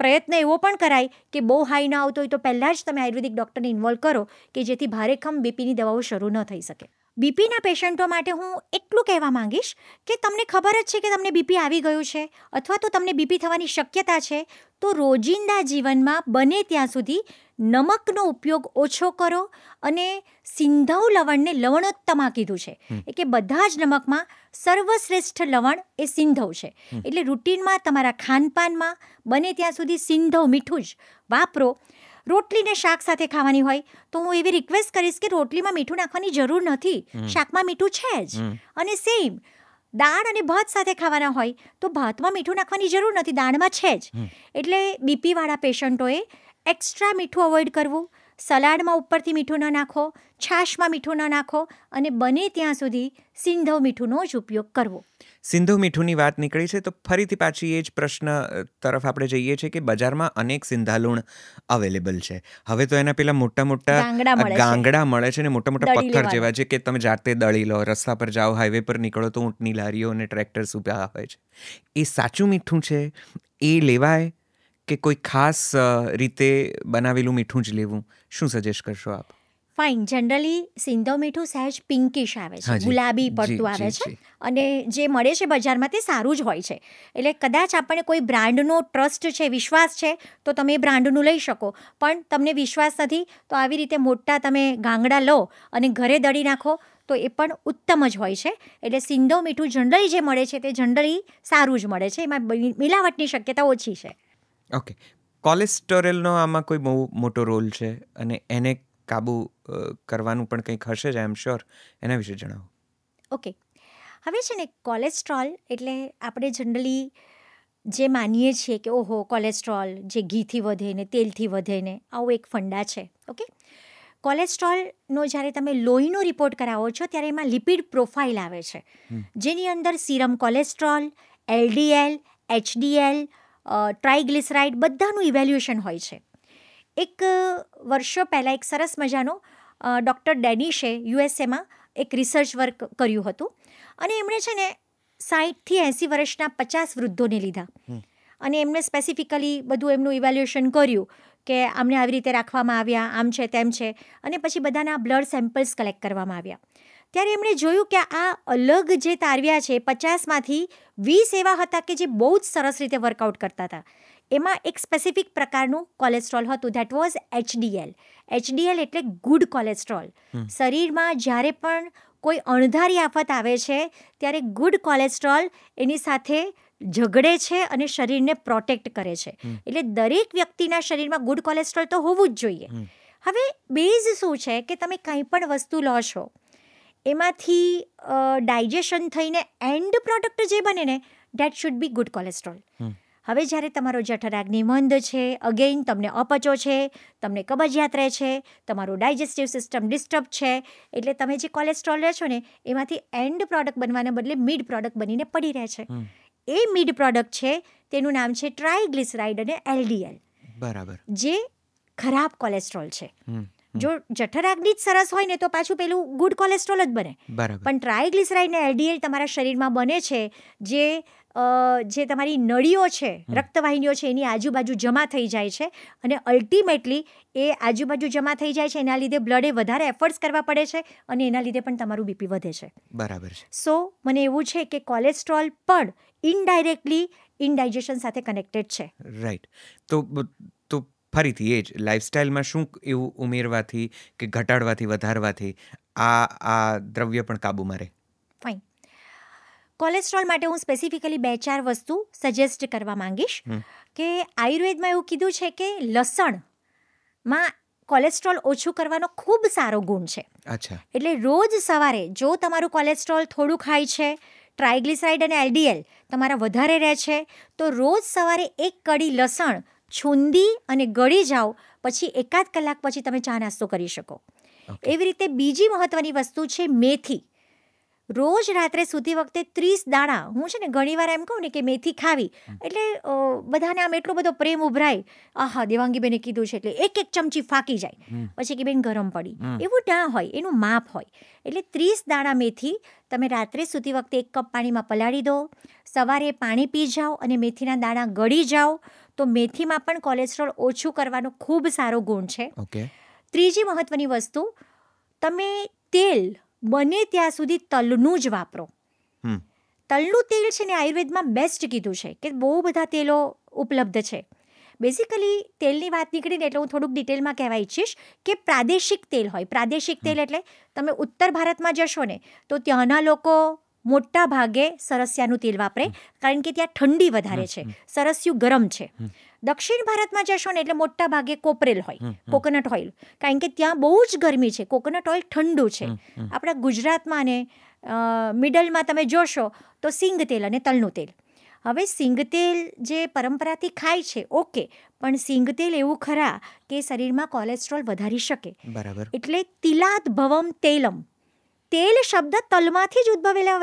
પ્રયત્ન એવો પણ કરાય કે બહુ હાઈ ના આવતો હોય તો પહેલાં જ તમે આયુર્વેદિક ડૉક્ટરને ઇન્વોલ્વ કરો કે જેથી ભારેખમ બીપીની દવાઓ શરૂ ન થઈ શકે. બીપીના પેશન્ટો માટે હું એટલું કહેવા માંગીશ કે તમને ખબર જ છે કે તમને બીપી આવી ગયું છે અથવા તો તમને બીપી થવાની શક્યતા છે, તો રોજિંદા જીવનમાં બને ત્યાં સુધી નમકનો ઉપયોગ ઓછો કરો અને સિંધવ લવણને લવણોત્તમા કીધું છે કે બધા જ નમકમાં સર્વશ્રેષ્ઠ લવણ એ સિંધવ છે. એટલે રૂટીનમાં તમારા ખાનપાનમાં બને ત્યાં સુધી સિંધવ મીઠું જ વાપરો. રોટલીને શાક સાથે ખાવાની હોય તો હું એવી રિક્વેસ્ટ કરીશ કે રોટલીમાં મીઠું નાખવાની જરૂર નથી, શાકમાં મીઠું છે જ. અને સેમ દાળ અને ભાત સાથે ખાવાના હોય તો ભાતમાં મીઠું નાખવાની જરૂર નથી, દાળમાં છે જ. એટલે બીપીવાળા પેશન્ટોએ એક્સ્ટ્રા મીઠું અવોઇડ કરવું, સલાડમાં ઉપરથી મીઠું ન નાખો, છાશમાં મીઠું ન નાખો અને બને ત્યાં સુધી સિંધવ મીઠુંનો જ ઉપયોગ કરવો. સિંધવ મીઠુંની વાત નીકળી છે તો ફરીથી પાછી એ જ પ્રશ્ન તરફ આપણે જઈએ છીએ કે બજારમાં અનેક સિંધાલુણ અવેલેબલ છે. હવે તો એના પેલા મોટા મોટા ગાંગડા મળે છે ને મોટા મોટા પથ્થર જેવા છે કે તમે જાતે દળી લો. રસ્તા પર જાઓ, હાઈવે પર નીકળો તો ઊંટની લારીઓ અને ટ્રેક્ટર્સ ઊભા હોય છે. એ સાચું મીઠું છે? એ લેવાય કે કોઈ ખાસ રીતે બનાવેલું મીઠું જ લેવું? શું સજેસ્ટ કરશો આપ? ફાઇન. જનરલી સિંધવ મીઠું સહેજ પિંકિશ આવે છે, ગુલાબી પડતું આવે છે અને જે મળે છે બજારમાં તે સારું જ હોય છે. એટલે કદાચ આપણને કોઈ બ્રાન્ડનો ટ્રસ્ટ છે, વિશ્વાસ છે તો તમે એ બ્રાન્ડનું લઈ શકો. પણ તમને વિશ્વાસ નથી તો આવી રીતે મોટા તમે ગાંગડા લો અને ઘરે દળી નાખો તો એ પણ ઉત્તમ જ હોય છે. એટલે સિંધવ મીઠું જનરલી જે મળે છે તે જનરલી સારું જ મળે છે. એમાં મિલાવટની શક્યતા ઓછી છે. ઓકે. કોલેસ્ટેરોલનો આમાં કોઈ બહુ મોટો રોલ છે અને એને કાબૂ કરવાનું પણ કંઈક હશે જ, આઈ એમ શ્યોર. એના વિશે જણાવો. ઓકે. હવે છે ને કોલેસ્ટ્રોલ એટલે આપણે જનરલી જે માનીએ છીએ કે ઓહો કોલેસ્ટ્રોલ જે ઘીથી વધે ને તેલથી વધે ને આવું એક ફંડા છે. ઓકે. કોલેસ્ટ્રોલનો જ્યારે તમે લોહીનો રિપોર્ટ કરાવો છો ત્યારે એમાં લિપિડ પ્રોફાઇલ આવે છે જેની અંદર serum cholesterol, LDL, HDL, triglyceride બધાનું ઇવેલ્યુએશન હોય છે. એક વર્ષો પહેલાં એક સરસ મજાનો ડૉક્ટર ડેનિશે યુએસએમાં એક રિસર્ચ વર્ક કર્યું હતું અને એમણે છે ને 60થી 80 વર્ષના 50 વૃદ્ધોને લીધા અને એમણે સ્પેસિફિકલી બધું એમનું ઇવેલ્યુએશન કર્યું કે આમને આવી રીતે રાખવામાં આવ્યા, આમ છે તેમ છે, અને પછી બધાના બ્લડ સેમ્પલ્સ કલેક્ટ કરવામાં આવ્યા. ત્યારે એમણે જોયું કે આ અલગ જે તારવ્યા છે 50માંથી 20 એવા હતા કે જે બહુ જ સરસ રીતે વર્કઆઉટ કરતા હતા. એમાં એક સ્પેસિફિક પ્રકારનું કોલેસ્ટ્રોલ હતું, ધેટ વોઝ HDL. HDL એટલે ગુડ કોલેસ્ટ્રોલ. શરીરમાં જ્યારે પણ કોઈ અણધારી આફત આવે છે ત્યારે ગુડ કોલેસ્ટ્રોલ એની સાથે ઝઘડે છે અને શરીરને પ્રોટેક્ટ કરે છે. એટલે દરેક વ્યક્તિના શરીરમાં ગુડ કોલેસ્ટ્રોલ તો હોવું જ જોઈએ. હવે બેઝ શું છે કે તમે કંઈ પણ વસ્તુ લો છો એમાંથી ડાયજેશન થઈને એન્ડ પ્રોડક્ટ જે બને ને date should be good cholesterol. હવે જ્યારે તમારો જઠરાગ્નિ મંદ છે, અગેઇન તમને અપચો છે, તમને કબજિયાત રહે છે, તમારું ડાયજેસ્ટિવ સિસ્ટમ ડિસ્ટર્બ છે, એટલે તમે જે કોલેસ્ટ્રોલ લે છો ને એમાંથી એન્ડ પ્રોડક્ટ બનવાને બદલે મિડ પ્રોડક્ટ બનીને પડી રહે છે. એ મિડ પ્રોડક્ટ છે તેનું નામ છે ટ્રાઇગ્લિસરાઇડ અને LDL. બરાબર. જે ખરાબ કોલેસ્ટ્રોલ છે. જો જઠરાગ્નિ જ સરસ હોય ને તો પાછું પેલું ગુડ કોલેસ્ટ્રોલ જ બને. પણ ટ્રાઇગ્લિસરાઇડ ને LDL તમારા શરીરમાં બને છે જે તમારી નળીઓ છે, રક્તવાહિનીઓ છે એની આજુબાજુ જમા થઈ જાય છે અને અલ્ટિમેટલી એ આજુબાજુ જમા થઈ જાય છે એના લીધે બ્લડે વધારે એફર્ટ્સ કરવા પડે છે અને એના લીધે પણ તમારું બીપી વધે છે. બરાબર છે. સો મને એવું છે કે કોલેસ્ટ્રોલ પણ ઇનડાયરેક્ટલી ઇનડાઇજેશન સાથે કનેક્ટેડ છે. રાઈટ. તો ફરીથી એ જ લાઇફસ્ટાઇલમાં શું એવું ઉમેરવાથી કે ઘટાડવાથી વધારવાથી આ દ્રવ્ય પણ કાબૂમાં રહે? ફાઇન. કોલેસ્ટ્રોલ માટે હું સ્પેસિફિકલી 2-4 વસ્તુ સજેસ્ટ કરવા માંગીશ કે આયુર્વેદમાં એવું કીધું છે કે લસણમાં કોલેસ્ટ્રોલ ઓછું કરવાનો ખૂબ સારો ગુણ છે. અચ્છા. એટલે રોજ સવારે જો તમારું કોલેસ્ટ્રોલ થોડું ખાય છે, ટ્રાઇગ્લિસરાઇડ અને LDL તમારા વધારે રહે છે તો રોજ સવારે 1 કળી લસણ છૂંદી અને ગળી જાઓ, પછી 1 કલાક પછી તમે ચા નાસ્તો કરી શકો. એવી રીતે બીજી મહત્વની વસ્તુ છે મેથી. રોજ રાત્રે સૂતી વખતે 30 દાણા, હું છે ને ઘણીવાર એમ કહું ને કે મેથી ખાવી એટલે બધાને આમ એટલો બધો પ્રેમ ઉભરાય, આહા દેવાંગીબેને કીધું છે એટલે 1 ચમચી ફાંકી જાય, પછી કે બેન ગરમ પડી, એવું ના હોય, એનું માપ હોય. એટલે 30 દાણા મેથી તમે રાત્રે સૂતી વખતે 1 કપ પાણીમાં પલાળી દો, સવારે પાણી પી જાઓ અને મેથીના દાણા ગળી જાઓ તો મેથીમાં પણ કોલેસ્ટ્રોલ ઓછું કરવાનો ખૂબ સારો ગુણ છે. ત્રીજી મહત્વની વસ્તુ, તમે તેલ બને ત્યાં સુધી તલનું જ વાપરો. તલનું તેલ છે ને આયુર્વેદમાં બેસ્ટ કીધું છે કે બહુ બધા તેલો ઉપલબ્ધ છે. બેઝિકલી તેલની વાત નીકળીને એટલે હું થોડુંક ડિટેલમાં કહેવા ઈચ્છીશ કે પ્રાદેશિક તેલ હોય. પ્રાદેશિક તેલ એટલે તમે ઉત્તર ભારતમાં જશો ને તો ત્યાંના લોકો મોટા ભાગે સરસિયાનું તેલ વાપરે કારણ કે ત્યાં ઠંડી વધારે છે, સરસિયું ગરમ છે. દક્ષિણ ભારતમાં જશો ને એટલે મોટા ભાગે કોપરેલ હોય, કોકોનટ ઓઇલ, કારણ કે ત્યાં બહુ જ ગરમી છે, કોકોનટ ઓઇલ ઠંડુ છે. આપણા ગુજરાતમાં ને મિડલમાં તમે જોશો તો સિંગ તેલ અને તલનું તેલ. હવે સિંગતેલ જે પરંપરાથી ખાય છે ઓકે, પણ સિંગતેલ એવું ખરા કે શરીરમાં કોલેસ્ટ્રોલ વધારી શકે. બરાબર. એટલે તિલાદ ભવમ તેલમ, તેલ શબ્દ તલમાંથી જ ઉદ્ભવેલા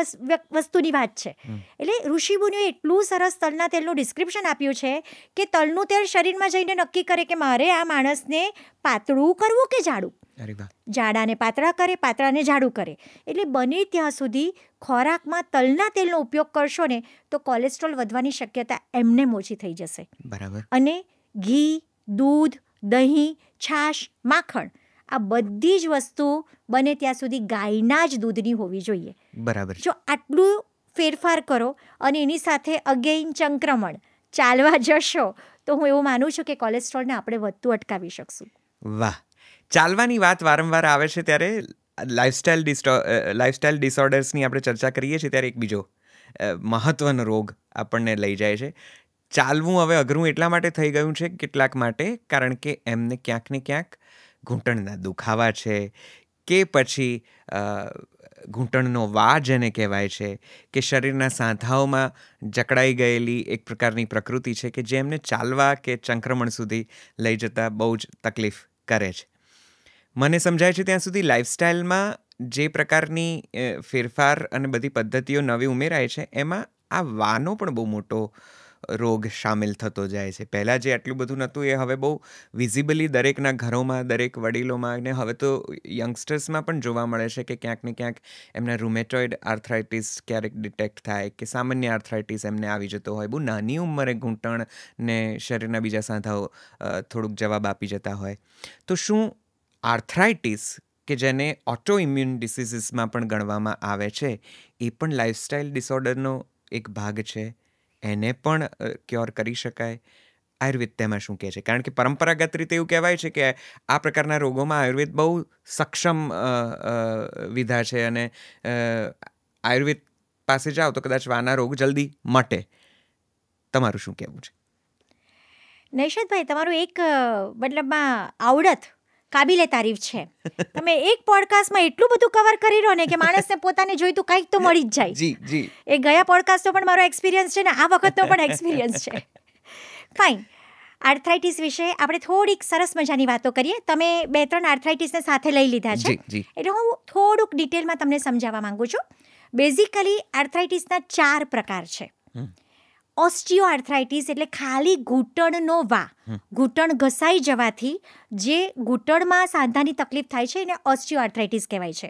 વસ્તુની વાત છે. એટલે ઋષિમુનિઓએ એટલું સરસ તલના તેલનું ડિસ્ક્રિપ્શન આપ્યું છે કે તલનું તેલ શરીરમાં જઈને નક્કી કરે કે મારે આ માણસને પાતળું કરવું કે જાડું. અરે વાહ. જાડાને પાતળા કરે, પાતળાને જાડું કરે. એટલે બને ત્યાં સુધી ખોરાકમાં તલના તેલનો ઉપયોગ કરશો ને તો કોલેસ્ટ્રોલ વધવાની શક્યતા એમને ઓછી થઈ જશે. બરાબર. અને ઘી, દૂધ, દહીં, છાશ, માખણ આ બધી જ વસ્તુ બને ત્યાં સુધી ગાયના જ દૂધની હોવી જોઈએ. બરાબર. જો આટલું ફેરફાર કરો અને એની સાથે અગેઇન સંક્રમણ ચાલવા જશો તો હું એવું માનું છું કે કોલેસ્ટ્રોલને આપણે વધતું અટકાવી શકશું. વાહ. ચાલવાની વાત વારંવાર આવે છે ત્યારે લાઇફસ્ટાઇલ ડિસઓર્ડર્સની આપણે ચર્ચા કરીએ છીએ ત્યારે એક બીજો મહત્વનો રોગ આપણને લઈ જાય છે. ચાલવું હવે અઘરું એટલા માટે થઈ ગયું છે કેટલાક માટે કારણ કે એમને ક્યાંક ને ક્યાંક ઘૂંટણના દુખાવા છે કે પછી ઘૂંટણનો વા જેને કહેવાય છે કે શરીરના સાંધાઓમાં જકડાઈ ગયેલી એક પ્રકારની પ્રકૃતિ છે કે જે એમને ચાલવા કે સંક્રમણ સુધી લઈ જતા બહુ જ તકલીફ કરે છે. મને સમજાય છે ત્યાં સુધી લાઇફસ્ટાઇલમાં જે પ્રકારની ફેરફાર અને બધી પદ્ધતિઓ નવી ઉમેરાય છે એમાં આ વાનો પણ બહુ મોટો રોગ સામેલ થતો જાય છે. પહેલાં જે આટલું બધું નહોતું એ હવે બહુ વિઝિબલી દરેકના ઘરોમાં, દરેક વડીલોમાં અને હવે તો યંગસ્ટર્સમાં પણ જોવા મળે છે કે ક્યાંક ને ક્યાંક એમના રૂમેટોઇડ આર્થરાઇટિસ ક્યારેક ડિટેક્ટ થાય કે સામાન્ય આર્થરાઇટિસ એમને આવી જતો હોય. બહુ નાની ઉંમરે ઘૂંટણ ને શરીરના બીજા સાંધાઓ થોડુંક જવાબ આપી જતા હોય. તો શું આર્થરાઇટિસ કે જેને ઓટો ઇમ્યુન ડિસીઝીસમાં પણ ગણવામાં આવે છે એ પણ લાઇફસ્ટાઇલ ડિસઓર્ડરનો એક ભાગ છે? એને પણ ક્યોર કરી શકાય? આયુર્વેદ તેમાં શું કહે છે? કારણ કે પરંપરાગત રીતે એવું કહેવાય છે કે આ પ્રકારના રોગોમાં આયુર્વેદ બહુ સક્ષમ વિધા છે અને આયુર્વેદ પાસે જાઓ તો કદાચ વાના રોગ જલ્દી મટે. તમારું શું કહેવું છે? નૈશાદભાઈ, તમારું એક મતલબમાં આવડત કાબિલે તારીફ છે. તમે એક પોડકાસ્ટમાં એટલું બધું કવર કરી રહ્યો ને કે માણસને પોતાને જોઈતું કંઈક તો મળી જ જાય. જી જી. એ ગયા પોડકાસ્ટનો પણ મારો એક્સપિરિયન્સ છે ને આ વખતનો પણ એક્સપિરિયન્સ છે. ફાઇન. આર્થરાઇટિસ વિશે આપણે થોડીક સરસ મજાની વાતો કરીએ. તમે 2-3 આર્થરાઇટિસને સાથે લઈ લીધા છે. એટલે હું થોડુંક ડિટેલમાં તમને સમજાવવા માંગુ છું. બેઝિકલી આર્થરાઇટિસના 4 પ્રકાર છે. ઓસ્ટિયો આર્થરાઇટિસ એટલે ખાલી ઘૂંટણનો વા, ઘૂંટણ ઘસાઈ જવાથી જે ઘૂંટણમાં સાંધાની તકલીફ થાય છે એને ઓસ્ટિયો આર્થરાઇટિસ કહેવાય છે.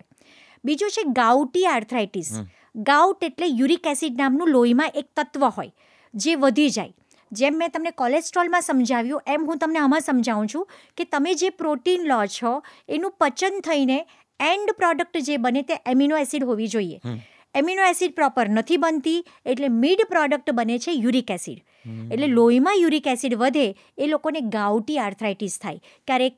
બીજું છે ગાઉટી આર્થરાઇટિસ. ગાઉટ એટલે યુરિક એસિડ નામનું લોહીમાં એક તત્વ હોય જે વધી જાય. જેમ મેં તમને કોલેસ્ટ્રોલમાં સમજાવ્યું એમ હું તમને આમાં સમજાવું છું કે તમે જે પ્રોટીન લો છો એનું પચન થઈને એન્ડ પ્રોડક્ટ જે બને તે એમિનો એસિડ હોવી જોઈએ. એમિનો એસિડ પ્રોપર નથી બનતી એટલે મિડ પ્રોડક્ટ બને છે યુરિક એસિડ. એટલે લોહીમાં યુરિક એસિડ વધે એ લોકોને ગાઉટી આર્થરાઇટિસ થાય. ક્યારેક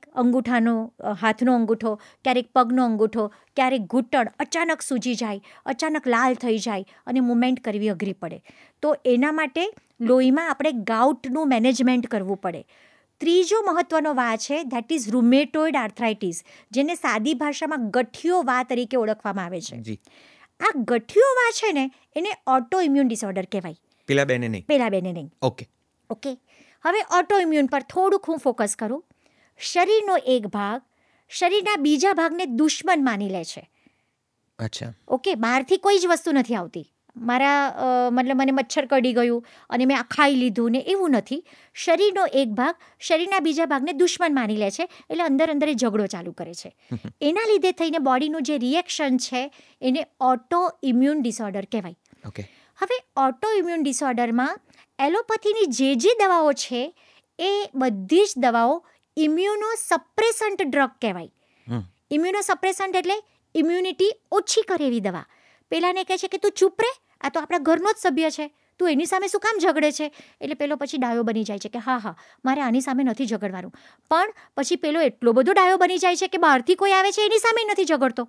હાથનો અંગૂઠો, ક્યારેક પગનો અંગૂઠો, ક્યારેક ઘૂંટણ અચાનક સૂજી જાય, અચાનક લાલ થઈ જાય અને મૂવમેન્ટ કરવી અઘરી પડે. તો એના માટે લોહીમાં આપણે ગાઉટનું મેનેજમેન્ટ કરવું પડે. ત્રીજો મહત્વનો વા છે ધેટ ઇઝ રૂમેટોઇડ આર્થરાઇટિસ, જેને સાદી ભાષામાં ગઠિયો વા તરીકે ઓળખવામાં આવે છે. આ ગઠિયો વા છે ને એને ઓટો ઇમ્યુન ડિસઓર્ડર કહેવાય. પેલા બેને નહીં. ઓકે. હવે ઓટો ઇમ્યુન પર થોડુંક હું ફોકસ કરું. શરીરનો એક ભાગ શરીરના બીજા ભાગને દુશ્મન માની લે છે. અચ્છા. ઓકે. બહારથી કોઈ જ વસ્તુ નથી આવતી. મતલબ મને મચ્છર કરડી ગયું અને મેં આ ખાઈ લીધું ને એવું નથી. શરીરનો એક ભાગ શરીરના બીજા ભાગને દુશ્મન માની લે છે એટલે અંદર એ ઝઘડો ચાલુ કરે છે. એના લીધે થઈને બોડીનું જે રિએક્શન છે એને ઓટો ઇમ્યુન ડિસઓર્ડર કહેવાય. હવે ઓટો ઇમ્યુન ડિસઓર્ડરમાં એલોપેથીની જે દવાઓ છે એ બધી જ દવાઓ ઇમ્યુનો સપ્રેસન્ટ ડ્રગ કહેવાય. ઇમ્યુનો સપ્રેસન્ટ એટલે ઇમ્યુનિટી ઓછી કરે એવી દવા. પેલાને કહે છે કે તું ચૂપ રહે, આ તો આપણા ઘરનો જ સભ્ય છે, તું એની સામે શું કામ ઝઘડે છે? એટલે પેલો પછી ડાયો બની જાય છે કે હા મારે આની સામે નથી ઝઘડવાનું. પણ પછી પેલો એટલો બધો ડાયો બની જાય છે કે બહારથી કોઈ આવે છે એની સામે નથી ઝઘડતો.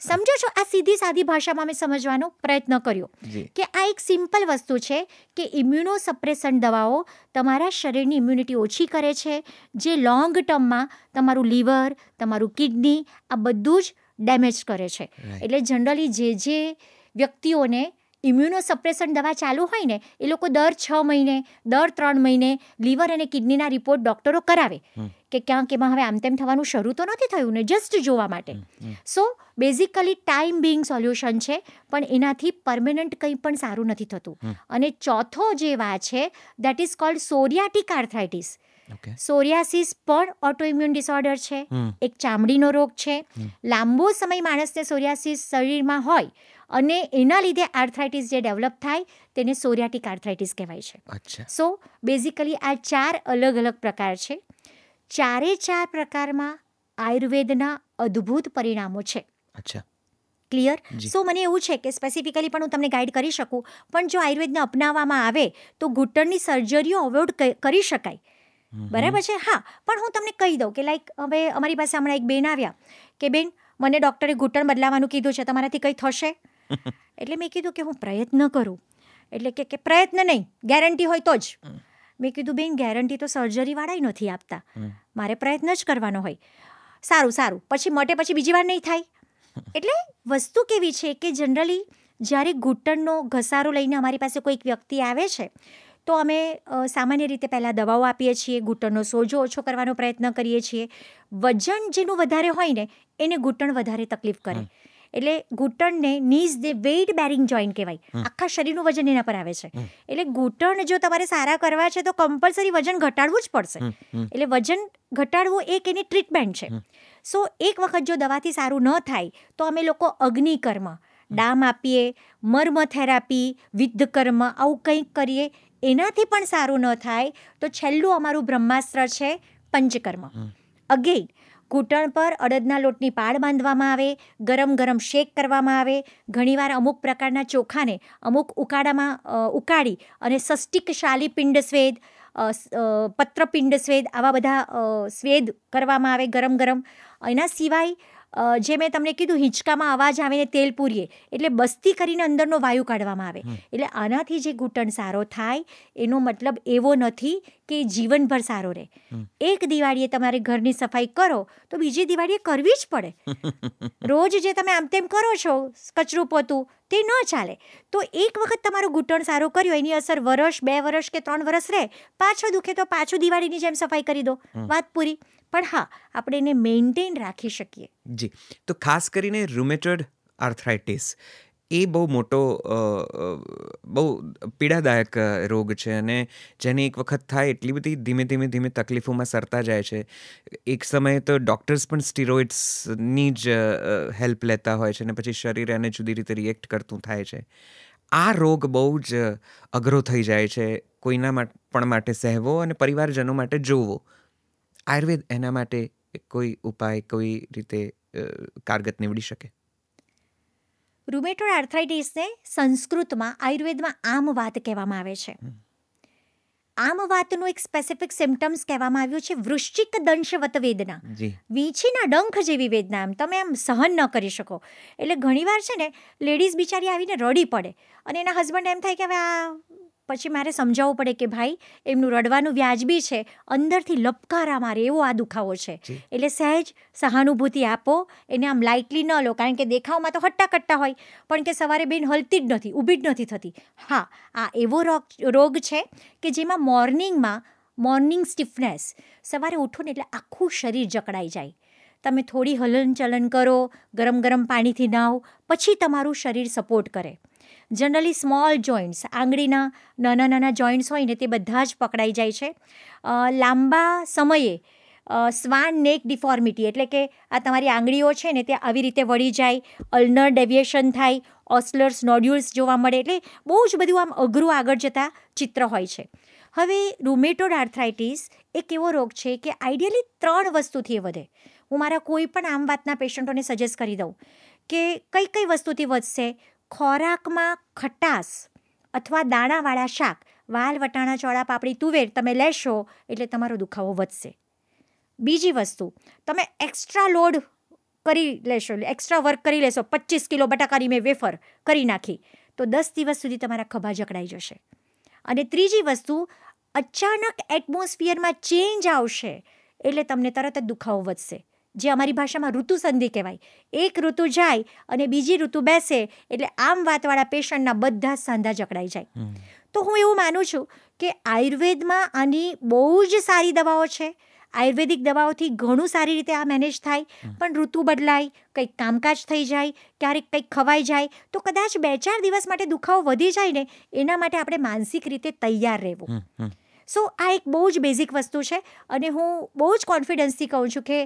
સમજો છો? આ સીધી સાદી ભાષામાં મેં સમજવાનો પ્રયત્ન કર્યો કે આ એક સિમ્પલ વસ્તુ છે કે ઇમ્યુનો સપ્રેસન્ટ દવાઓ તમારા શરીરની ઇમ્યુનિટી ઓછી કરે છે, જે લોંગ ટર્મમાં તમારું લીવર, તમારું કિડની આ બધું જ ડેમેજ કરે છે. એટલે જનરલી જે વ્યક્તિઓને ઇમ્યુનોસપ્રેશન દવા ચાલુ હોય ને એ લોકો દર 6 મહિને દર 3 મહિને લીવર અને કિડનીના રિપોર્ટ ડૉક્ટરો કરાવે કે ક્યાંક એમાં હવે આમ તેમ થવાનું શરૂ તો નથી થયું ને, જસ્ટ જોવા માટે. So basically time Bing solution છે, પણ એનાથી પરમેનન્ટ કંઈ પણ સારું નથી થતું. અને ચોથો જે વાત છે that is called psoriatic arthritis. Psoriasis પણ ઓટોઇમ્યુન ડિસઓર્ડર છે, એક ચામડીનો રોગ છે. લાંબો સમય માણસને સોરિયાસિસ શરીરમાં હોય અને એના લીધે આર્થરાઇટિસ જે ડેવલપ થાય તેને સોરિયાટિક આર્થરાઇટિસ કહેવાય છે. સો બેઝિકલી આ 4 અલગ અલગ પ્રકાર છે. 4 પ્રકારમાં આયુર્વેદના અદ્ભુત પરિણામો છે. ક્લિયર? સો મને એવું છે કે સ્પેસિફિકલી પણ હું તમને ગાઈડ કરી શકું, પણ જો આયુર્વેદને અપનાવવામાં આવે તો ઘૂંટણની સર્જરીઓ અવોઇડ કરી શકાય. બરાબર છે? હા, પણ હું તમને કહી દઉં કે લાઈક હવે અમારી પાસે હમણાં એક બેન આવ્યા કે બેન મને ડૉક્ટરે ઘૂંટણ બદલાવાનું કીધું છે, તમારાથી કંઈ થશે? એટલે મેં કીધું કે હું પ્રયત્ન કરું. એટલે કે પ્રયત્ન નહીં, ગેરંટી હોય તો જ. મેં કીધું બેન ગેરંટી તો સર્જરીવાળાય નથી આપતા, મારે પ્રયત્ન જ કરવાનો હોય. સારું પછી મટે પછી બીજી વાર નહીં થાય. એટલે વસ્તુ કેવી છે કે જનરલી જ્યારે ઘૂંટણનો ઘસારો લઈને અમારી પાસે કોઈક વ્યક્તિ આવે છે તો અમે સામાન્ય રીતે પહેલાં દવાઓ આપીએ છીએ, ઘૂંટણનો સોજો ઓછો કરવાનો પ્રયત્ન કરીએ છીએ. વજન જેનું વધારે હોય ને એને ઘૂંટણ વધારે તકલીફ કરે. એટલે ઘૂંટણને નીઝ દે વેઇટ બેરિંગ જોઈન્ટ કહેવાય. આખા શરીરનું વજન એના પર આવે છે. એટલે ઘૂંટણ જો તમારે સારા કરવા છે તો કમ્પલસરી વજન ઘટાડવું જ પડશે. એટલે વજન ઘટાડવું એક એની ટ્રીટમેન્ટ છે. સો એક વખત જો દવાથી સારું ન થાય તો અમે લોકો અગ્નિકર્મ, ડામ આપીએ, મર્મ થેરાપી, વિદ્ધકર્મ આવું કંઈક કરીએ. એનાથી પણ સારું ન થાય તો છેલ્લું અમારું બ્રહ્માસ્ત્ર છે પંચકર્મ. અગેઇન ઘૂંટણ પર અડદના લોટની પાડ બાંધવામાં આવે, ગરમ શેક કરવામાં આવે. ઘણીવાર અમુક પ્રકારના ચોખાને અમુક ઉકાળામાં ઉકાળી અને સષ્ટિક શાલીપિંડ સ્વેદ, પત્રપિંડ સ્વેદ આવા બધા સ્વેદ કરવામાં આવે ગરમ. એના સિવાય જે મેં તમને કીધું હિંચકામાં અવાજ આવે ને તેલ પૂરીએ એટલે બસ્તી કરીને અંદરનો વાયુ કાઢવામાં આવે. એટલે આનાથી જે ઘૂંટણ સારો થાય એનો મતલબ એવો નથી કે જીવનભર સારો રહે. એક દિવાળીએ તમારે ઘરની સફાઈ કરો તો બીજી દિવાળીએ કરવી જ પડે. રોજ જે તમે આમ તેમ કરો છો કચરું પોતું તે ન ચાલે. તો એક વખત તમારું ઘૂંટણ સારું કર્યું એની અસર વર્ષ, 2 વર્ષ કે 3 વર્ષ રહે. પાછો દુખે તો પાછું દિવાળીની જેમ સફાઈ કરી દો, વાત પૂરી. પણ હા, આપણે એને મેન્ટેન રાખી શકીએ. જી, તો ખાસ કરીને રૂમેટોઇડ આર્થરાઇટિસ એ બહુ મોટો બહુ પીડાદાયક રોગ છે અને જેને એક વખત થાય એટલી બધી ધીમે તકલીફોમાં સરતા જાય છે. એક સમયે તો ડૉક્ટર્સ પણ સ્ટીરોઇડ્સની જ હેલ્પ લેતા હોય છે અને પછી શરીર એને જુદી રીતે રિએક્ટ કરતું થાય છે. આ રોગ બહુ જ અઘરો થઈ જાય છે કોઈના પણ માટે સહેવો અને પરિવારજનો માટે જોવો. આયુર્વેદ એના માટે કોઈ ઉપાય, કોઈ રીતે કારગત નીવડી શકે? રૂમેટોઇડ આર્થરાઇટિસને સંસ્કૃતમાં આયુર્વેદમાં આમ વાત કહેવામાં આવે છે. આમ વાતનું એક સ્પેસિફિક સિમ્ટમ્સ કહેવામાં આવ્યું છે વૃશ્ચિક દંશવત વેદના. વીંછીના ડંખ જેવી વેદના, આમ તમે આમ સહન ન કરી શકો. એટલે ઘણીવાર છે ને લેડીઝ બિચારી આવીને રડી પડે અને એના હસબન્ડ એમ થાય કે હવે આ પછી મારે સમજાવવું પડે કે ભાઈ એમનું રડવાનું વ્યાજબી છે, અંદરથી લપકારા મારે એવો આ દુખાવો છે. એટલે સહેજ સહાનુભૂતિ આપો, એને આમ લાઇટલી ન લો, કારણ કે દેખાવમાં તો હટ્ટા હોય પણ કે સવારે બેન હલતી જ નથી, ઊભી જ નથી થતી. હા, આ એવો રોગ છે કે જેમાં મોર્નિંગ સ્ટીફનેસ, સવારે ઉઠો ને એટલે આખું શરીર જકડાઈ જાય. તમે થોડી હલનચલન કરો, ગરમ પાણીથી નાહો, પછી તમારું શરીર સપોર્ટ કરે. જનરલી સ્મોલ જોઈન્ટ્સ, આંગળીના નાના જોઈન્ટ્સ હોય ને તે બધા જ પકડાઈ જાય છે. લાંબા સમયે સ્વાન નેક ડિફોર્મિટી, એટલે કે આ તમારી આંગળીઓ છે ને તે આવી રીતે વળી જાય, અલ્નર ડેવિએશન થાય, ઓસ્લર્સ નોડ્યુલ્સ જોવા મળે. એટલે બહુ જ બધું આમ અઘરું આગળ જતા ચિત્ર હોય છે. હવે રૂમેટોઇડ આર્થરાઇટિસ એક એવો રોગ છે કે આઈડિયલી 3 વસ્તુથી વધે. હું મારા કોઈ પણ આમ વાતના પેશન્ટોને સજેસ્ટ કરી દઉં કે કઈ વસ્તુથી વધશે. ખોરાકમાં ખટાશ અથવા દાણાવાળા શાક, વાલ, વટાણા, ચોળા, પાપડી, તુવેર તમે લેશો એટલે તમારો દુખાવો વધશે. બીજી વસ્તુ, તમે એક્સ્ટ્રા લોડ કરી લેશો, એક્સ્ટ્રા વર્ક કરી લેશો, 25 કિલો બટાકાની મેં વેફર કરી નાખી તો 10 દિવસ સુધી તમારા ખભા જકડાઈ જશે. અને ત્રીજી વસ્તુ, અચાનક એટમોસ્ફિયરમાં ચેન્જ આવશે એટલે તમને તરત જ દુખાવો વધશે. જે અમારી ભાષામાં ઋતુ સંધિ કહેવાય. એક ઋતુ જાય અને બીજી ઋતુ બેસે એટલે આમ વાતવાળા પેશન્ટના બધા સાંધા જકડાઈ જાય. તો હું એવું માનું છું કે આયુર્વેદમાં આની બહુ જ સારી દવાઓ છે. આયુર્વેદિક દવાઓથી ઘણું સારી રીતે આ મેનેજ થાય. પણ ઋતુ બદલાય, કંઈક કામકાજ થઈ જાય, ક્યારેક કંઈક ખવાઈ જાય તો કદાચ 2-4 દિવસ માટે દુખાવો વધી જાય ને, એના માટે આપણે માનસિક રીતે તૈયાર રહેવું. સો આ એક બહુ જ બેઝિક વસ્તુ છે અને હું બહુ જ કોન્ફિડન્સથી કહું છું કે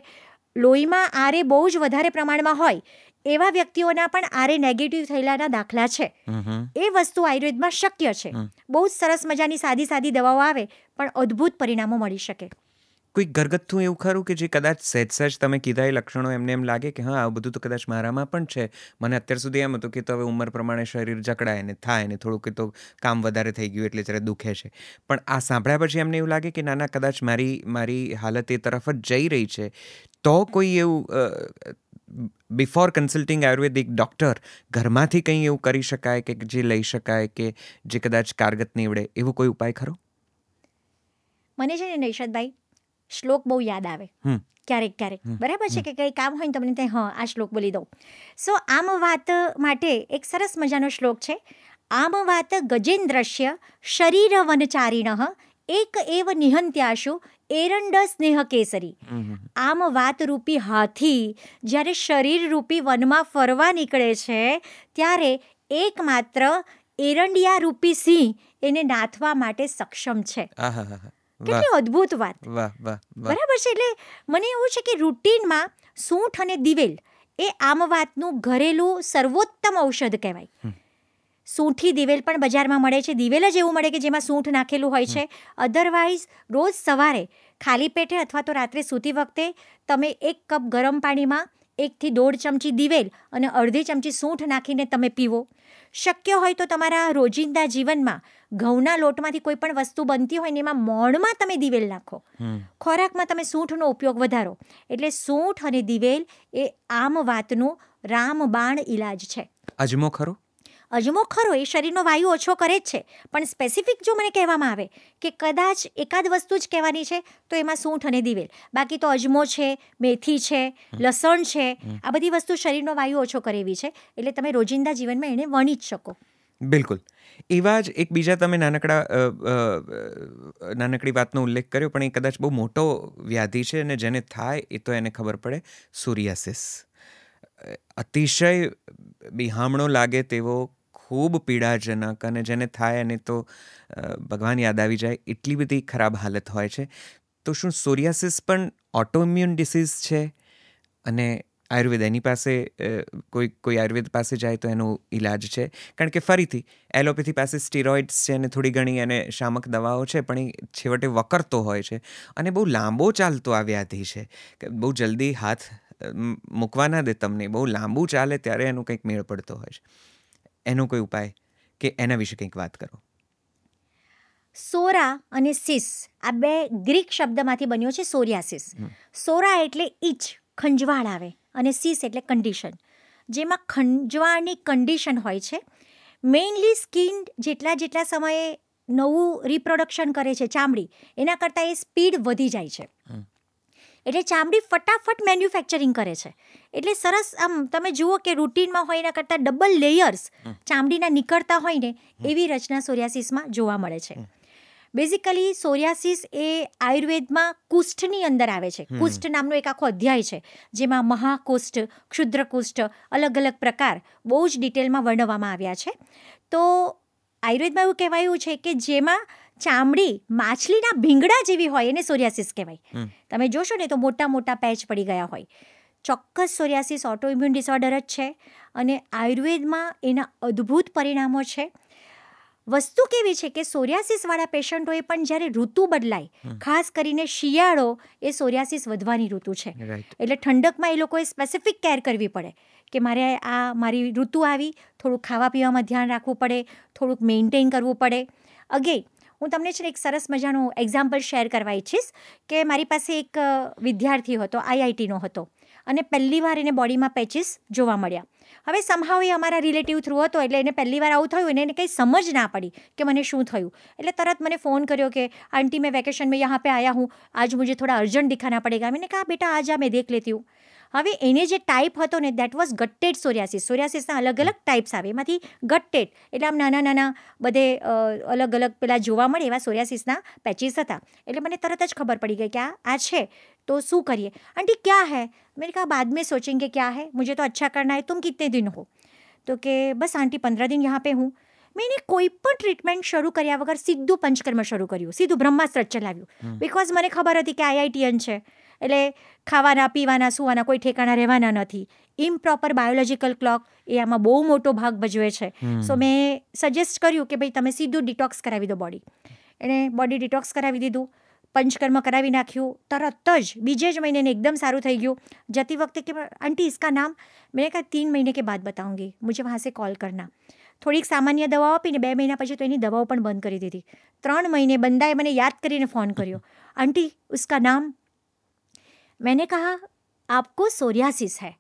લોહીમાં આરે બહુ જ વધારે પ્રમાણમાં હોય એવા વ્યક્તિઓના પણ આરે નેગેટિવ થયેલાના દાખલા છે. એ વસ્તુ આયુર્વેદમાં શક્ય છે. બહુ જ સરસ મજાની સાદી દવાઓ આવે પણ અદ્ભુત પરિણામો મળી શકે. કોઈ ઘરગથ્થું એવું ખરું કે જે કદાચ સહેજ તમે કીધા એ લક્ષણો એમને એમ લાગે કે હા આ બધું તો કદાચ મારામાં પણ છે, મને અત્યાર સુધી એમ હતું કે તો હવે ઉંમર પ્રમાણે શરીર જકડાય ને થાય ને થોડુંક તો કામ વધારે થઈ ગયું એટલે જરા દુખે છે, પણ આ સાંભળ્યા પછી એમને એવું લાગે કે ના કદાચ મારી હાલત એ તરફ જ જઈ રહી છે, તો કોઈ એવું બિફોર કન્સલ્ટિંગ આયુર્વેદિક ડૉક્ટર ઘરમાંથી કંઈ એવું કરી શકાય કે જે લઈ શકાય કે જે કદાચ કારગત નીવડે એવો કોઈ ઉપાય ખરો? મને છે ને નૈશદભાઈ શ્લોક બહુ યાદ આવે ક્યારેક, બરાબર છે કે કંઈ કામ હોય ને તમને ત્યાં આ શ્લોક બોલી દઉં. સો આમ વાત માટે એક સરસ મજાનો શ્લોક છે. આમ વાત ગજેન્દ્રસ્ય શરીર વનચારિણ એક એવ નિહંત્યાશુ એરંડ સ્નેહ કેસરી. આમ વાત રૂપી હાથી જ્યારે શરીર રૂપી વનમાં ફરવા નીકળે છે ત્યારે એકમાત્ર એરંડિયા રૂપી સિંહ એને નાથવા માટે સક્ષમ છે. કેટલી અદ્ભુત વાત. બરાબર છે. એટલે મને એવું છે કે રૂટીનમાં સૂંઠ અને દિવેલ એ આમ વાતનું ઘરેલું સર્વોત્તમ ઔષધ કહેવાય. સૂંઠી દિવેલ પણ બજારમાં મળે છે. દિવેલ જ એવું મળે કે જેમાં સૂંઠ નાખેલું હોય છે. અધરવાઇઝ રોજ સવારે ખાલી પેટે અથવા તો રાત્રે સૂતી વખતે તમે 1 કપ ગરમ પાણીમાં 1 થી 1.5 ચમચી દિવેલ અને અડધી ચમચી સૂંઠ નાખીને તમે પીવો. શક્ય હોય તો તમારા રોજિંદા જીવનમાં ઘઉંના લોટમાંથી કોઈ પણ વસ્તુ બનતી હોય ને એમાં મોણમાં તમે દિવેલ નાખો. ખોરાકમાં તમે સૂંઠનો ઉપયોગ વધારો. એટલે સૂંઠ અને દિવેલ એ આમ વાતનું રામબાણ ઈલાજ છે. અજમો ખરો? અજમો ખરો, એ શરીરનો વાયુ ઓછો કરે જ છે, પણ સ્પેસિફિક જો મને કહેવામાં આવે કે કદાચ એકાદ વસ્તુ જ કહેવાની છે તો એમાં સૂંઠ અને દિવેલ. બાકી તો અજમો છે, મેથી છે, લસણ છે, આ બધી વસ્તુ શરીરનો વાયુ ઓછો કરે એવી છે. એટલે તમે રોજિંદા જીવનમાં એને વણી જ શકો. બિલકુલ. એવા જ એક બીજા તમે નાનકડી વાતનો ઉલ્લેખ કર્યો, પણ એ કદાચ બહુ મોટો વ્યાધિ છે અને જેને થાય એ તો એને ખબર પડે. સોરિયાસિસ અતિશય બિહામણો લાગે તેવો, ખૂબ પીડાજનક, અને જેને થાય એને તો ભગવાન યાદ આવી જાય એટલી બધી ખરાબ હાલત હોય છે. તો શું સોરિયાસિસ પણ ઓટોઇમ્યુન ડિસીઝ છે? અને આયુર્વેદ એની પાસે કોઈ આયુર્વેદ પાસે જાય તો એનો ઈલાજ છે? કારણ કે ફરીથી એલોપેથી પાસે સ્ટીરોઇડ્સ છે અને થોડી ઘણી એને શામક દવાઓ છે, પણ એ છેવટે વકરતો હોય છે અને બહુ લાંબો ચાલતો આ વ્યાધિ છે. બહુ જલ્દી હાથ મૂકવા ના દે તમને, બહુ લાંબુ ચાલે ત્યારે એનું કંઈક મેળ પડતો હોય છે. એનો કોઈ ઉપાય કે એના વિશે કંઈક વાત કરો. સોરા અને સિસ આ 2 ગ્રીક શબ્દમાંથી બન્યો છે સોરિયાસિસ. સોરા એટલે ઈચ, ખંજવાળ આવે, અને સિસ એટલે કન્ડિશન. જેમાં ખંજવાળની કન્ડિશન હોય છે. મેઇનલી સ્કિન જેટલા સમયે નવું રિપ્રોડક્શન કરે છે ચામડી, એના કરતાં એ સ્પીડ વધી જાય છે. એટલે ચામડી ફટાફટ મેન્યુફેક્ચરિંગ કરે છે. એટલે સરસ આમ તમે જુઓ કે રૂટીનમાં હોય એના કરતાં ડબલ લેયર્સ ચામડીના નીકળતા હોય ને એવી રચના સોરિયાસિસમાં જોવા મળે છે. બેઝિકલી સોરિયાસિસ એ આયુર્વેદમાં કુષ્ઠની અંદર આવે છે. કુષ્ઠ નામનો એક આખો અધ્યાય છે જેમાં મહાકુષ્ઠ, ક્ષુદ્રકુષ્ઠ, અલગ અલગ પ્રકાર બહુ જ ડિટેલમાં વર્ણવવામાં આવ્યા છે. તો આયુર્વેદમાં એવું કહેવાયું છે કે જેમાં ચામડી માછલીના ભીંગડા જેવી હોય એને સોરિયાસિસ કહેવાય. તમે જોશો ને તો મોટા મોટા પેચ પડી ગયા હોય. ચોક્કસ સોરિયાસિસ ઓટોઇમ્યુન ડિસઓર્ડર જ છે અને આયુર્વેદમાં એના અદ્ભુત પરિણામો છે. વસ્તુ કેવી છે કે સોરિયાસિસવાળા પેશન્ટોએ પણ જ્યારે ઋતુ બદલાય, ખાસ કરીને શિયાળો એ સોરિયાસિસ વધવાની ઋતુ છે. એટલે ઠંડકમાં એ લોકોએ સ્પેસિફિક કેર કરવી પડે કે મારી ઋતુ આવી, થોડુંક ખાવા પીવામાં ધ્યાન રાખવું પડે, થોડુંક મેન્ટેન કરવું પડે. અગેન હું તમને છે ને એક સરસ મજાનું એક્ઝામ્પલ શેર કરવા ઈચ્છીશ કે મારી પાસે એક વિદ્યાર્થી હતો, IITનો હતો, અને પહેલી વાર એને બોડીમાં પેચીસ જોવા મળ્યા. હવે સમહાવ એ અમારા રિલેટિવ થ્રુ હતો, એટલે એને પહેલી વાર આવું થયું, એને કંઈ સમજ ના પડી કે મને શું થયું. એટલે તરત મને ફોન કર્યો કે આંટી મેં વેકેશન में यहाँ पे आया हूँ, आज मुझे थोड़ा अर्जेंट दिखाना पड़ेगा. मैंने कहा बेटा आ जा, मैं देख लेती हूँ. હવે એને જે ટાઈપ હતો ને દેટ વોઝ ગટ્ટેડ સોરિયાસિસ. સોરિયાસિસના અલગ અલગ ટાઈપ્સ આવે, એમાંથી ગટ્ટેડ એટલે આમ નાના નાના બધે અલગ અલગ પેલા જોવા મળે એવા સોરિયાસિસના પેચીસ હતા. એટલે મને તરત જ ખબર પડી ગઈ કે આ છે, તો શું કરીએ. આંટી ક્યાં હૈ? मैंने कहा बाद में सोचेंगे क्या है, मुझे तो अच्छा करना है, तुम कितने दिन हो? तो કે બસ આંટી 15 दिन यहाँ पे हूँ. મેં એને કોઈ પણ ટ્રીટમેન્ટ શરૂ કર્યા વગર સીધું પંચકર્મ શરૂ કર્યું, સીધું બ્રહ્માસ્ત્ર ચલાવ્યું. બિકોઝ મને ખબર હતી કે આઈઆઈટીએન છે, એટલે ખાવાના પીવાના સુવાના કોઈ ઠેકાણા રહેવાના નથી. ઇમ્પ્રોપર બાયોલોજિકલ ક્લોક એ આમાં બહુ મોટો ભાગ ભજવે છે. સો મેં સજેસ્ટ કર્યું કે ભાઈ તમે સીધું ડિટોક્સ કરાવી દો બોડી. એણે બોડી ડિટોક્સ કરાવી દીધું, પંચકર્મ કરાવી નાખ્યું. તરત જ બીજે જ મહિને એકદમ સારું થઈ ગયું. જતી વખતે કે આંટી इसका नाम, मैंने कहा 3 महीने के बाद बताऊंगी, मुझे वहाँ से कॉल करना. થોડીક સામાન્ય દવાઓ આપીને 2 મહિના પછી તો એની દવાઓ પણ બંધ કરી દીધી. 3 મહિને બંદાએ મને યાદ કરીને ફોન કર્યો, આંટી उसका नाम. मैंने कहा आपको सोरियासिस है.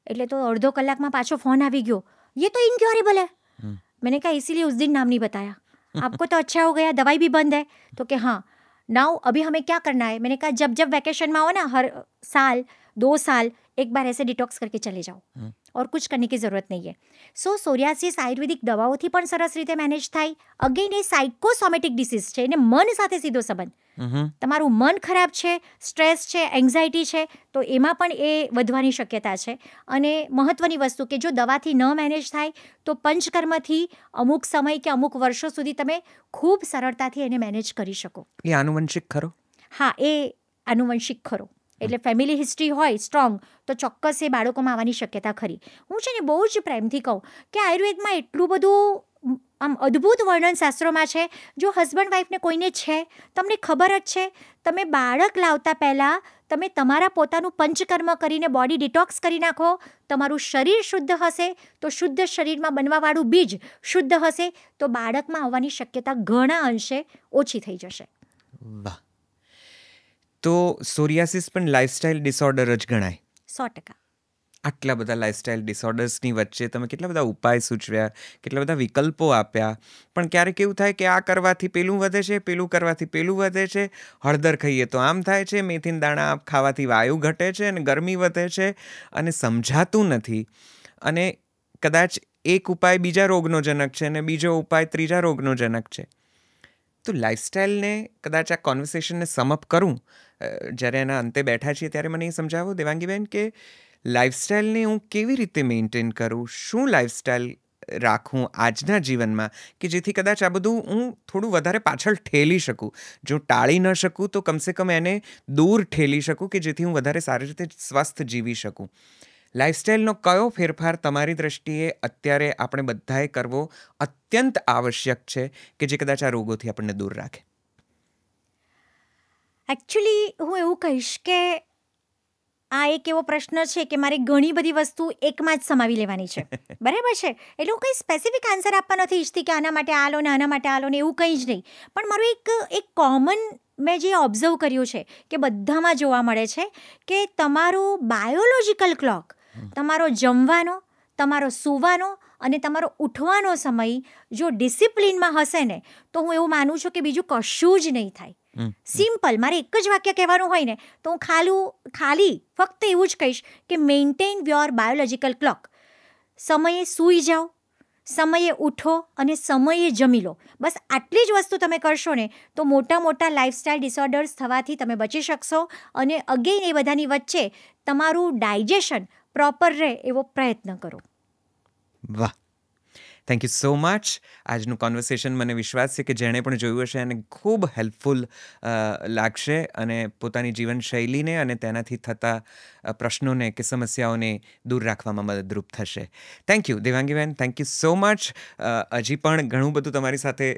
એટલે તો અડધો કલાકમાં પાછો ફોન આવી ગયો, ये तो इनक्योरेबल है. मैंने कहा इसीलिए उस दिन नाम नहीं बताया, आपको तो अच्छा हो गया, दवाई भी बंद है. तो कि हाँ नाउ अभी हमें क्या करना है. मैंने कहा जब जब वैकेशन में आओ ना, हर साल 2 साल एक बार ऐसे डिटॉक्स करके चले जाओ, और कुछ करने की ज़रूरत नहीं है. સો સોરિયાસિસ આયુર્વેદિક દવાઓથી પણ સરસ રીતે મેનેજ થાય. અગેન એ સાયકોસોમેટિક ડિસીઝ છે, એને મન સાથે સીધો સંબંધ. તમારું મન ખરાબ છે, સ્ટ્રેસ છે, એન્ઝાયટી છે, તો એમાં પણ એ વધવાની શક્યતા છે. અને મહત્ત્વની વસ્તુ કે જો દવાથી ન મેનેજ થાય તો પંચકર્મથી અમુક સમય કે અમુક વર્ષો સુધી તમે ખૂબ સરળતાથી એને મેનેજ કરી શકો. એ આનુવંશિક ખરો? હા, એ આનુવંશિક ખરો. એટલે ફેમિલી હિસ્ટ્રી હોય સ્ટ્રોંગ તો ચોક્કસ એ બાળકોમાં આવવાની શક્યતા ખરી. હું છે ને બહુ જ પ્રેમથી કહું કે આયુર્વેદમાં એટલું બધું આમ અદ્ભુત વર્ણન શાસ્ત્રોમાં છે. જો હસબન્ડ વાઈફને કોઈને છે, તમને ખબર જ છે, તમે બાળક લાવતા પહેલાં તમે તમારા પોતાનું પંચકર્મ કરીને બોડી ડિટોક્સ કરી નાખો, તમારું શરીર શુદ્ધ હશે તો શુદ્ધ શરીરમાં બનવાવાળું બીજ શુદ્ધ હશે, તો બાળકમાં આવવાની શક્યતા ઘણા અંશે ઓછી થઈ જશે. વાહ. તો સોરિયાસિસ પણ લાઇફસ્ટાઇલ ડિસઓર્ડર જ ગણાય? 100%. આટલા બધા લાઇફસ્ટાઇલ ડિસઓર્ડર્સની વચ્ચે તમે કેટલા બધા ઉપાય સૂચવ્યા, કેટલા બધા વિકલ્પો આપ્યા, પણ ક્યારેક એવું થાય કે આ કરવાથી પેલું વધે છે, પેલું કરવાથી પેલું વધે છે, હળદર ખાઈએ તો આમ થાય છે, મેથીના દાણા ખાવાથી વાયુ ઘટે છે અને ગરમી વધે છે, અને સમજાતું નથી. અને કદાચ એક ઉપાય બીજા રોગનો જનક છે અને બીજો ઉપાય ત્રીજા રોગનો જનક છે. તો લાઇફસ્ટાઇલને કદાચ આ કોન્વર્સેશનને સમઅપ કરું, જ્યારે એના અંતે બેઠા છીએ ત્યારે મને એ સમજાવો દેવાંગીબેન કે લાઇફસ્ટાઇલને હું કેવી રીતે મેન્ટેન કરું, શું લાઇફસ્ટાઇલ રાખું આજના જીવનમાં કે જેથી કદાચ આ બધું હું થોડું વધારે પાછળ ઠેલી શકું. જો ટાળી ન શકું તો કમસે કમ એને દૂર ઠેલી શકું કે જેથી હું વધારે સારી રીતે સ્વસ્થ જીવી શકું. લાઇફસ્ટાઇલનો કયો ફેરફાર તમારી દ્રષ્ટિએ અત્યારે આપણે બધાએ કરવો અત્યંત આવશ્યક છે કે જે કદાચ આ રોગોથી આપણને દૂર રાખે? એકચ્યુઅલી હું એવું કહીશ કે આ એક એવો પ્રશ્ન છે કે મારે ઘણી બધી વસ્તુ એકમાં જ સમાવી લેવાની છે. બરાબર છે? એટલે હું કંઈ સ્પેસિફિક આન્સર આપવા નથી ઈચ્છતી કે આના માટે આ લો ને આના માટે આ લો ને, એવું કંઈ જ નહીં. પણ મારું એક કોમન મેં જે ઓબ્ઝર્વ કર્યું છે કે બધામાં જોવા મળે છે કે તમારું બાયોલોજિકલ ક્લોક, તમારો જમવાનો, તમારો સૂવાનો અને તમારો ઉઠવાનો સમય જો ડિસિપ્લિનમાં હશે ને, તો હું એવું માનું છું કે બીજું કશું જ નહીં થાય. સિમ્પલ. મારે એક જ વાક્ય કહેવાનું હોય ને તો હું ખાલી ફક્ત એવું જ કહીશ કે મેન્ટેન યોર બાયોલોજિકલ ક્લોક. સમયે સૂઈ જાઓ, સમયે ઉઠો અને સમયે જમી લો. બસ આટલી જ વસ્તુ તમે કરશો ને તો મોટા મોટા લાઇફસ્ટાઇલ ડિસઓર્ડર્સ થવાથી તમે બચી શકશો. અને અગેન એ બધાની વચ્ચે તમારું ડાયજેશન પ્રોપર રહે એવો પ્રયત્ન કરો. વાહ, થેન્ક યુ સો મચ. આજનું કોન્વર્સેશન મને વિશ્વાસ છે કે જેણે પણ જોયું હશે એને ખૂબ હેલ્પફુલ લાગશે અને પોતાની જીવનશૈલીને અને તેનાથી થતા પ્રશ્નોને કે સમસ્યાઓને દૂર રાખવામાં મદદરૂપ થશે. Thank you Devangiben, thank you so much. હજી પણ ઘણું બધું તમારી સાથે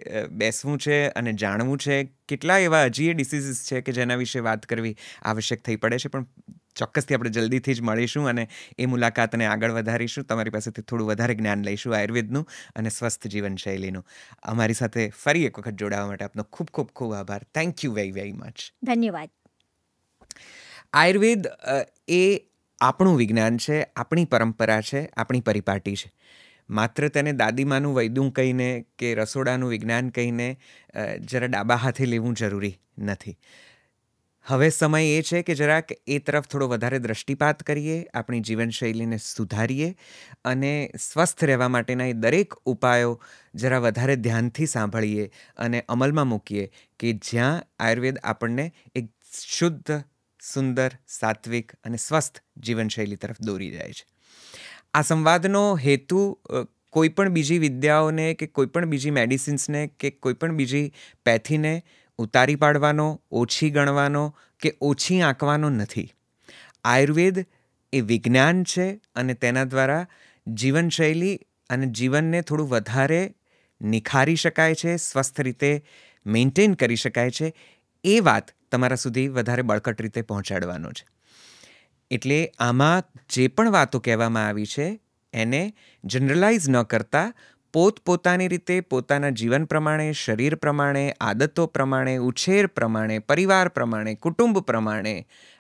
બેસવું છે અને જાણવું છે. કેટલા એવા હજી એ ડિસીઝીસ છે કે જેના વિશે વાત કરવી આવશ્યક થઈ પડે છે, પણ ચોક્કસથી આપણે જલ્દીથી જ મળીશું અને એ મુલાકાતને આગળ વધારીશું. તમારી પાસેથી થોડું વધારે જ્ઞાન લઈશું આયુર્વેદનું અને સ્વસ્થ જીવનશૈલીનું. અમારી સાથે ફરી એક વખત જોડાવા માટે આપનો ખૂબ ખૂબ ખૂબ આભાર. Thank you very very much. ધન્યવાદ. આયુર્વેદ એ આપણું વિજ્ઞાન છે, આપણી પરંપરા છે, આપણી પરિપાટી છે. માત્ર તેને દાદીમાનું વૈદું કહીને કે રસોડાનું વિજ્ઞાન કહીને જરા ડાબા હાથે લેવું જરૂરી નથી. હવે સમય એ છે કે જરાક એ તરફ થોડો વધારે દ્રષ્ટિપાત કરીએ, આપણી જીવનશૈલીને સુધારીએ અને સ્વસ્થ રહેવા માટેના એ દરેક ઉપાયો જરા વધારે ધ્યાનથી સાંભળીએ અને અમલમાં મૂકીએ કે જ્યાં આયુર્વેદ આપણને એક શુદ્ધ, સુંદર, સાત્વિક અને સ્વસ્થ જીવનશૈલી તરફ દોરી જાય છે. આ સંવાદનો હેતુ કોઈપણ બીજી વિદ્યાઓને કે કોઈપણ બીજી મેડિસિન્સને કે કોઈપણ બીજી પેથીને ઉતારી પાડવાનો, ઓછી ગણવાનો કે ઓછી આંકવાનો નથી. આયુર્વેદ એ વિજ્ઞાન છે અને તેના દ્વારા જીવનશૈલી અને જીવનને થોડું વધારે નિખારી શકાય છે, સ્વસ્થ રીતે મેન્ટેન કરી શકાય છે. એ વાત તમારા સુધી વધારે બળકટ રીતે પહોંચાડવાનો છે. એટલે આમાં જે પણ વાતો કહેવામાં આવી છે એને જનરલાઇઝ ન કરતાં પોતપોતાની રીતે પોતાના જીવન પ્રમાણે, શરીર પ્રમાણે, આદતો પ્રમાણે, ઉછેર પ્રમાણે, પરિવાર પ્રમાણે, કુટુંબ પ્રમાણે,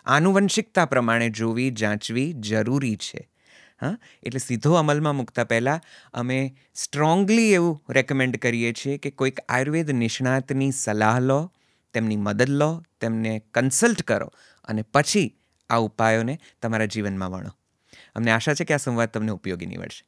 આનુવંશિકતા પ્રમાણે જોવી, જાંચવી જરૂરી છે. એટલે સીધો અમલમાં મૂકતા પહેલાં અમે સ્ટ્રોંગલી એવું રેકમેન્ડ કરીએ છીએ કે કોઈક આયુર્વેદ નિષ્ણાતની સલાહ લો, તેમની મદદ લો, તેમને કન્સલ્ટ કરો અને પછી આ ઉપાયોને તમારા જીવનમાં વણો. અમને આશા છે કે આ સંવાદ તમને ઉપયોગી નીવડશે.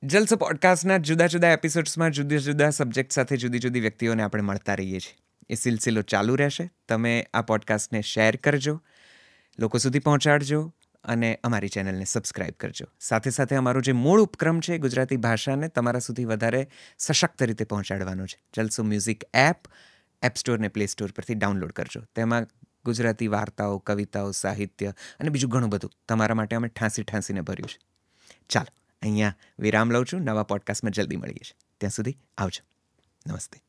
જલસો પોડકાસ્ટના જુદા જુદા એપિસોડ્સમાં જુદા જુદા સબ્જેક્ટ સાથે જુદી જુદી વ્યક્તિઓને આપણે મળતા રહીએ છીએ. એ સિલસિલો ચાલુ રહેશે. તમે આ પોડકાસ્ટને શેર કરજો, લોકો સુધી પહોંચાડજો અને અમારી ચેનલને સબસ્ક્રાઈબ કરજો. સાથે સાથે અમારો જે મૂળ ઉપક્રમ છે ગુજરાતી ભાષાને તમારા સુધી વધારે સશક્ત રીતે પહોંચાડવાનો છે. જલસો મ્યુઝિક એપ સ્ટોર ને પ્લે સ્ટોર પરથી ડાઉનલોડ કરજો. તેમાં ગુજરાતી વાર્તાઓ, કવિતાઓ, સાહિત્ય અને બીજું ઘણું બધું તમારા માટે અમે ઠાંસીને ભર્યું છે. ચાલો, અહીંયા વિરામ લઉં છું. નવા પોડકાસ્ટમાં જલ્દી મળીએ છીએ. ત્યાં સુધી આવજો. નમસ્તે.